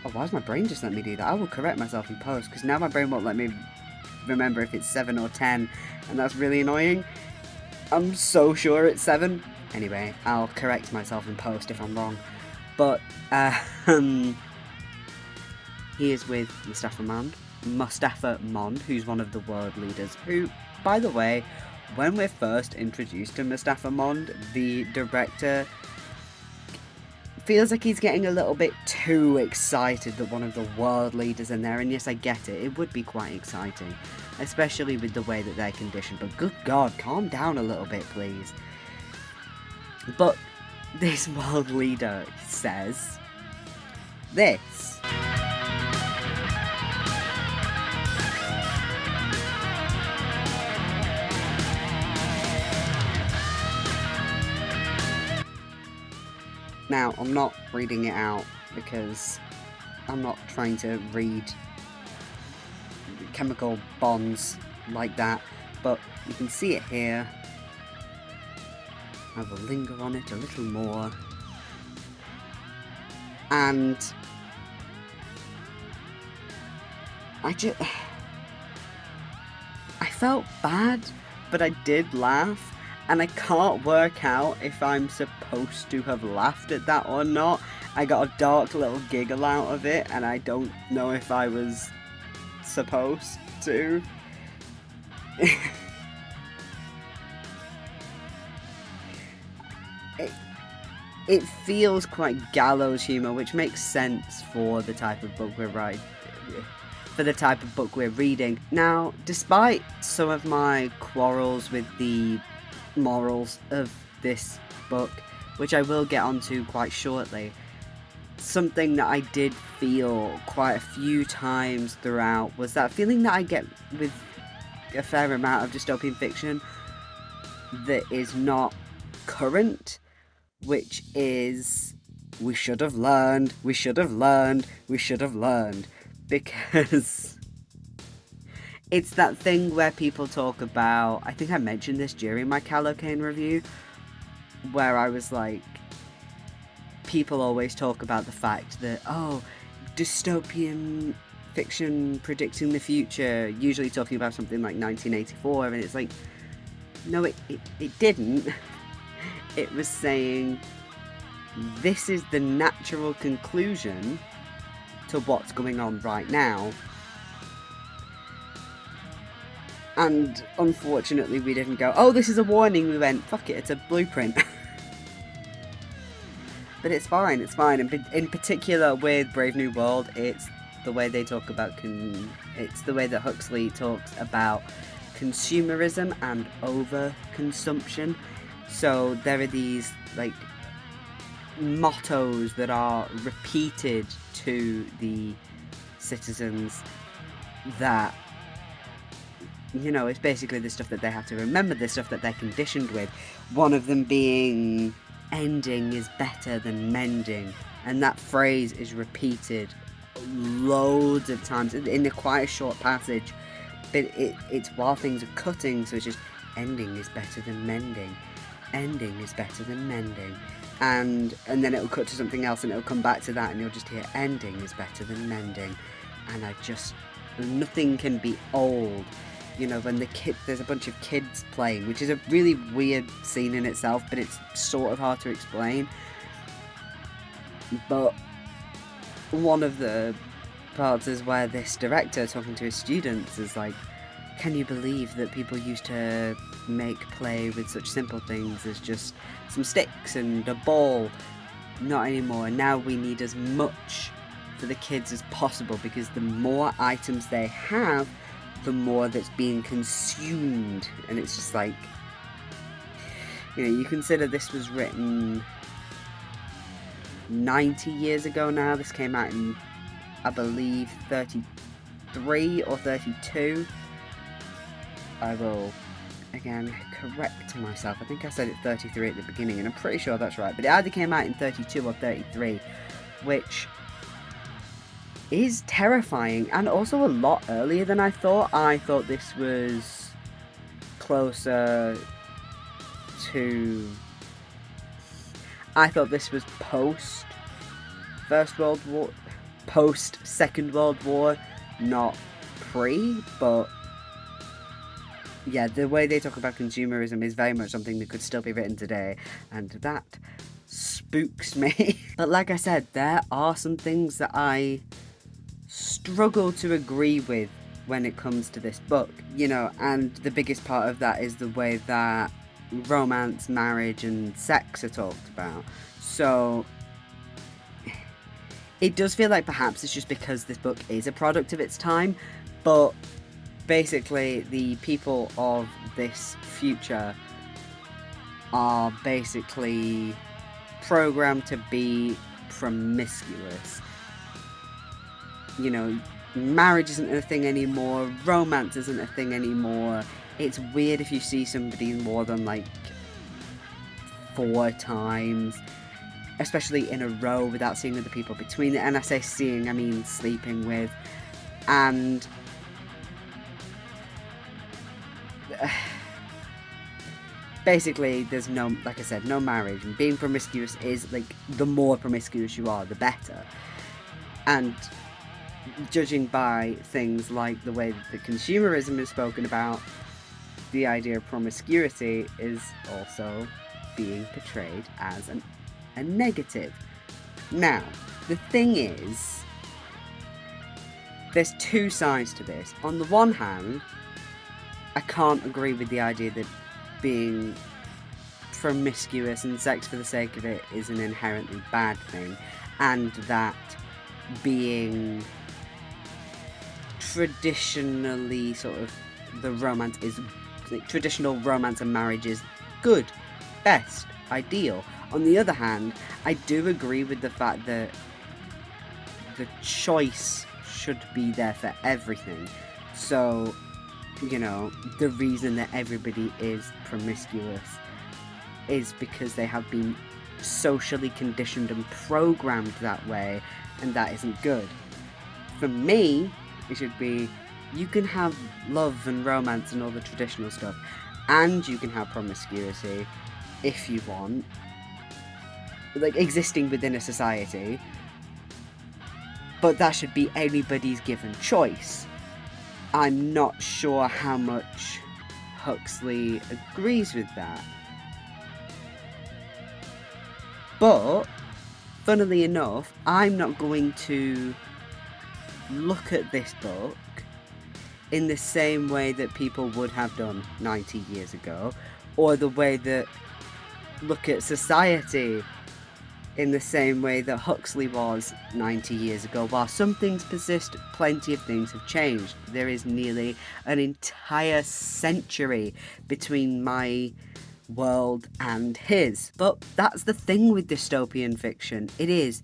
Oh, why does my brain just let me do that? I will correct myself in post, because now my brain won't let me remember if it's 7 or 10, and that's really annoying. I'm so sure it's 7. Anyway, I'll correct myself in post if I'm wrong. But, he is with Mustafa Mond, who's one of the world leaders, who, by the way, when we're first introduced to Mustafa Mond, the director feels like he's getting a little bit too excited that one of the world leaders in there, and yes, I get it, it would be quite exciting, especially with the way that they're conditioned, but good god, calm down a little bit, please. But this world leader says this. Now, I'm not reading it out because I'm not trying to read chemical bonds like that, but you can see it here. I will linger on it a little more. And I felt bad, but I did laugh, and I can't work out if I'm supposed to have laughed at that or not. I got a dark little giggle out of it, and I don't know if I was supposed to. It feels quite gallows humor, which makes sense for the type of book we're reading. Now, despite some of my quarrels with the morals of this book, which I will get onto quite shortly, something that I did feel quite a few times throughout was that feeling that I get with a fair amount of dystopian fiction that is not current, which is, we should have learned, because it's that thing where people talk about, I think I mentioned this during my Callocane review, where I was like, people always talk about the fact that, oh, dystopian fiction predicting the future, usually talking about something like 1984, and it's like, no, it didn't. It was saying, this is the natural conclusion to what's going on right now. And unfortunately we didn't go, oh, this is a warning. We went, fuck it, it's a blueprint. But it's fine. And in particular with Brave New World, it's the way they talk about, it's the way that Huxley talks about consumerism and overconsumption. So there are these, like, mottos that are repeated to the citizens that, you know, it's basically the stuff that they have to remember, the stuff that they're conditioned with. One of them being, ending is better than mending. And that phrase is repeated loads of times in quite a short passage. But it's while things are cutting, so it's just, ending is better than mending. Ending is better than mending. And then it'll cut to something else and it'll come back to that and you'll just hear, ending is better than mending. And nothing can be old. You know, when there's a bunch of kids playing, which is a really weird scene in itself, but it's sort of hard to explain. But one of the parts is where this director talking to his students is like, can you believe that people used to make play with such simple things as just some sticks and a ball? Not anymore. Now we need as much for the kids as possible, because the more items they have, the more that's being consumed. And it's just like, you know, you consider this was written 90 years ago now. This came out in, I believe, 33 or 32. I will, again, correct myself. I think I said it 33 at the beginning, and I'm pretty sure that's right. But it either came out in 32 or 33, which is terrifying, and also a lot earlier than I thought. I thought this was closer to... I thought this was post First World War, post Second World War, not pre, but yeah, the way they talk about consumerism is very much something that could still be written today, and that spooks me. But like I said, there are some things that I struggle to agree with when it comes to this book, you know, and the biggest part of that is the way that romance, marriage, and sex are talked about. So it does feel like perhaps it's just because this book is a product of its time, but basically the people of this future are basically programmed to be promiscuous. You know, marriage isn't a thing anymore, romance isn't a thing anymore. It's weird if you see somebody more than like 4 times, especially in a row, without seeing other people between it. And I say seeing, I mean sleeping with. And basically there's no, like I said, no marriage, and being promiscuous is like, the more promiscuous you are, the better. And judging by things like the way that the consumerism is spoken about, the idea of promiscuity is also being portrayed as a negative. Now, the thing is, there's two sides to this. On the one hand, I can't agree with the idea that being promiscuous and sex for the sake of it is an inherently bad thing, and that being traditionally sort of the romance is traditional romance and marriage is good, best, ideal. On the other hand, I do agree with the fact that the choice should be there for everything. So, you know, the reason that everybody is promiscuous is because they have been socially conditioned and programmed that way, and that isn't good. For me, it should be, you can have love and romance and all the traditional stuff, and you can have promiscuity if you want, like existing within a society, but that should be anybody's given choice. I'm not sure how much Huxley agrees with that. But, funnily enough, I'm not going to look at this book in the same way that people would have done 90 years ago, or the way that look at society in the same way that Huxley was 90 years ago. While some things persist, plenty of things have changed. There is nearly an entire century between my world and his. But that's the thing with dystopian fiction. It is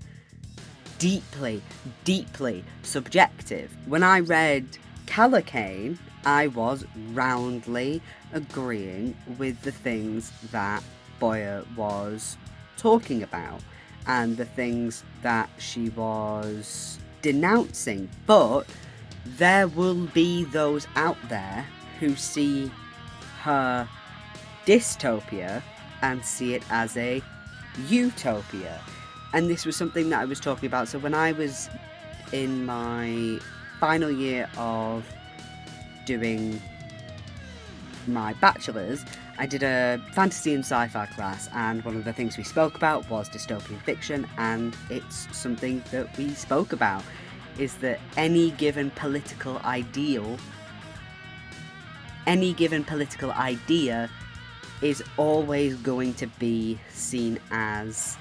deeply, deeply subjective. When I read Callacane, I was roundly agreeing with the things that Boyer was talking about and the things that she was denouncing. But there will be those out there who see her dystopia and see it as a utopia. And this was something that I was talking about. So when I was in my final year of doing my bachelor's, I did a fantasy and sci-fi class, and one of the things we spoke about was dystopian fiction, and it's something that we spoke about, is that any given political idea is always going to be seen as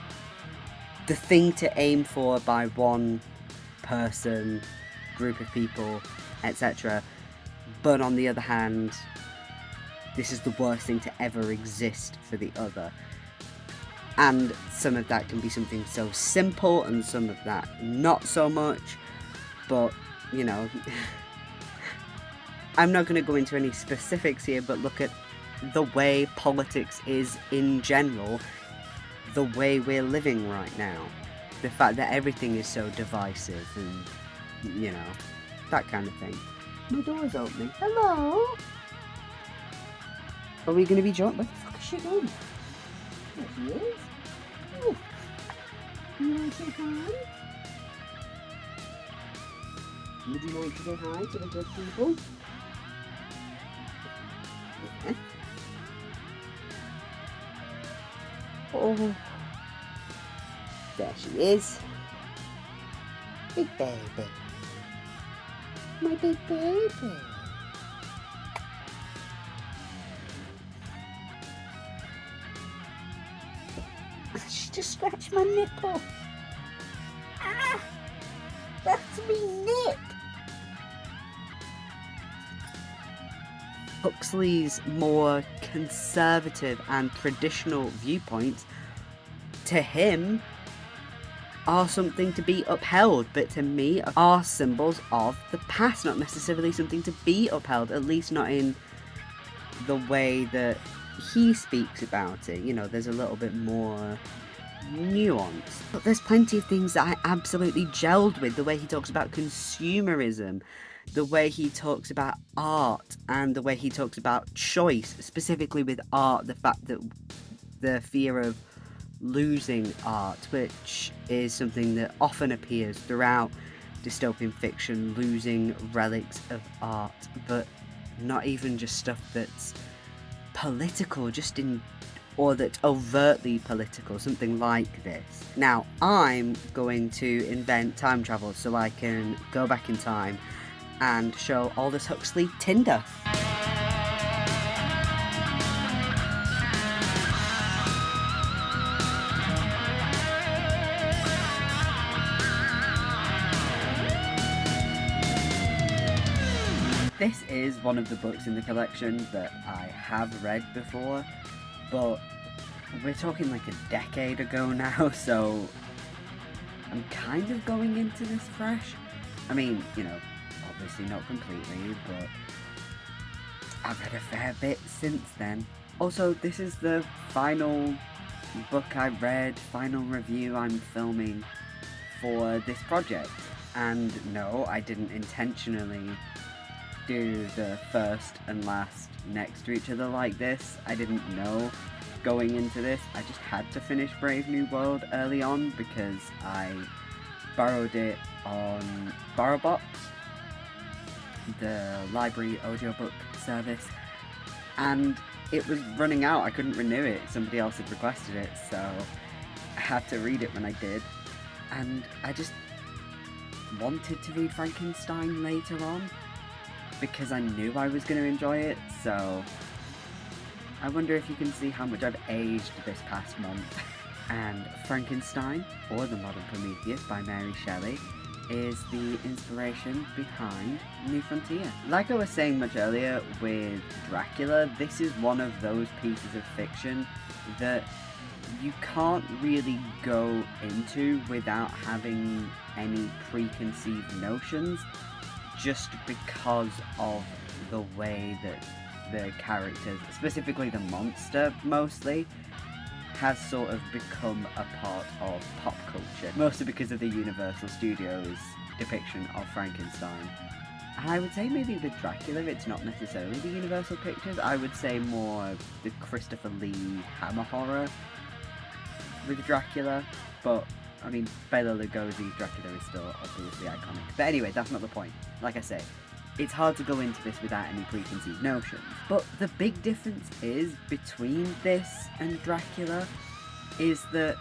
the thing to aim for by one person, group of people, etc. But on the other hand, this is the worst thing to ever exist for the other. And some of that can be something so simple, and some of that not so much. But, you know, I'm not going to go into any specifics here, but look at the way politics is in general, the way we're living right now. The fact that everything is so divisive and, you know, that kind of thing. My door's opening. Hello? Are we going to be joined? Where the fuck is she going? There she is. Oh. You want to say hi? Would you like to say hi to the good people? Yeah. Oh. There she is. Big baby. My big baby. She just scratched my nipple. Ah! That's me nip! Huxley's more conservative and traditional viewpoints, to him, are something to be upheld, but to me are symbols of the past, not necessarily something to be upheld, at least not in the way that he speaks about it. You know, there's a little bit more nuance. But there's plenty of things that I absolutely gelled with. The way he talks about consumerism, the way he talks about art and the way he talks about choice, specifically with art, the fact that the fear of losing art, which is something that often appears throughout dystopian fiction, losing relics of art, but not even just stuff that's political, or that's overtly political, something like this. Now, I'm going to invent time travel so I can go back in time and show Aldous Huxley Tinder. This is one of the books in the collection that I have read before, but we're talking like a decade ago now, so I'm kind of going into this fresh. I mean, obviously not completely, but I've read a fair bit since then. Also, this is the final book I read, final review I'm filming for this project. And no, I didn't intentionally do the first and last next to each other like this. I didn't know going into this. I just had to finish Brave New World early on because I borrowed it on BorrowBox, the library audiobook service, and it was running out. I couldn't renew it. Somebody else had requested it, so I had to read it when I did. And I just wanted to read Frankenstein later on because I knew I was going to enjoy it, so I wonder if you can see how much I've aged this past month. And Frankenstein, or The Modern Prometheus by Mary Shelley, is the inspiration behind New Frontier. Like I was saying much earlier with Dracula, this is one of those pieces of fiction that you can't really go into without having any preconceived notions, just because of the way that the characters, specifically the monster mostly, has sort of become a part of pop culture, mostly because of the Universal Studios depiction of Frankenstein. And I would say maybe with Dracula it's not necessarily the Universal Pictures, I would say more the Christopher Lee Hammer horror with Dracula, but I mean, Bela Lugosi's Dracula is still obviously iconic. But anyway, that's not the point. Like I say, it's hard to go into this without any preconceived notions. But the big difference is between this and Dracula is that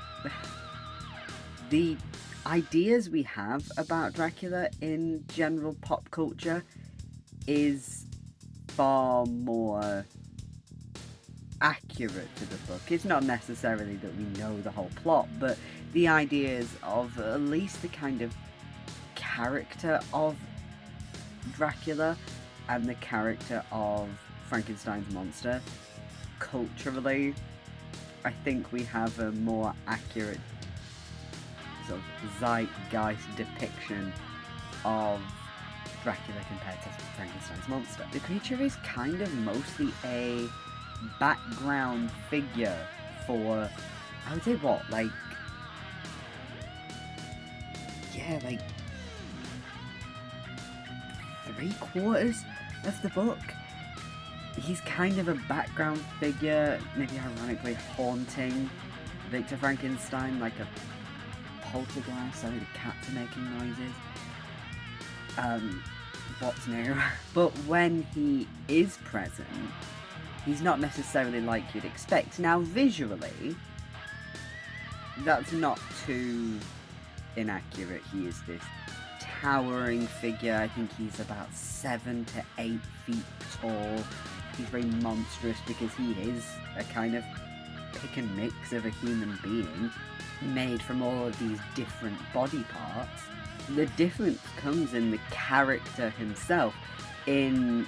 the ideas we have about Dracula in general pop culture is far more accurate to the book. It's not necessarily that we know the whole plot, but the ideas of at least the kind of character of Dracula and the character of Frankenstein's monster, culturally, I think we have a more accurate sort of zeitgeist depiction of Dracula compared to Frankenstein's monster. The creature is kind of mostly a background figure for, I would say, what, like 3/4 of the book. He's kind of a background figure, maybe ironically haunting Victor Frankenstein like a poltergeist. Sorry, the cats are making noises. What's new? But when he is present, he's not necessarily like you'd expect. Now, visually, that's not too inaccurate. He is this towering figure. I think he's about 7 to 8 feet tall. He's very monstrous because he is a kind of pick and mix of a human being made from all of these different body parts. The difference comes in the character himself. In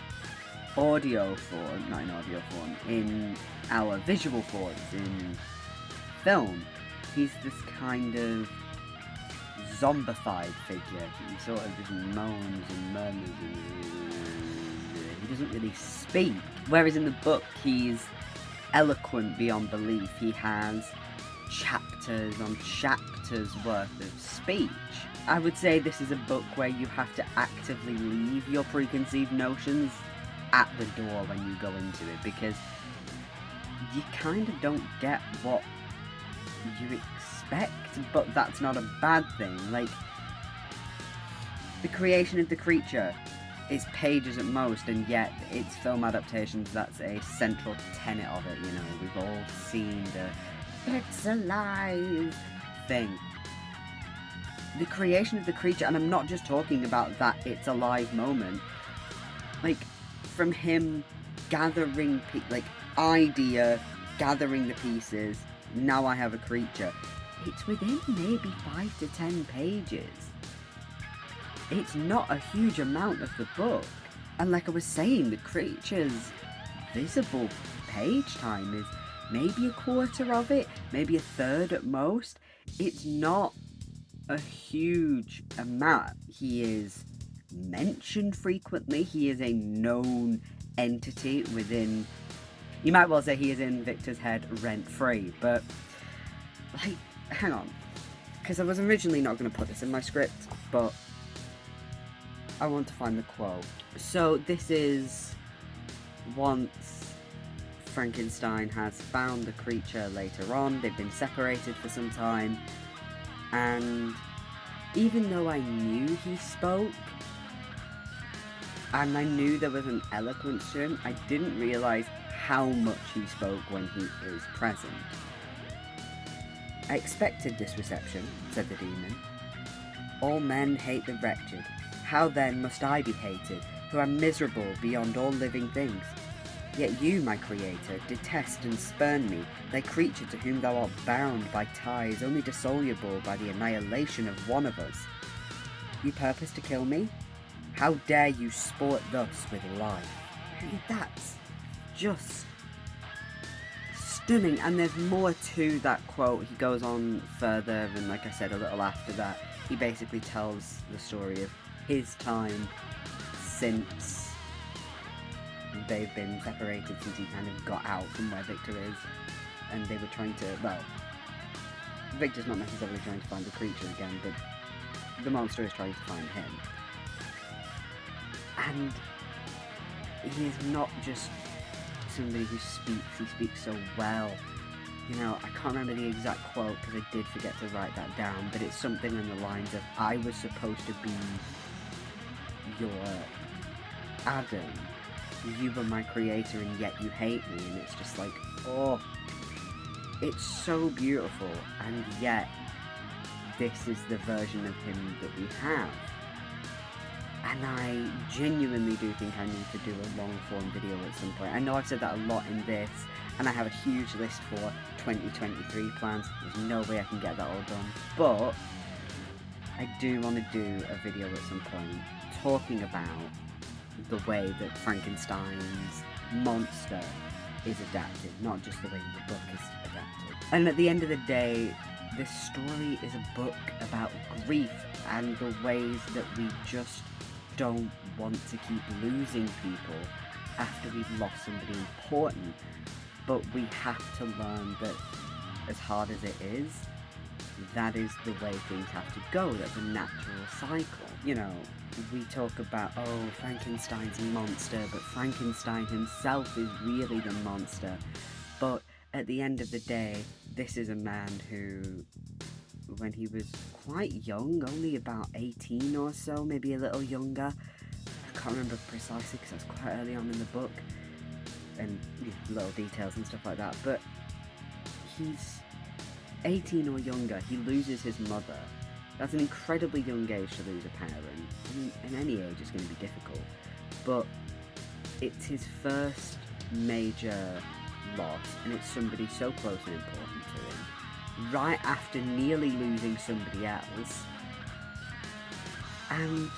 audio form, not in audio form, in our visual forms, in film, he's this kind of zombified figure. He sort of just moans and murmurs and he doesn't really speak. Whereas in the book, he's eloquent beyond belief. He has chapters on chapters worth of speech. I would say this is a book where you have to actively leave your preconceived notions at the door when you go into it, because you kind of don't get what you expect, but that's not a bad thing. Like, the creation of the creature is pages at most, and yet its film adaptations, that's a central tenet of it. You know, we've all seen the "it's alive" thing. The creation of the creature, and I'm not just talking about that "it's alive" moment, like, from him gathering idea, gathering the pieces, now I have a creature. It's within maybe 5 to 10 pages. It's not a huge amount of the book. And like I was saying, the creature's visible page time is maybe a quarter of it, maybe a third at most. It's not a huge amount. He is mentioned frequently. He is a known entity within... You might well say he is in Victor's head rent-free, but... like, hang on. Because I was originally not going to put this in my script, but... I want to find the quote. So this is once Frankenstein has found the creature later on. They've been separated for some time, and even though I knew he spoke and I knew there was an eloquence to him, I didn't realise how much he spoke when he is present. I expected this reception, said the demon. All men hate the wretched. How then must I be hated, who am miserable beyond all living things? Yet you, my creator, detest and spurn me, thy creature to whom thou art bound by ties only dissoluble by the annihilation of one of us. You purpose to kill me? How dare you sport thus with life? And that's just stunning. And there's more to that quote. He goes on further, and like I said, a little after that, he basically tells the story of his time since they've been separated, since he kind of got out from where Victor is, and they were trying to, well, Victor's not necessarily trying to find the creature again, but the monster is trying to find him. And he is not just somebody who speaks, he speaks so well. You know, I can't remember the exact quote because I did forget to write that down, but it's something in the lines of, I was supposed to be your Adam, you were my creator and yet you hate me. And it's just like, oh, it's so beautiful, and yet this is the version of him that we have. And I genuinely do think I need to do a long form video at some point. I know I've said that a lot in this, and I have a huge list for 2023 plans. There's no way I can get that all done, but I do want to do a video at some point talking about the way that Frankenstein's monster is adapted, not just the way the book is adapted. And at the end of the day, this story is a book about grief and the ways that we just don't want to keep losing people after we've lost somebody important. But we have to learn that, as hard as it is, that is the way things have to go. That's a natural cycle. You know, we talk about, oh, Frankenstein's a monster, but Frankenstein himself is really the monster. But at the end of the day, this is a man who, when he was quite young, only about 18 or so, maybe a little younger, I can't remember precisely because that's quite early on in the book, and little details and stuff like that, but he's 18 or younger, he loses his mother. That's an incredibly young age to lose a parent. I mean, in any age it's going to be difficult, but it's his first major loss, and it's somebody so close and important to him, right after nearly losing somebody else. And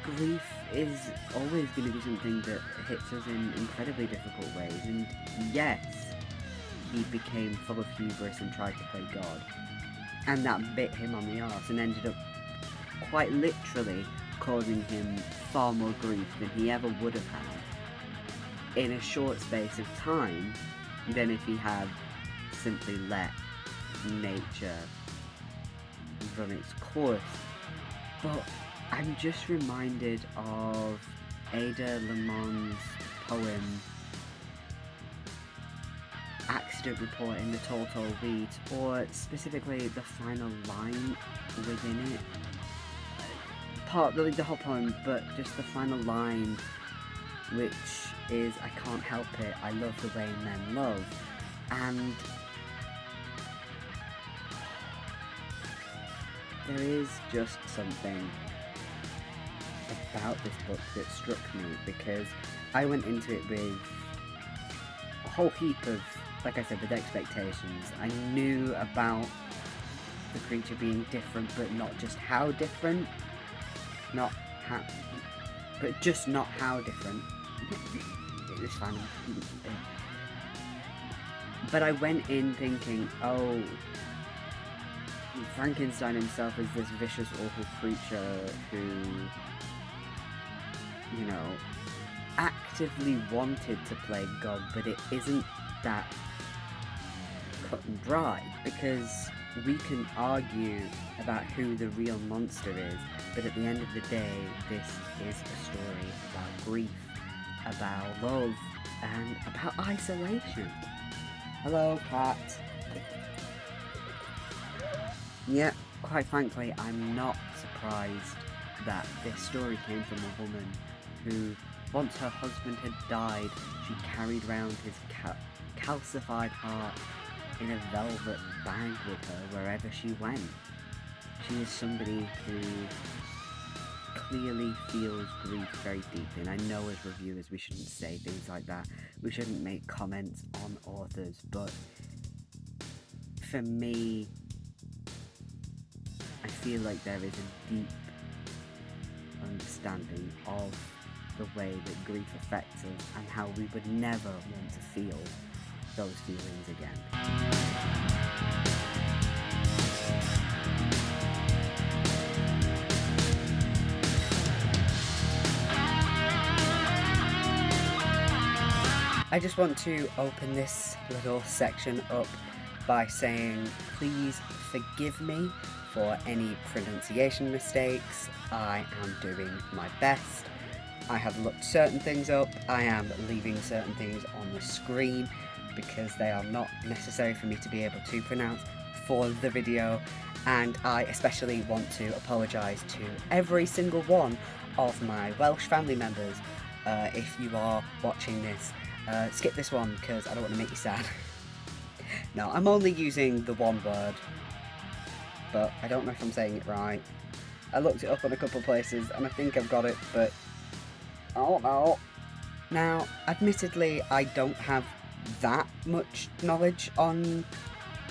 grief is always going to be something that hits us in incredibly difficult ways, and yes, he became full of hubris and tried to play God, and that bit him on the arse and ended up quite literally causing him far more grief than he ever would have had in a short space of time than if he had simply let nature run its course. But I'm just reminded of Ada Lemon's poem Accident Report in the Tall Tall Weeds, or specifically the final line within it. Part of the whole poem, but just the final line, which is, I can't help it, I love the way men love. And there is just something about this book that struck me, because I went into it with a whole heap of, like I said, with expectations. I knew about the creature being different, but not just how different. Not how, but just not how different. It's fine. But I went in thinking, oh, Frankenstein himself is this vicious, awful creature who, you know, actively wanted to play God, but it isn't that cut and dry, because we can argue about who the real monster is, but at the end of the day, this is a story about grief, about love, and about isolation. Hello, cat. Yeah, quite frankly, I'm not surprised that this story came from a woman who, once her husband had died, she carried round his calcified heart in a velvet bag with her wherever she went. She is somebody who clearly feels grief very deeply, and I know as reviewers we shouldn't say things like that. We shouldn't make comments on authors, but for me, I feel like there is a deep understanding of the way that grief affects us and how we would never want to feel those feelings again. I just want to open this little section up by saying, please forgive me for any pronunciation mistakes. I am doing my best. I have looked certain things up. I am leaving certain things on the screen because they are not necessary for me to be able to pronounce for the video. And I especially want to apologise to every single one of my Welsh family members. If you are watching this, skip this one because I don't want to make you sad. No, I'm only using the one word, but I don't know if I'm saying it right. I looked it up on a couple places and I think I've got it, but I don't know. Now, admittedly, I don't have that much knowledge on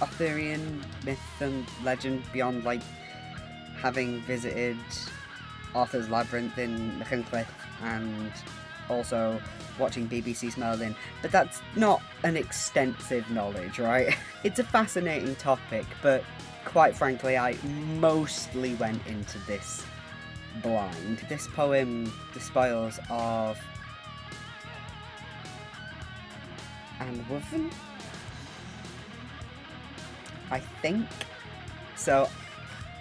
Arthurian myth and legend beyond, like, having visited Arthur's Labyrinth in Machynlleth and also watching BBC's Merlin, but that's not an extensive knowledge, right? It's a fascinating topic, but quite frankly, I mostly went into this blind. This poem despoils of Anwuven, I think. So,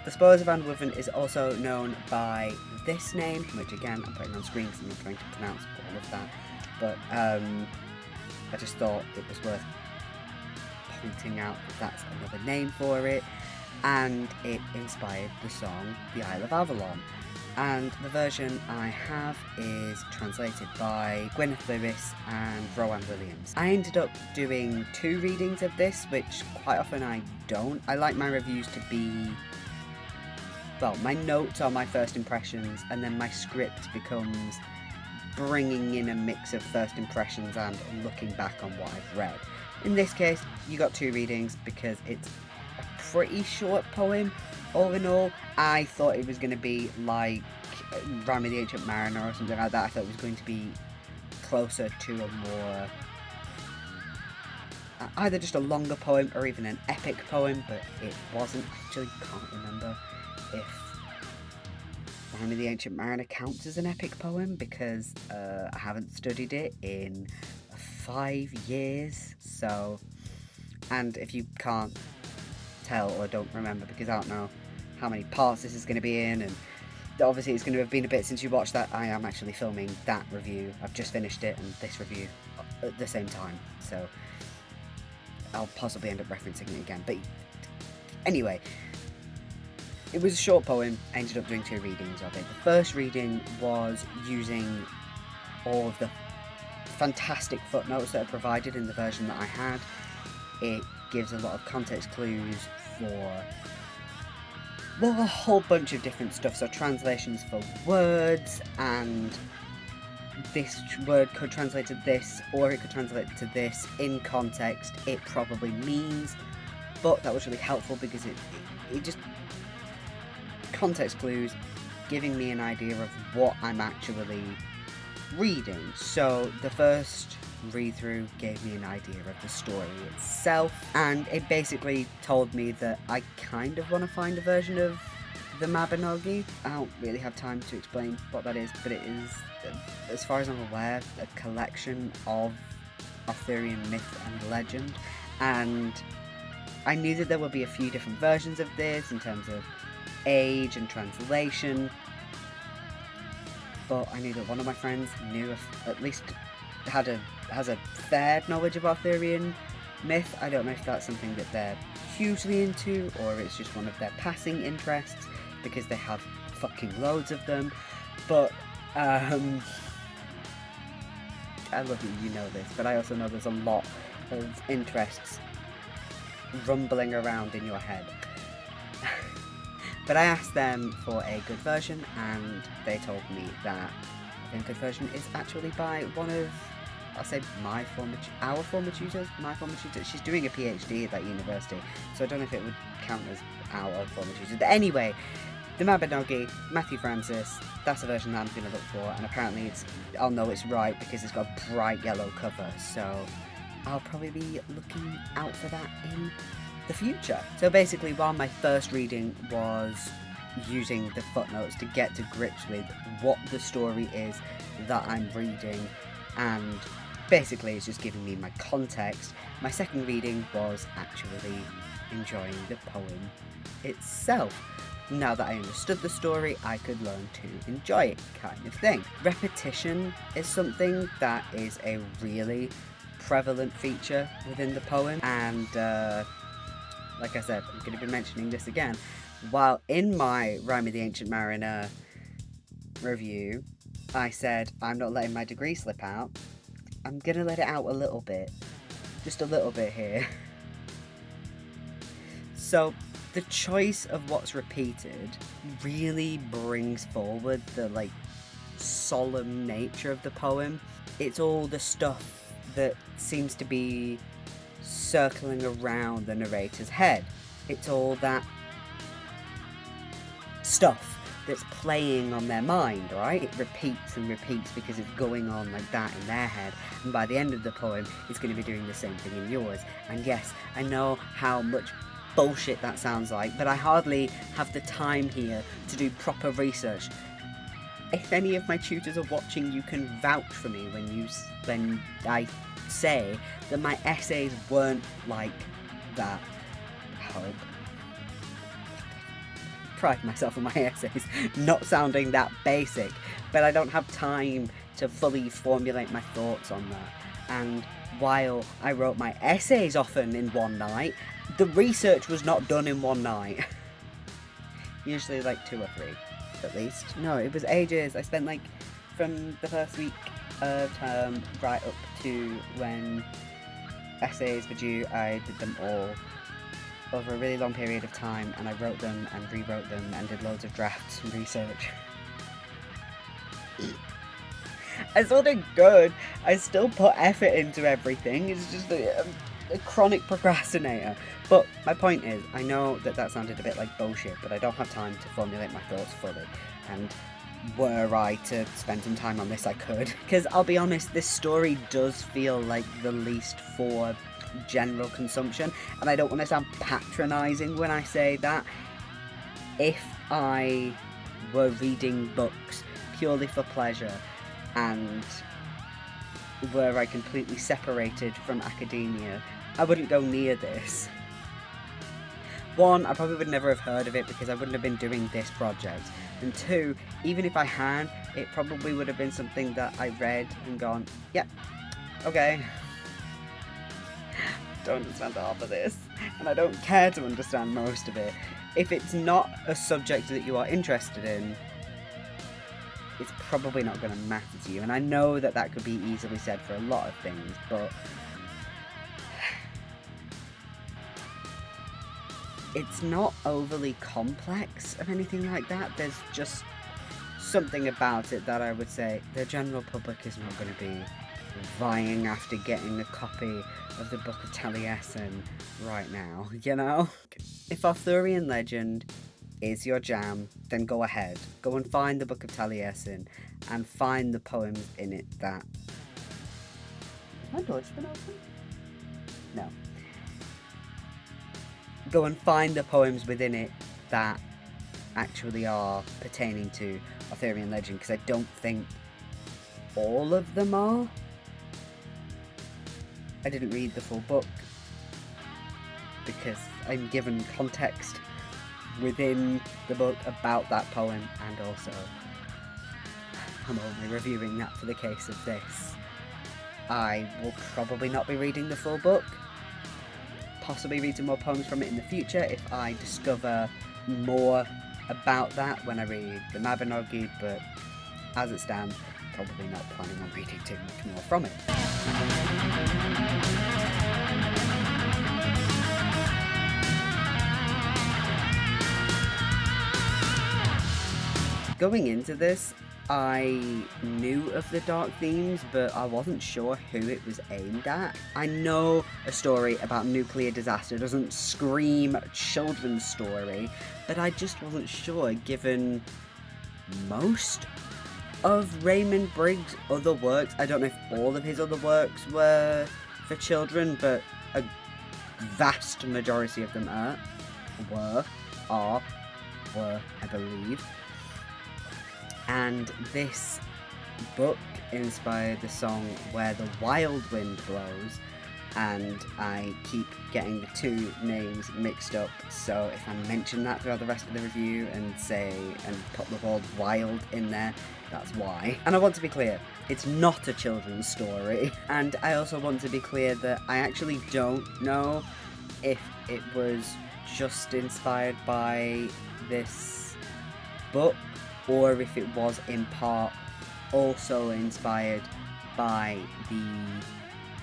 the Spoils of Anwuven is also known by this name, which again I'm putting on screen because I'm not trying to pronounce all of that, but I just thought it was worth pointing out that that's another name for it, and it inspired the song The Isle of Avalon. And the version I have is translated by Gwyneth Lewis and Rowan Williams. I ended up doing 2 readings of this, which quite often I don't. I like my reviews to be, well, my notes are my first impressions, and then my script becomes bringing in a mix of first impressions and looking back on what I've read. In this case, you got 2 readings because it's a pretty short poem. All in all, I thought it was going to be like Rami the Ancient Mariner or something like that. I thought it was going to be closer to a more, either just a longer poem or even an epic poem, but it wasn't. I actually can't remember if Rami the Ancient Mariner counts as an epic poem because I haven't studied it in 5 years, so And if you can't tell or don't remember, because I don't know how many parts this is going to be in, and obviously it's going to have been a bit since you watched that, I am actually filming that review. I've just finished it and this review at the same time, so I'll possibly end up referencing it again. But anyway, it was a short poem. I ended up doing 2 readings of it. The first reading was using all of the fantastic footnotes that are provided in the version that I had. It gives a lot of context clues for, well, a whole bunch of different stuff. So translations for words, and this word could translate to this, or it could translate to this. In context, it probably means, but that was really helpful because it just, context clues, giving me an idea of what I'm actually reading. So the first read through gave me an idea of the story itself, and it basically told me that I kind of want to find a version of the Mabinogi. I don't really have time to explain what that is, but it is, as far as I'm aware, a collection of Arthurian myth and legend, and I knew that there would be a few different versions of this in terms of age and translation, but I knew that one of my friends knew, at least has a fair knowledge of Arthurian myth. I don't know if that's something that they're hugely into, or it's just one of their passing interests, because they have fucking loads of them. But I love you, you know this, but I also know there's a lot of interests rumbling around in your head. But I asked them for a good version, and they told me that a good version is actually by one of, I'll say our former tutors. She's doing a PhD at that university, so I don't know if it would count as our former tutors. But anyway, the Mabinogi, Matthew Francis, that's the version that I'm going to look for, and apparently I'll know it's right because it's got a bright yellow cover, so I'll probably be looking out for that in the future. So basically, while my first reading was using the footnotes to get to grips with what the story is that I'm reading, and basically it's just giving me my context, my second reading was actually enjoying the poem itself. Now that I understood the story, I could learn to enjoy it, kind of thing. Repetition is something that is a really prevalent feature within the poem, and like I said, I'm going to be mentioning this again. While in my Rime of the Ancient Mariner review, I said, I'm not letting my degree slip out, I'm going to let it out a little bit. Just a little bit here. So, the choice of what's repeated really brings forward the, solemn nature of the poem. It's all the stuff that seems to be circling around the narrator's head. It's all that stuff that's playing on their mind, right? It repeats and repeats because it's going on like that in their head, and by the end of the poem it's going to be doing the same thing in yours. And yes, I know how much bullshit that sounds like, but I hardly have the time here to do proper research. If any of my tutors are watching, you can vouch for me when I say that my essays weren't like that. I hope. Pride myself on my essays not sounding that basic, but I don't have time to fully formulate my thoughts on that. And while I wrote my essays often in one night, the research was not done in one night. Usually 2 or 3 at least. No, it was ages. I spent from the first week of term right up to when essays were due. I did them all over a really long period of time, and I wrote them and rewrote them and did loads of drafts and research. I still did good. I still put effort into everything. It's just a chronic procrastinator. But my point is, I know that sounded a bit like bullshit, but I don't have time to formulate my thoughts fully. And were I to spend some time on this, I could. Because I'll be honest, this story does feel like the least for general consumption, and I don't want to sound patronising when I say that. If I were reading books purely for pleasure, and were I completely separated from academia, I wouldn't go near this. One, I probably would never have heard of it because I wouldn't have been doing this project. And two, even if I had, it probably would have been something that I read and gone, yep, okay. Don't understand half of this, and I don't care to understand most of it. If it's not a subject that you are interested in, it's probably not going to matter to you. And I know that that could be easily said for a lot of things, but it's not overly complex or anything like that. There's just something about it that I would say the general public is not going to be vying after getting a copy of the Book of Taliesin right now, you know? If Arthurian legend is your jam, then go ahead. Go and find the Book of Taliesin and find the poems in it that... Has my door's been open? No. Go and find the poems within it that actually are pertaining to Arthurian legend, because I don't think all of them are. I didn't read the full book because I'm given context within the book about that poem, and also I'm only reviewing that for the case of this. I will probably not be reading the full book, possibly read some more poems from it in the future if I discover more about that when I read the Mabinogi, but as it stands, probably not planning on reading too much more from it. Going into this, I knew of the dark themes, but I wasn't sure who it was aimed at. I know a story about nuclear disaster doesn't scream children's story, but I just wasn't sure, given most of Raymond Briggs' other works. I don't know if all of his other works were for children, but a vast majority of them were, I believe. And this book inspired the song Where the Wild Wind Blows, and I keep getting the two names mixed up, so if I mention that throughout the rest of the review and put the word wild in there, that's why. And I want to be clear, it's not a children's story, and I also want to be clear that I actually don't know if it was just inspired by this book, or if it was in part also inspired by the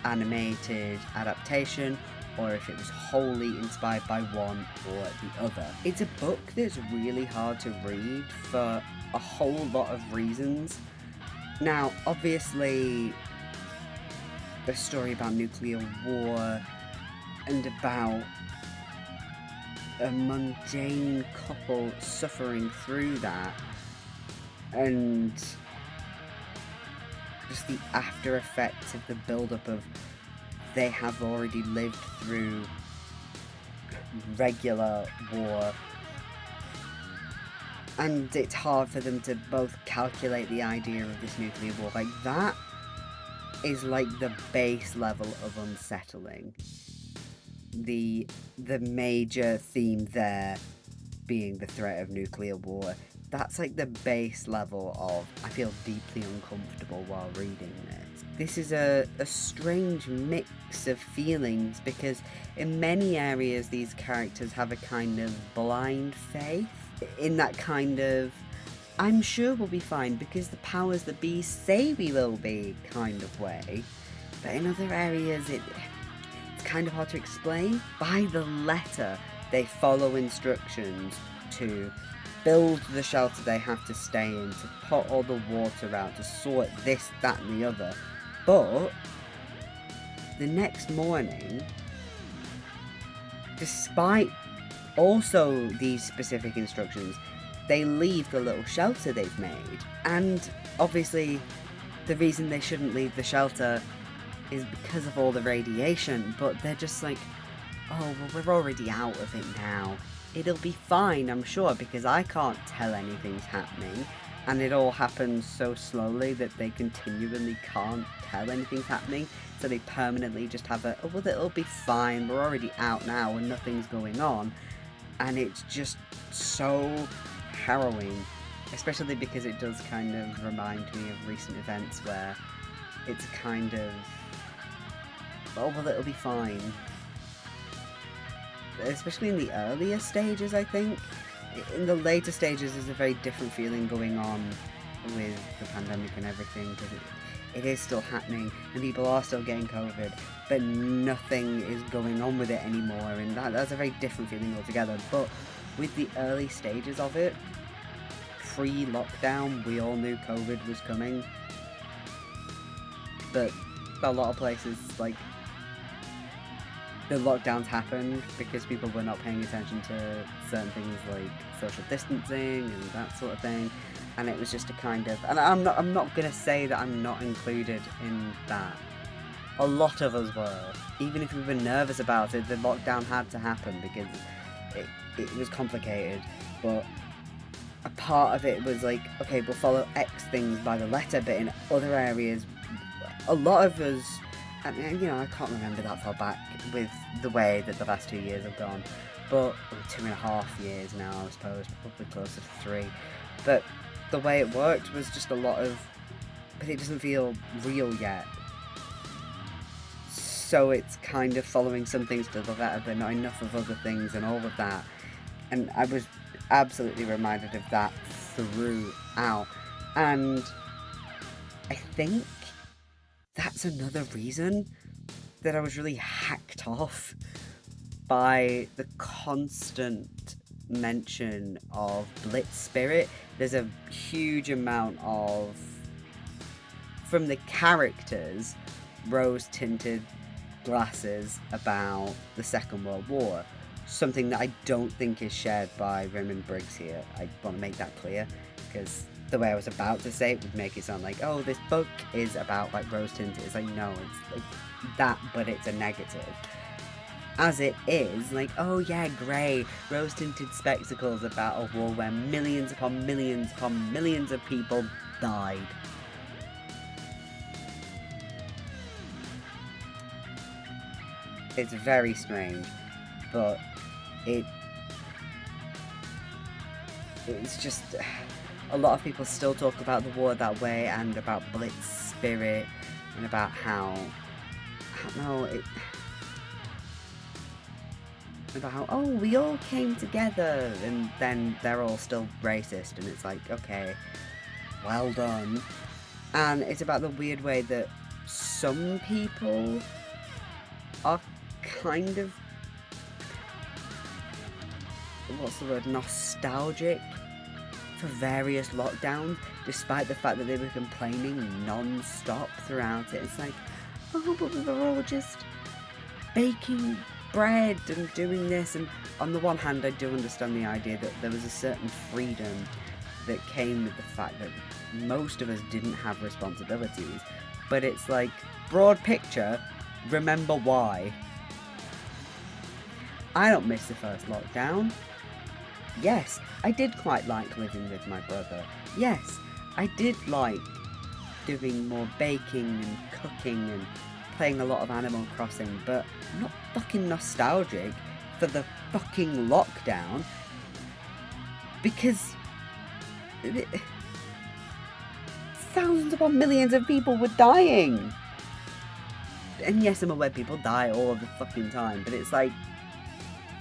animated adaptation, or if it was wholly inspired by one or the other. It's a book that's really hard to read for a whole lot of reasons. Now, obviously, the story about nuclear war and about a mundane couple suffering through that, and just the after effects of the build-up of they have already lived through regular war, and it's hard for them to both calculate the idea of this nuclear war. Like, that is like the base level of unsettling. The major theme there being the threat of nuclear war. That's like the base level of, I feel deeply uncomfortable while reading this. This is a strange mix of feelings, because in many areas these characters have a kind of blind faith, in that kind of, I'm sure we'll be fine because the powers that be say we will be kind of way. But in other areas it's kind of hard to explain. By the letter, they follow instructions to build the shelter they have to stay in, to put all the water out, to sort this, that and the other. But the next morning, despite also these specific instructions, they leave the little shelter they've made. And obviously the reason they shouldn't leave the shelter is because of all the radiation, but they're just like, oh, well, we're already out of it now. It'll be fine, I'm sure, because I can't tell anything's happening. and it all happens so slowly that they continually can't tell anything's happening, so they permanently just have oh well, it'll be fine, we're already out now and nothing's going on, and it's just so harrowing, especially because it does kind of remind me of recent events where it's kind of, oh well, it'll be fine, especially in the earlier stages. I think in the later stages there's a very different feeling going on with the pandemic and everything, because it is still happening and people are still getting COVID, but nothing is going on with it anymore, and that's a very different feeling altogether. But with the early stages of it, pre-lockdown, we all knew COVID was coming, but a lot of places, like, the lockdowns happened because people were not paying attention to certain things like social distancing and that sort of thing, and it was just a kind of, and I'm not gonna say that I'm not included in that. A lot of us were, even if we were nervous about it. The lockdown had to happen because it was complicated, but a part of it was like, okay, we'll follow X things by the letter, but in other areas, a lot of us, and you know, I can't remember that far back with the way that the last 2 years have gone, but 2.5 years now, I suppose, probably closer to 3. But the way it worked was just a lot of, but it doesn't feel real yet. So it's kind of following some things to the letter, but not enough of other things and all of that. And I was absolutely reminded of that throughout. And I think that's another reason that I was really hacked off by the constant mention of Blitz spirit. There's a huge amount of, from the characters, rose-tinted glasses about the Second World War. Something that I don't think is shared by Raymond Briggs here. I want to make that clear, because the way I was about to say it would make it sound like, oh, this book is about like rose tinted. It's like, no, it's like that, but it's a negative. As it is, like, oh yeah, grey, rose tinted spectacles about a war where millions upon millions upon millions of people died. It's very strange, but it's just, a lot of people still talk about the war that way, and about Blitz spirit, and about how, I don't know, about how, oh, we all came together, and then they're all still racist, and it's like, okay, well done. And it's about the weird way that some people are kind of, what's the word, nostalgic for various lockdowns, despite the fact that they were complaining non-stop throughout it. It's like, oh, but we were all just baking bread and doing this. And on the one hand, I do understand the idea that there was a certain freedom that came with the fact that most of us didn't have responsibilities, but it's like, broad picture, remember why. I don't miss the first lockdown. Yes, I did quite like living with my brother. Yes, I did like doing more baking and cooking and playing a lot of Animal Crossing, but I'm not fucking nostalgic for the fucking lockdown, because thousands upon millions of people were dying. And yes, I'm aware people die all of the fucking time, but it's like,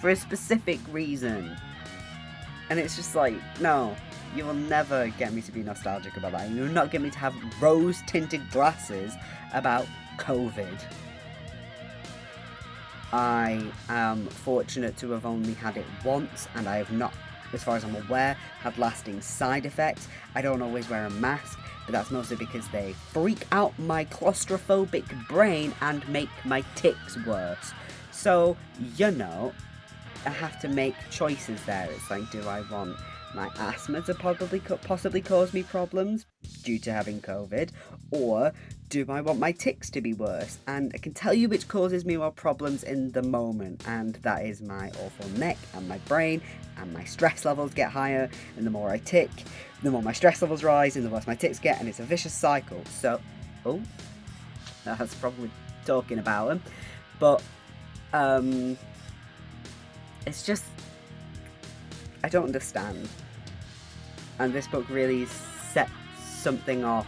for a specific reason. And it's just like, no, you will never get me to be nostalgic about that. You will not get me to have rose-tinted glasses about COVID. I am fortunate to have only had it once, and I have not, as far as I'm aware, had lasting side effects. I don't always wear a mask, but that's mostly because they freak out my claustrophobic brain and make my tics worse. So, you know, I have to make choices there. It's like, do I want my asthma to possibly cause me problems due to having COVID, or do I want my tics to be worse? And I can tell you which causes me more problems in the moment, and that is my awful neck and my brain, and my stress levels get higher, and the more I tic, the more my stress levels rise, and the worse my tics get, and it's a vicious cycle. So, that's probably talking about them, but it's just, I don't understand, and this book really sets something off.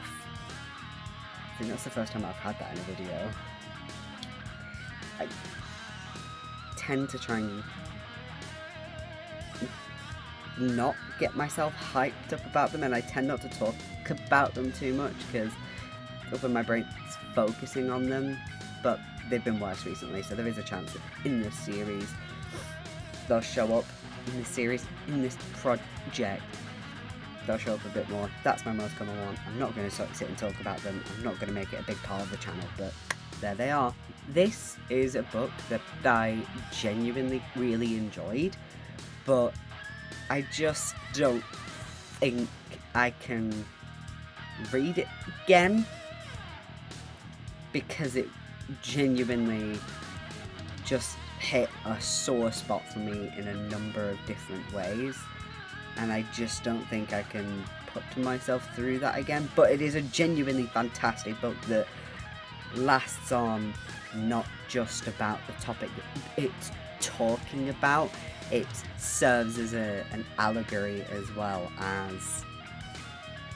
I think that's the first time I've had that in a video. I tend to try and not get myself hyped up about them, and I tend not to talk about them too much because often my brain's focusing on them, but they've been worse recently, so there is a chance that in this series they'll show up, in this series, in this project, they'll show up a bit more. That's my most common one. I'm not going to sit and talk about them. I'm not going to make it a big part of the channel, but there they are. This is a book that I genuinely really enjoyed, but I just don't think I can read it again because it genuinely just hit a sore spot for me in a number of different ways, and I just don't think I can put myself through that again. But it is a genuinely fantastic book that lasts on not just about the topic that it's talking about, it serves as an allegory as well as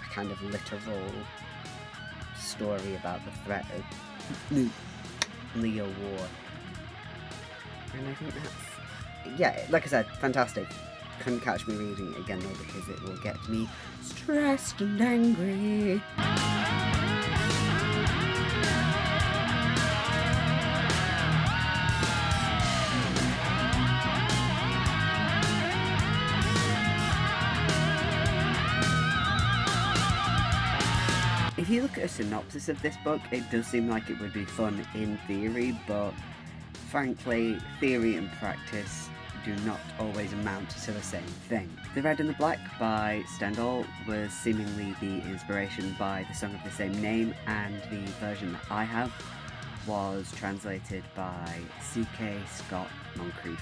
a kind of literal story about the threat of nuclear war. And I think that's, yeah, like I said, fantastic. Couldn't catch me reading it again though, because it will get me stressed and angry. If you look at a synopsis of this book, it does seem like it would be fun in theory, but frankly, theory and practice do not always amount to the same thing. The Red and the Black by Stendhal was seemingly the inspiration by the song of the same name, and the version that I have was translated by C.K. Scott Moncrief.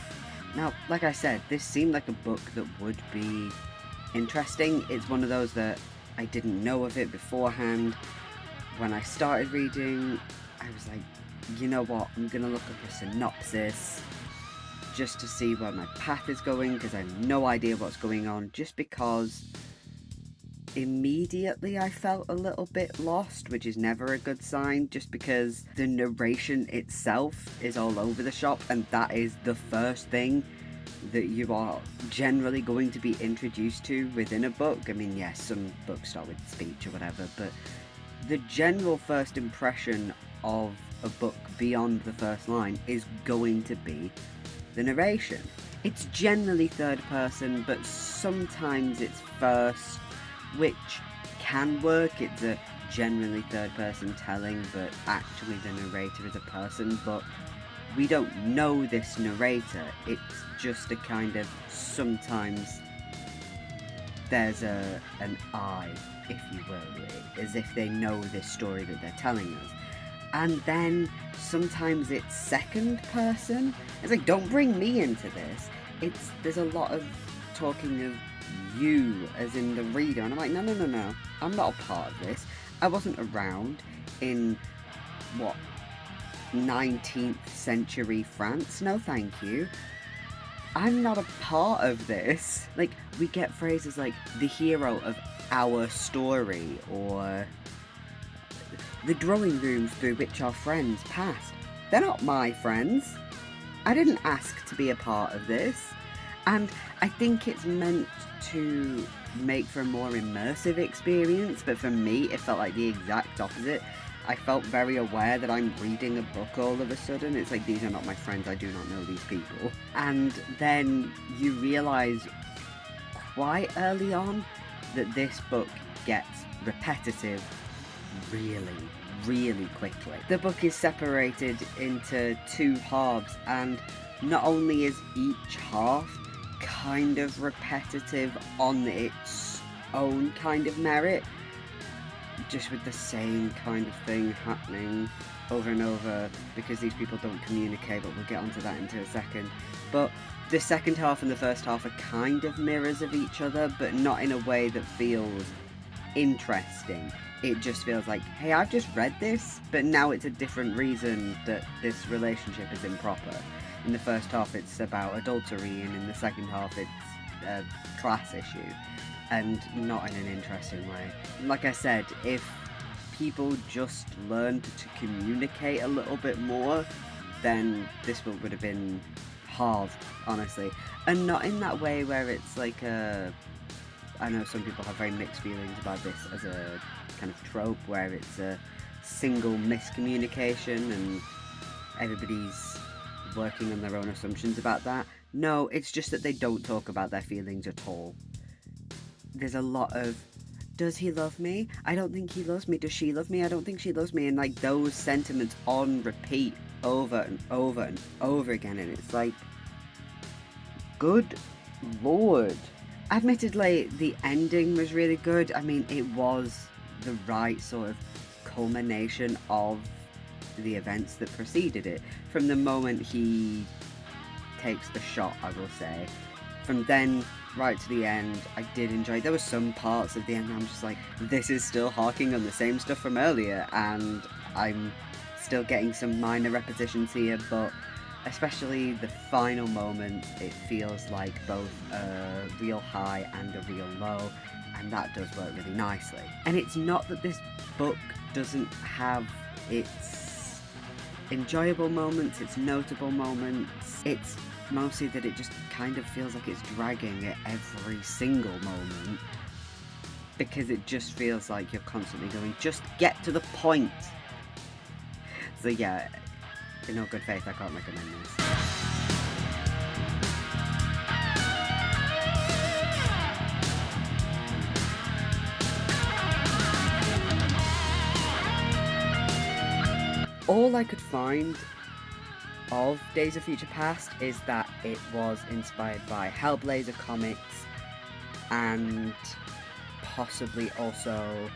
Now, like I said, this seemed like a book that would be interesting. It's one of those that I didn't know of it beforehand. When I started reading, I was like, you know what, I'm gonna look up a synopsis just to see where my path is going, because I have no idea what's going on, just because immediately I felt a little bit lost, which is never a good sign, just because the narration itself is all over the shop, and that is the first thing that you are generally going to be introduced to within a book. I mean, yes, some books start with speech or whatever, but the general first impression of a book beyond the first line is going to be the narration. It's generally third person, but sometimes it's first, which can work. It's a generally third person telling, but actually the narrator is a person, but we don't know this narrator. It's just a kind of, sometimes there's an I, if you will, as if they know this story that they're telling us. And then sometimes it's second person. It's like, don't bring me into this. There's a lot of talking of you as in the reader, and I'm like, no, I'm not a part of this. I wasn't around in 19th century France. No thank you. I'm not a part of this. Like, we get phrases like the hero of our story, or the drawing rooms through which our friends passed. They're not my friends. I didn't ask to be a part of this. And I think it's meant to make for a more immersive experience, but for me it felt like the exact opposite. I felt very aware that I'm reading a book all of a sudden. It's like, these are not my friends, I do not know these people. And then you realise quite early on that this book gets repetitive really quickly. The book is separated into two halves, and not only is each half kind of repetitive on its own kind of merit, just with the same kind of thing happening over and over, because these people don't communicate, but we'll get onto that in a second. But the second half and the first half are kind of mirrors of each other, but not in a way that feels interesting. It just feels like, hey, I've just read this, but now it's a different reason that this relationship is improper. In the first half it's about adultery, and in the second half it's a class issue, and not in an interesting way. Like I said, if people just learned to communicate a little bit more, then this book would have been halved, honestly. And not in that way where it's like I know some people have very mixed feelings about this as a kind of trope where it's a single miscommunication and everybody's working on their own assumptions about that. No, it's just that they don't talk about their feelings at all. There's a lot of, does he love me? I don't think he loves me. Does she love me? I don't think she loves me. And like those sentiments on repeat over and over and over again, and it's like, good lord. Admittedly, the ending was really good. I mean, it was the right sort of culmination of the events that preceded it. From the moment he takes the shot, I will say, from then right to the end, I did enjoy. There were some parts of the end I'm just like, this is still harking on the same stuff from earlier, and I'm still getting some minor repetitions here, but especially the final moment, it feels like both a real high and a real low, and that does work really nicely. And it's not that this book doesn't have its enjoyable moments, its notable moments, it's mostly that it just kind of feels like it's dragging at every single moment, because it just feels like you're constantly going, just get to the point. So yeah, in all good faith, I can't recommend this. All I could find of Days of Future Past is that it was inspired by Hellblazer comics and possibly also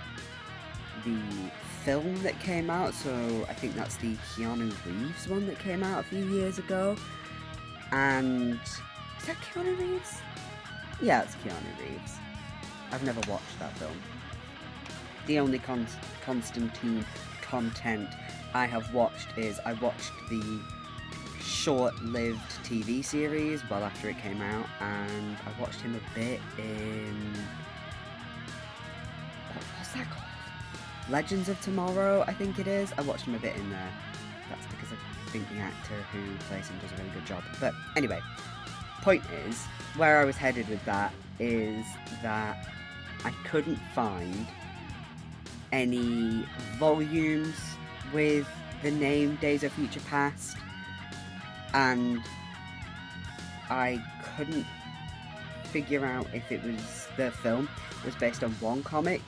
the film that came out, so I think that's the Keanu Reeves one that came out a few years ago. And is that Keanu Reeves? Yeah, it's Keanu Reeves. I've never watched that film. The only Constantine content I have watched is I watched the short-lived TV series well after it came out, and I watched him a bit in, what's that called? Legends of Tomorrow, I think it is. I watched him a bit in there. That's because I think the actor who plays him does a really good job. But anyway, point is, where I was headed with that is that I couldn't find any volumes with the name Days of Future Past, and I couldn't figure out if it was the film was based on one comic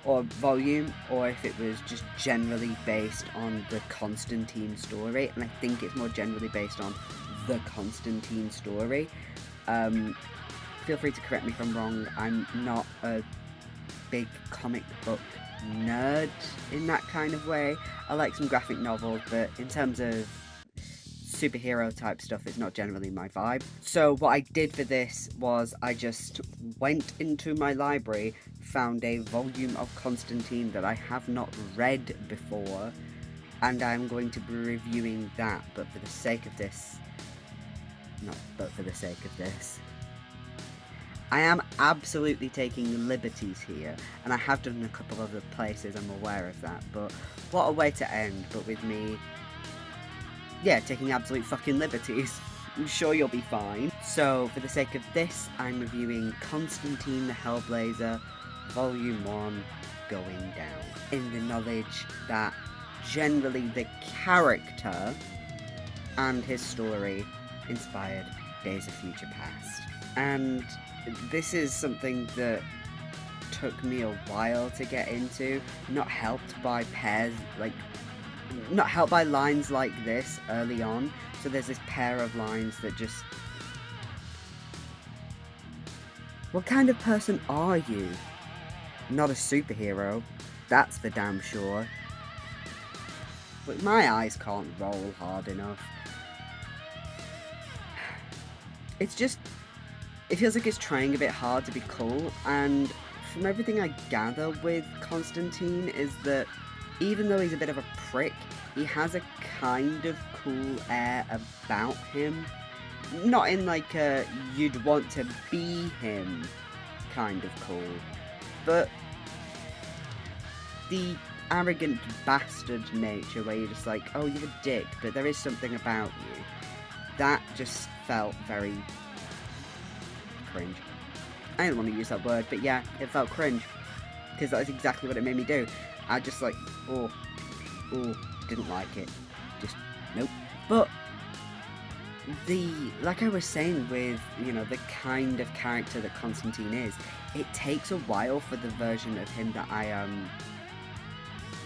or volume, or if it was just generally based on the Constantine story, and I think it's more generally based on the Constantine story. Feel free to correct me if I'm wrong. I'm not a big comic book nerd in that kind of way. I like some graphic novels, but in terms of superhero type stuff, it's not generally my vibe. So what I did for this was I just went into my library, found a volume of Constantine that I have not read before, and I'm going to be reviewing that, but for the sake of this, I am absolutely taking liberties here, and I have done in a couple other places, I'm aware of that, but what a way to end, but with me, yeah, taking absolute fucking liberties. I'm sure you'll be fine. So, for the sake of this, I'm reviewing Constantine the Hellblazer, Volume 1, Going Down, in the knowledge that generally the character and his story inspired Days of Future Past. And this is something that took me a while to get into, not helped by lines like this early on. So there's this pair of lines that just, what kind of person are you? Not a superhero. That's for damn sure. But my eyes can't roll hard enough. It's just, it feels like it's trying a bit hard to be cool, and from everything I gather with Constantine is that even though he's a bit of a prick, he has a kind of cool air about him. Not in like a you'd want to be him kind of cool, but the arrogant bastard nature where you're just like, oh, you're a dick, but there is something about you. That just felt very cringe. I don't want to use that word, but yeah, it felt cringe. Because that's exactly what it made me do. I just like, oh, didn't like it. Just, nope. But, like I was saying with, you know, the kind of character that Constantine is, it takes a while for the version of him that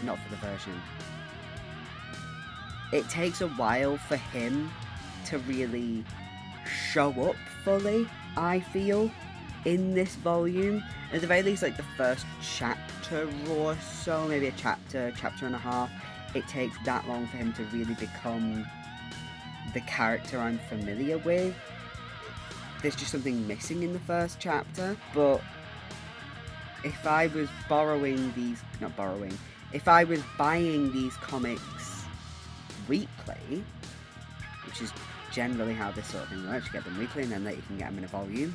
not for the version. It takes a while for him to really show up fully, I feel, in this volume. At the very least, like the first chapter or so, maybe a chapter and a half, it takes that long for him to really become the character I'm familiar with. There's just something missing in the first chapter, but if I was if I was buying these comics weekly, which is generally how this sort of thing works, you get them weekly and then later you can get them in a volume.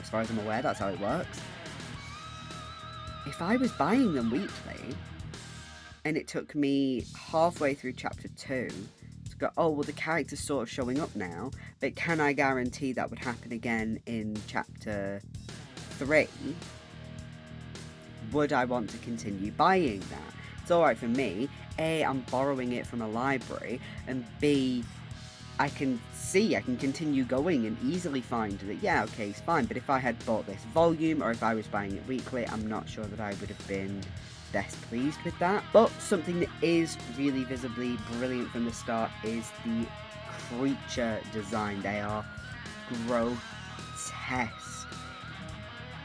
As far as I'm aware, that's how it works. If I was buying them weekly, and it took me halfway through chapter 2 to go, oh, well, the character's sort of showing up now, but can I guarantee that would happen again in chapter 3? Would I want to continue buying that? It's alright for me. A, I'm borrowing it from a library, and B, I can continue going and easily find that, yeah, okay, it's fine, but if I had bought this volume, or if I was buying it weekly, I'm not sure that I would have been best pleased with that. But something that is really visibly brilliant from the start is the creature design. They are grotesque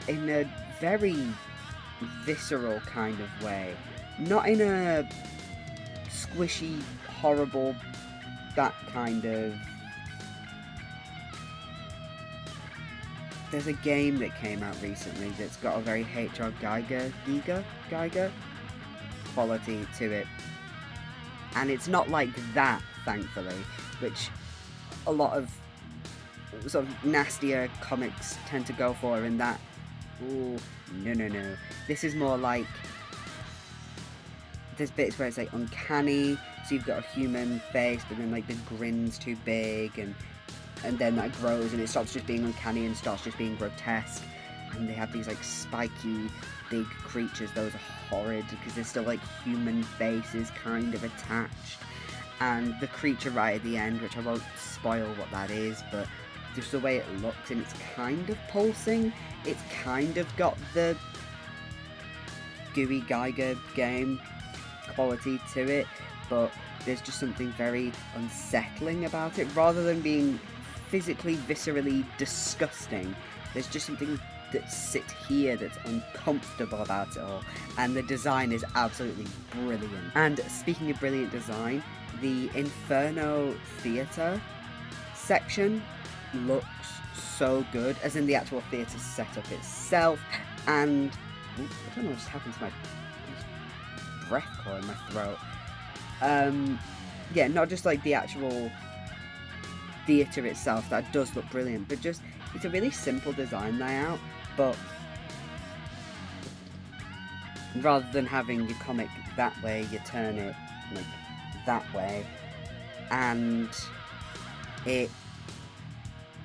in a very visceral kind of way, not in a squishy, horrible, that kind of... There's a game that came out recently that's got a very H.R. Geiger quality to it, and it's not like that, thankfully, which a lot of sort of nastier comics tend to go for, in that, ooh, no. This is more like, there's bits where it's like uncanny, so you've got a human face, but then like the grin's too big, and then that grows and it stops just being uncanny and starts just being grotesque, and they have these like spiky big creatures. Those are horrid because they're still like human faces kind of attached, and the creature right at the end, which I won't spoil what that is, but just the way it looks, and it's kind of pulsing, it's kind of got the gooey Geiger game quality to it, but there's just something very unsettling about it. Rather than being physically, viscerally disgusting, there's just something that sits here that's uncomfortable about it all, and the design is absolutely brilliant. And speaking of brilliant design, the Inferno Theatre section looks so good, as in the actual theatre setup itself, and I don't know what just happened to my breath caught in my throat. Yeah, not just like the actual theatre itself, that does look brilliant, but just, it's a really simple design layout, but rather than having your comic that way, you turn it like that way, and it,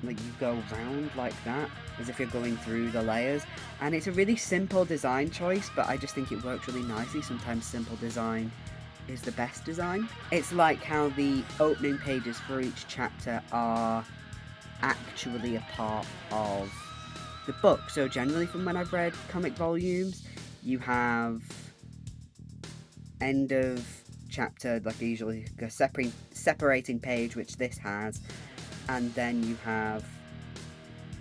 like, you go round like that, as if you're going through the layers, and it's a really simple design choice, but I just think it works really nicely. Sometimes simple design is the best design. It's like how the opening pages for each chapter are actually a part of the book. So generally, from when I've read comic volumes, you have end of chapter, like usually a separating page, which this has, and then you have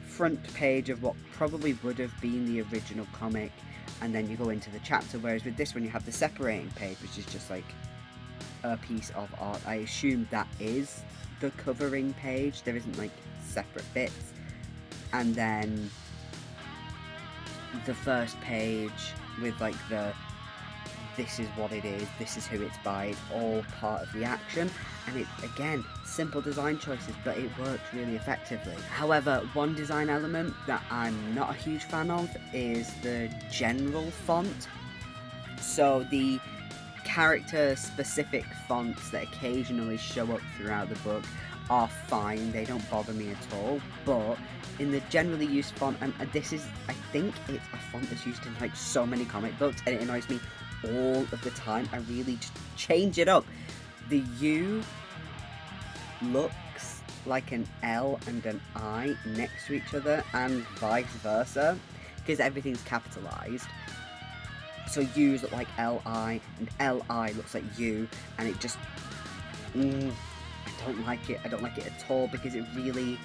front page of what probably would have been the original comic, and then you go into the chapter, whereas with this one you have the separating page, which is just like a piece of art. I assume that is the covering page. There isn't like separate bits. And then the first page with like the this is what it is, this is who it's by, it's all part of the action. And it, again, simple design choices, but it worked really effectively. However, one design element that I'm not a huge fan of is the general font. So the character-specific fonts that occasionally show up throughout the book are fine, they don't bother me at all, but in the generally used font, and this is, I think it's a font that's used in like so many comic books, and it annoys me all of the time. I really just change it up. The U looks like an L and an I next to each other, and vice versa, because everything's capitalized. So U's look like L-I, and L-I looks like U, and it just, I don't like it. I don't like it at all, because it really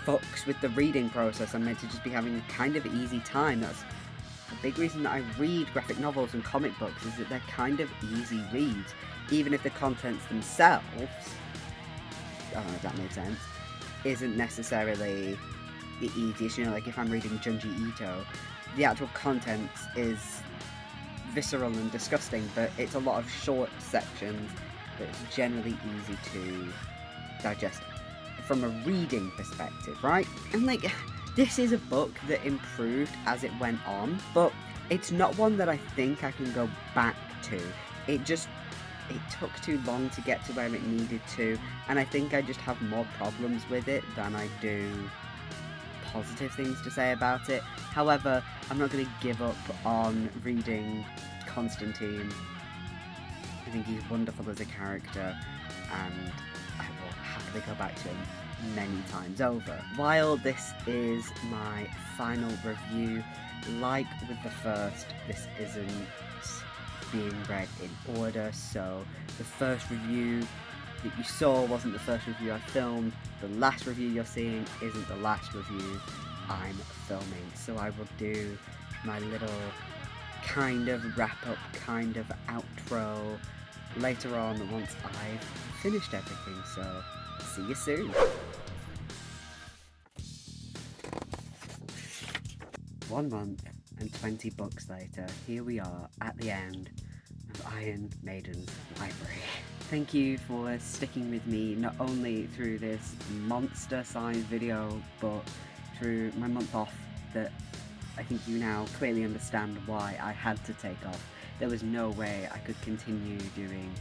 fucks with the reading process. I'm meant to just be having a kind of easy time. That's a big reason that I read graphic novels and comic books, is that they're kind of easy reads, even if the contents themselves, I don't know if that makes sense, isn't necessarily the easiest. You know, like if I'm reading Junji Ito, the actual content is visceral and disgusting, but it's a lot of short sections that it's generally easy to digest from a reading perspective, right? And like, this is a book that improved as it went on, but it's not one that I think I can go back to. It took too long to get to where it needed to, and I think I just have more problems with it than I do positive things to say about it. However, I'm not going to give up on reading Constantine. I think he's wonderful as a character, and I will happily go back to him many times over. While this is my final review, like with the first, this isn't being read in order, so the first review that you saw wasn't the first review I filmed, the last review you're seeing isn't the last review I'm filming, so I will do my little kind of wrap-up, kind of outro later on once I've finished everything, so see you soon. One month and 20 books later, here we are at the end of Iron Maiden's library. Thank you for sticking with me, not only through this monster-sized video, but through my month off that I think you now clearly understand why I had to take off. There was no way I could continue doing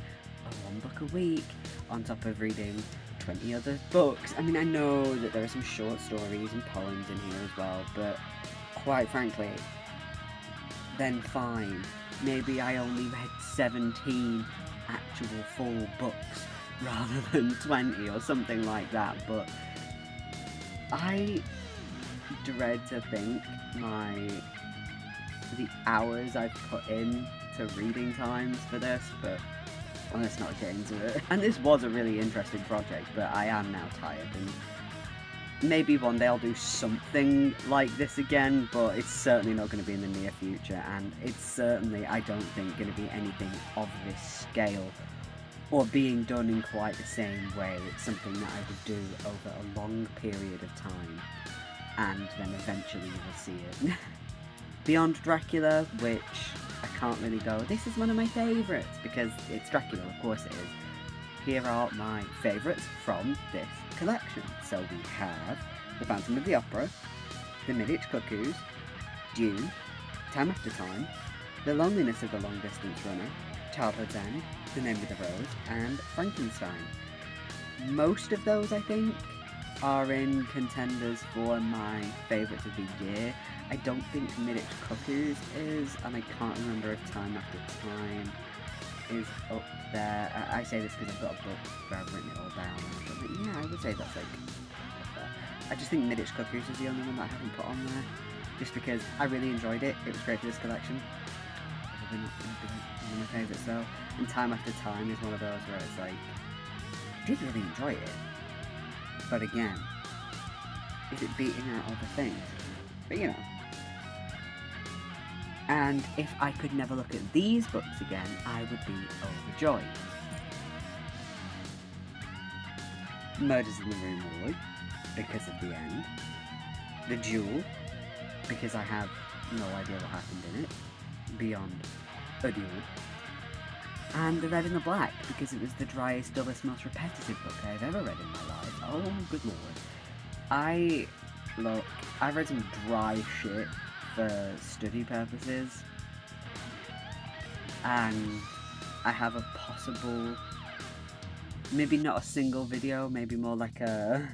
one book a week on top of reading 20 other books. I mean, I know that there are some short stories and poems in here as well, but quite frankly, then fine. Maybe I only read 17 actual full books rather than 20 or something like that, but I dread to think the hours I've put in to reading times for this, but well, let's not get into it. And this was a really interesting project, but I am now tired, and maybe one day I'll do something like this again, but it's certainly not going to be in the near future, and it's certainly, I don't think, going to be anything of this scale, or being done in quite the same way. It's something that I would do over a long period of time, and then eventually you will see it. Beyond Dracula, which I can't really go, this is one of my favourites, because it's Dracula, of course it is. Here are my favourites from this collection. So we have The Phantom of the Opera, The Midwich Cuckoos, Dune, Time After Time, The Loneliness of the Long Distance Runner, Childhood's End, The Name of the Rose, and Frankenstein. Most of those, I think, are in contenders for my favourites of the year. I don't think Midwich Cuckoos is, and I can't remember if Time After Time is up there. I say this because I've got a book where I've written it all down, and yeah, I would say that's like up there. I just think Midwich Cuckoos is the only one that I haven't put on there, just because I really enjoyed it. It was great for this collection. Probably not going to be one of my favourites though. And Time After Time is one of those where it's like, I did really enjoy it, but again, is it beating out other things? But you know, And if I could never look at these books again, I would be overjoyed. Murders in the Rue Morgue, because of the end. The Duel, because I have no idea what happened in it, beyond a duel. And The Red and the Black, because it was the driest, dullest, most repetitive book I've ever read in my life. Oh, good lord. I've read some dry shit for study purposes, and I have a possible, maybe not a single video, maybe more like a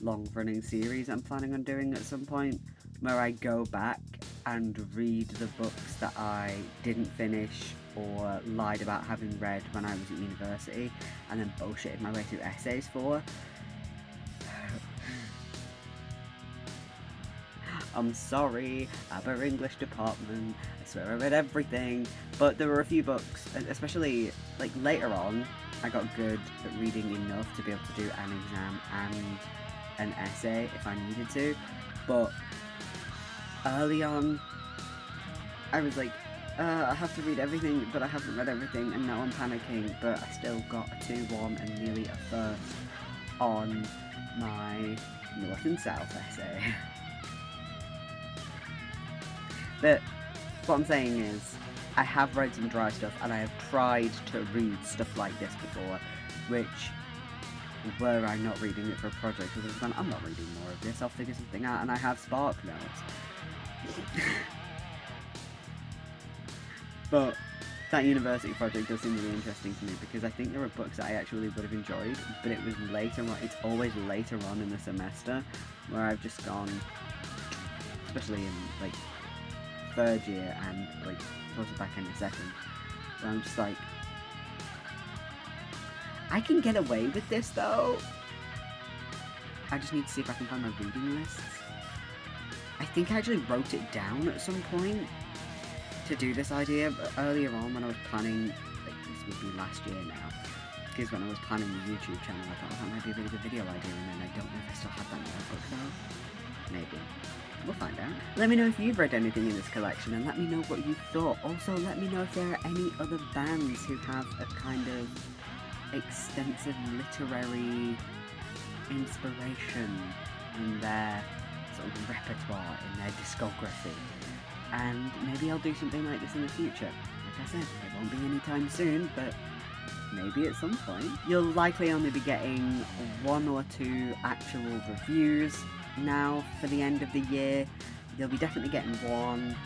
long-running series I'm planning on doing at some point, where I go back and read the books that I didn't finish or lied about having read when I was at university, and then bullshitted my way through essays for. I'm sorry, our English department, I swear I read everything, but there were a few books, especially like later on, I got good at reading enough to be able to do an exam and an essay if I needed to, but early on, I was like, I have to read everything, but I haven't read everything, and now I'm panicking, but I still got a 2-1 and nearly a first on my North and South essay. But what I'm saying is, I have read some dry stuff, and I have tried to read stuff like this before, which, were I not reading it for a project, I would have gone, I'm not reading more of this, I'll figure something out, and I have Spark Notes. But that university project does seem really interesting to me, because I think there were books that I actually would have enjoyed, but it was later on, it's always later on in the semester, where I've just gone, especially in, like, third year and, like, towards the back end of second, so I'm just like, I can get away with this, though. I just need to see if I can find my reading lists. I think I actually wrote it down at some point to do this idea, but earlier on when I was planning, like, this would be last year now, because when I was planning the YouTube channel, I thought, that might be a really good video idea, and then I don't know if I still have that notebook though. Maybe. We'll find out. Let me know if you've read anything in this collection, and let me know what you thought. Also, let me know if there are any other bands who have a kind of extensive literary inspiration in their sort of repertoire, in their discography. And maybe I'll do something like this in the future. Like I said, it won't be anytime soon, but maybe at some point. You'll likely only be getting 1 or 2 actual reviews now for the end of the year. You'll be definitely getting 1.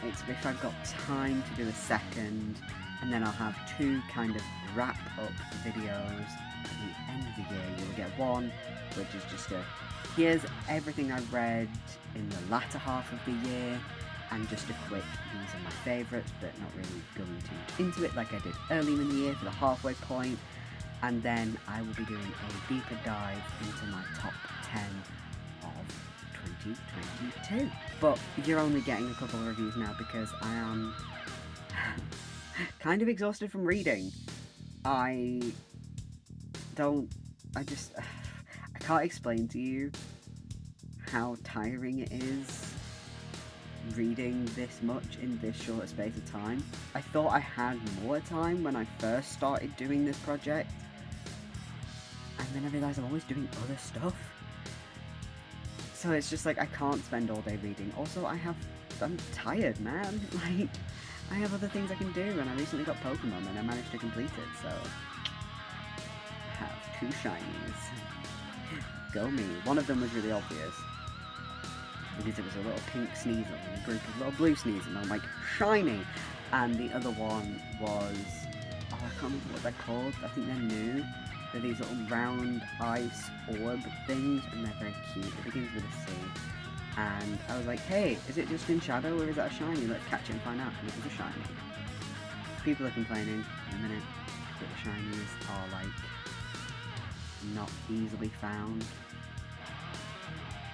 It's if I've got time to do a second, and then I'll have 2 kind of wrap-up videos at the end of the year. You'll get 1, which is just here's everything I read in the latter half of the year, and just a quick, these are my favourites, but not really going too much into it like I did earlier in the year for the halfway point. And then I will be doing a deeper dive into my top 10 of 2022. But you're only getting a couple of reviews now because I am kind of exhausted from reading. I can't explain to you how tiring it is reading this much in this short a space of time. I thought I had more time when I first started doing this project, and then I realised I'm always doing other stuff. So it's just like I can't spend all day reading. Also, I'm tired, man. Like, I have other things I can do, and I recently got Pokemon and I managed to complete it, so I have 2 shinies. Go me. One of them was really obvious, because it was a little pink Sneasel and a group of little blue Sneasel, and I'm like, shiny! And the other one was, I can't remember what they're called, I think they're new. They're these little round ice orb things, and they're very cute. It begins with a C. And I was like, hey, is it just in shadow, or is that a shiny? Let's catch it and find out. And it was a shiny. People are complaining in a minute that the shinies are, like, not easily found,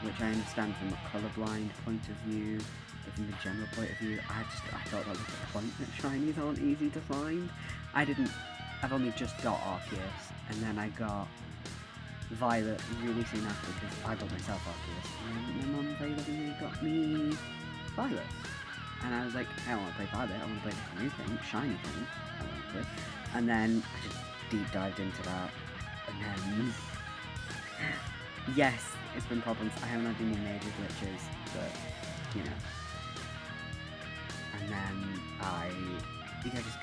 which I understand from a colourblind point of view, but from the general point of view, I thought that was the point, that shinies aren't easy to find. I've only just got Arceus, and then I got Violet really soon after, because I got myself Arceus, and my mum very lovingly got me Violet. And I was like, I don't want to play Violet, I want to play this new thing, shiny thing, ironically. And then I just deep dived into that, and then yes, it's been problems. I haven't had any major glitches, but you know. And then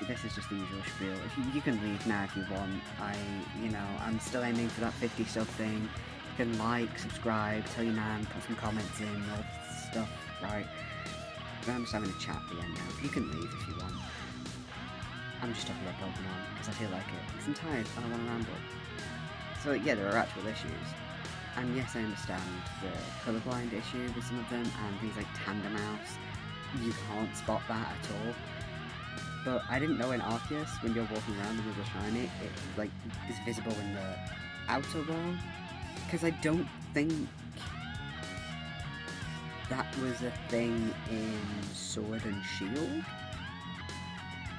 this is just the usual spiel. If you can leave now if you want. I'm still aiming for that 50 sub thing. You can like, subscribe, tell your nan, put some comments in, all this stuff, right? I'm just having a chat at the end now. You can leave if you want. I'm just talking about Pokemon because I feel like it. Because I'm tired and I want to ramble. So yeah, there are actual issues. And yes, I understand the colourblind issue with some of them, and things like Tandem Mouse. You can't spot that at all. But I didn't know in Arceus, when you're walking around and there's a shiny, it like is visible in the outer world. Because I don't think that was a thing in Sword and Shield.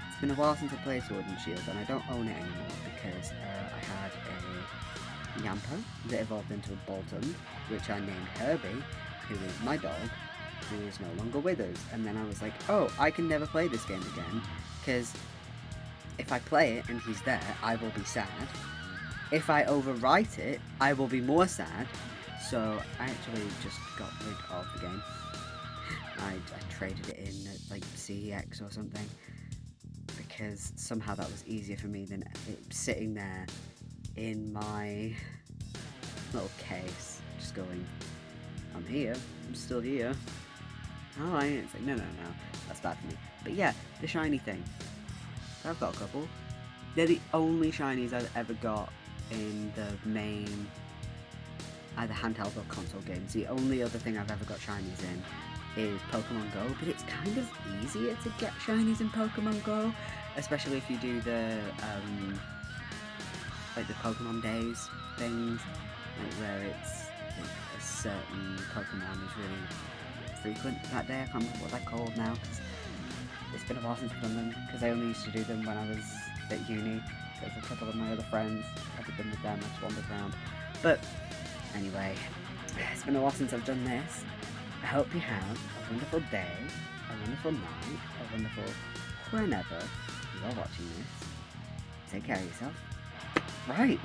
It's been a while since I played Sword and Shield, and I don't own it anymore because I had a Yamper that evolved into a Bolton, which I named Herbie, who is my dog, who is no longer with us. And then I was like, oh, I can never play this game again, because if I play it and he's there, I will be sad. If I overwrite it, I will be more sad. So I actually just got rid of the game. I traded it in at like CEX or something, because somehow that was easier for me than it sitting there in my little case, just going, I'm here, I'm still here. Alright, it's like, no, that's bad for me. But yeah, the shiny thing. I've got a couple. They're the only shinies I've ever got in the main either handheld or console games. The only other thing I've ever got shinies in is Pokemon Go, but it's kind of easier to get shinies in Pokemon Go, especially if you do the like the Pokemon Days things, like where it's like a certain Pokemon is really frequent that day. I can't remember what they're called now, because it's been a while since I've done them, because I only used to do them when I was at uni, because a couple of my other friends, I've been with them, I just wandered around. But anyway, it's been a while since I've done this. I hope you have a wonderful day, a wonderful night, a wonderful whenever you are watching this. Take care of yourself. Right.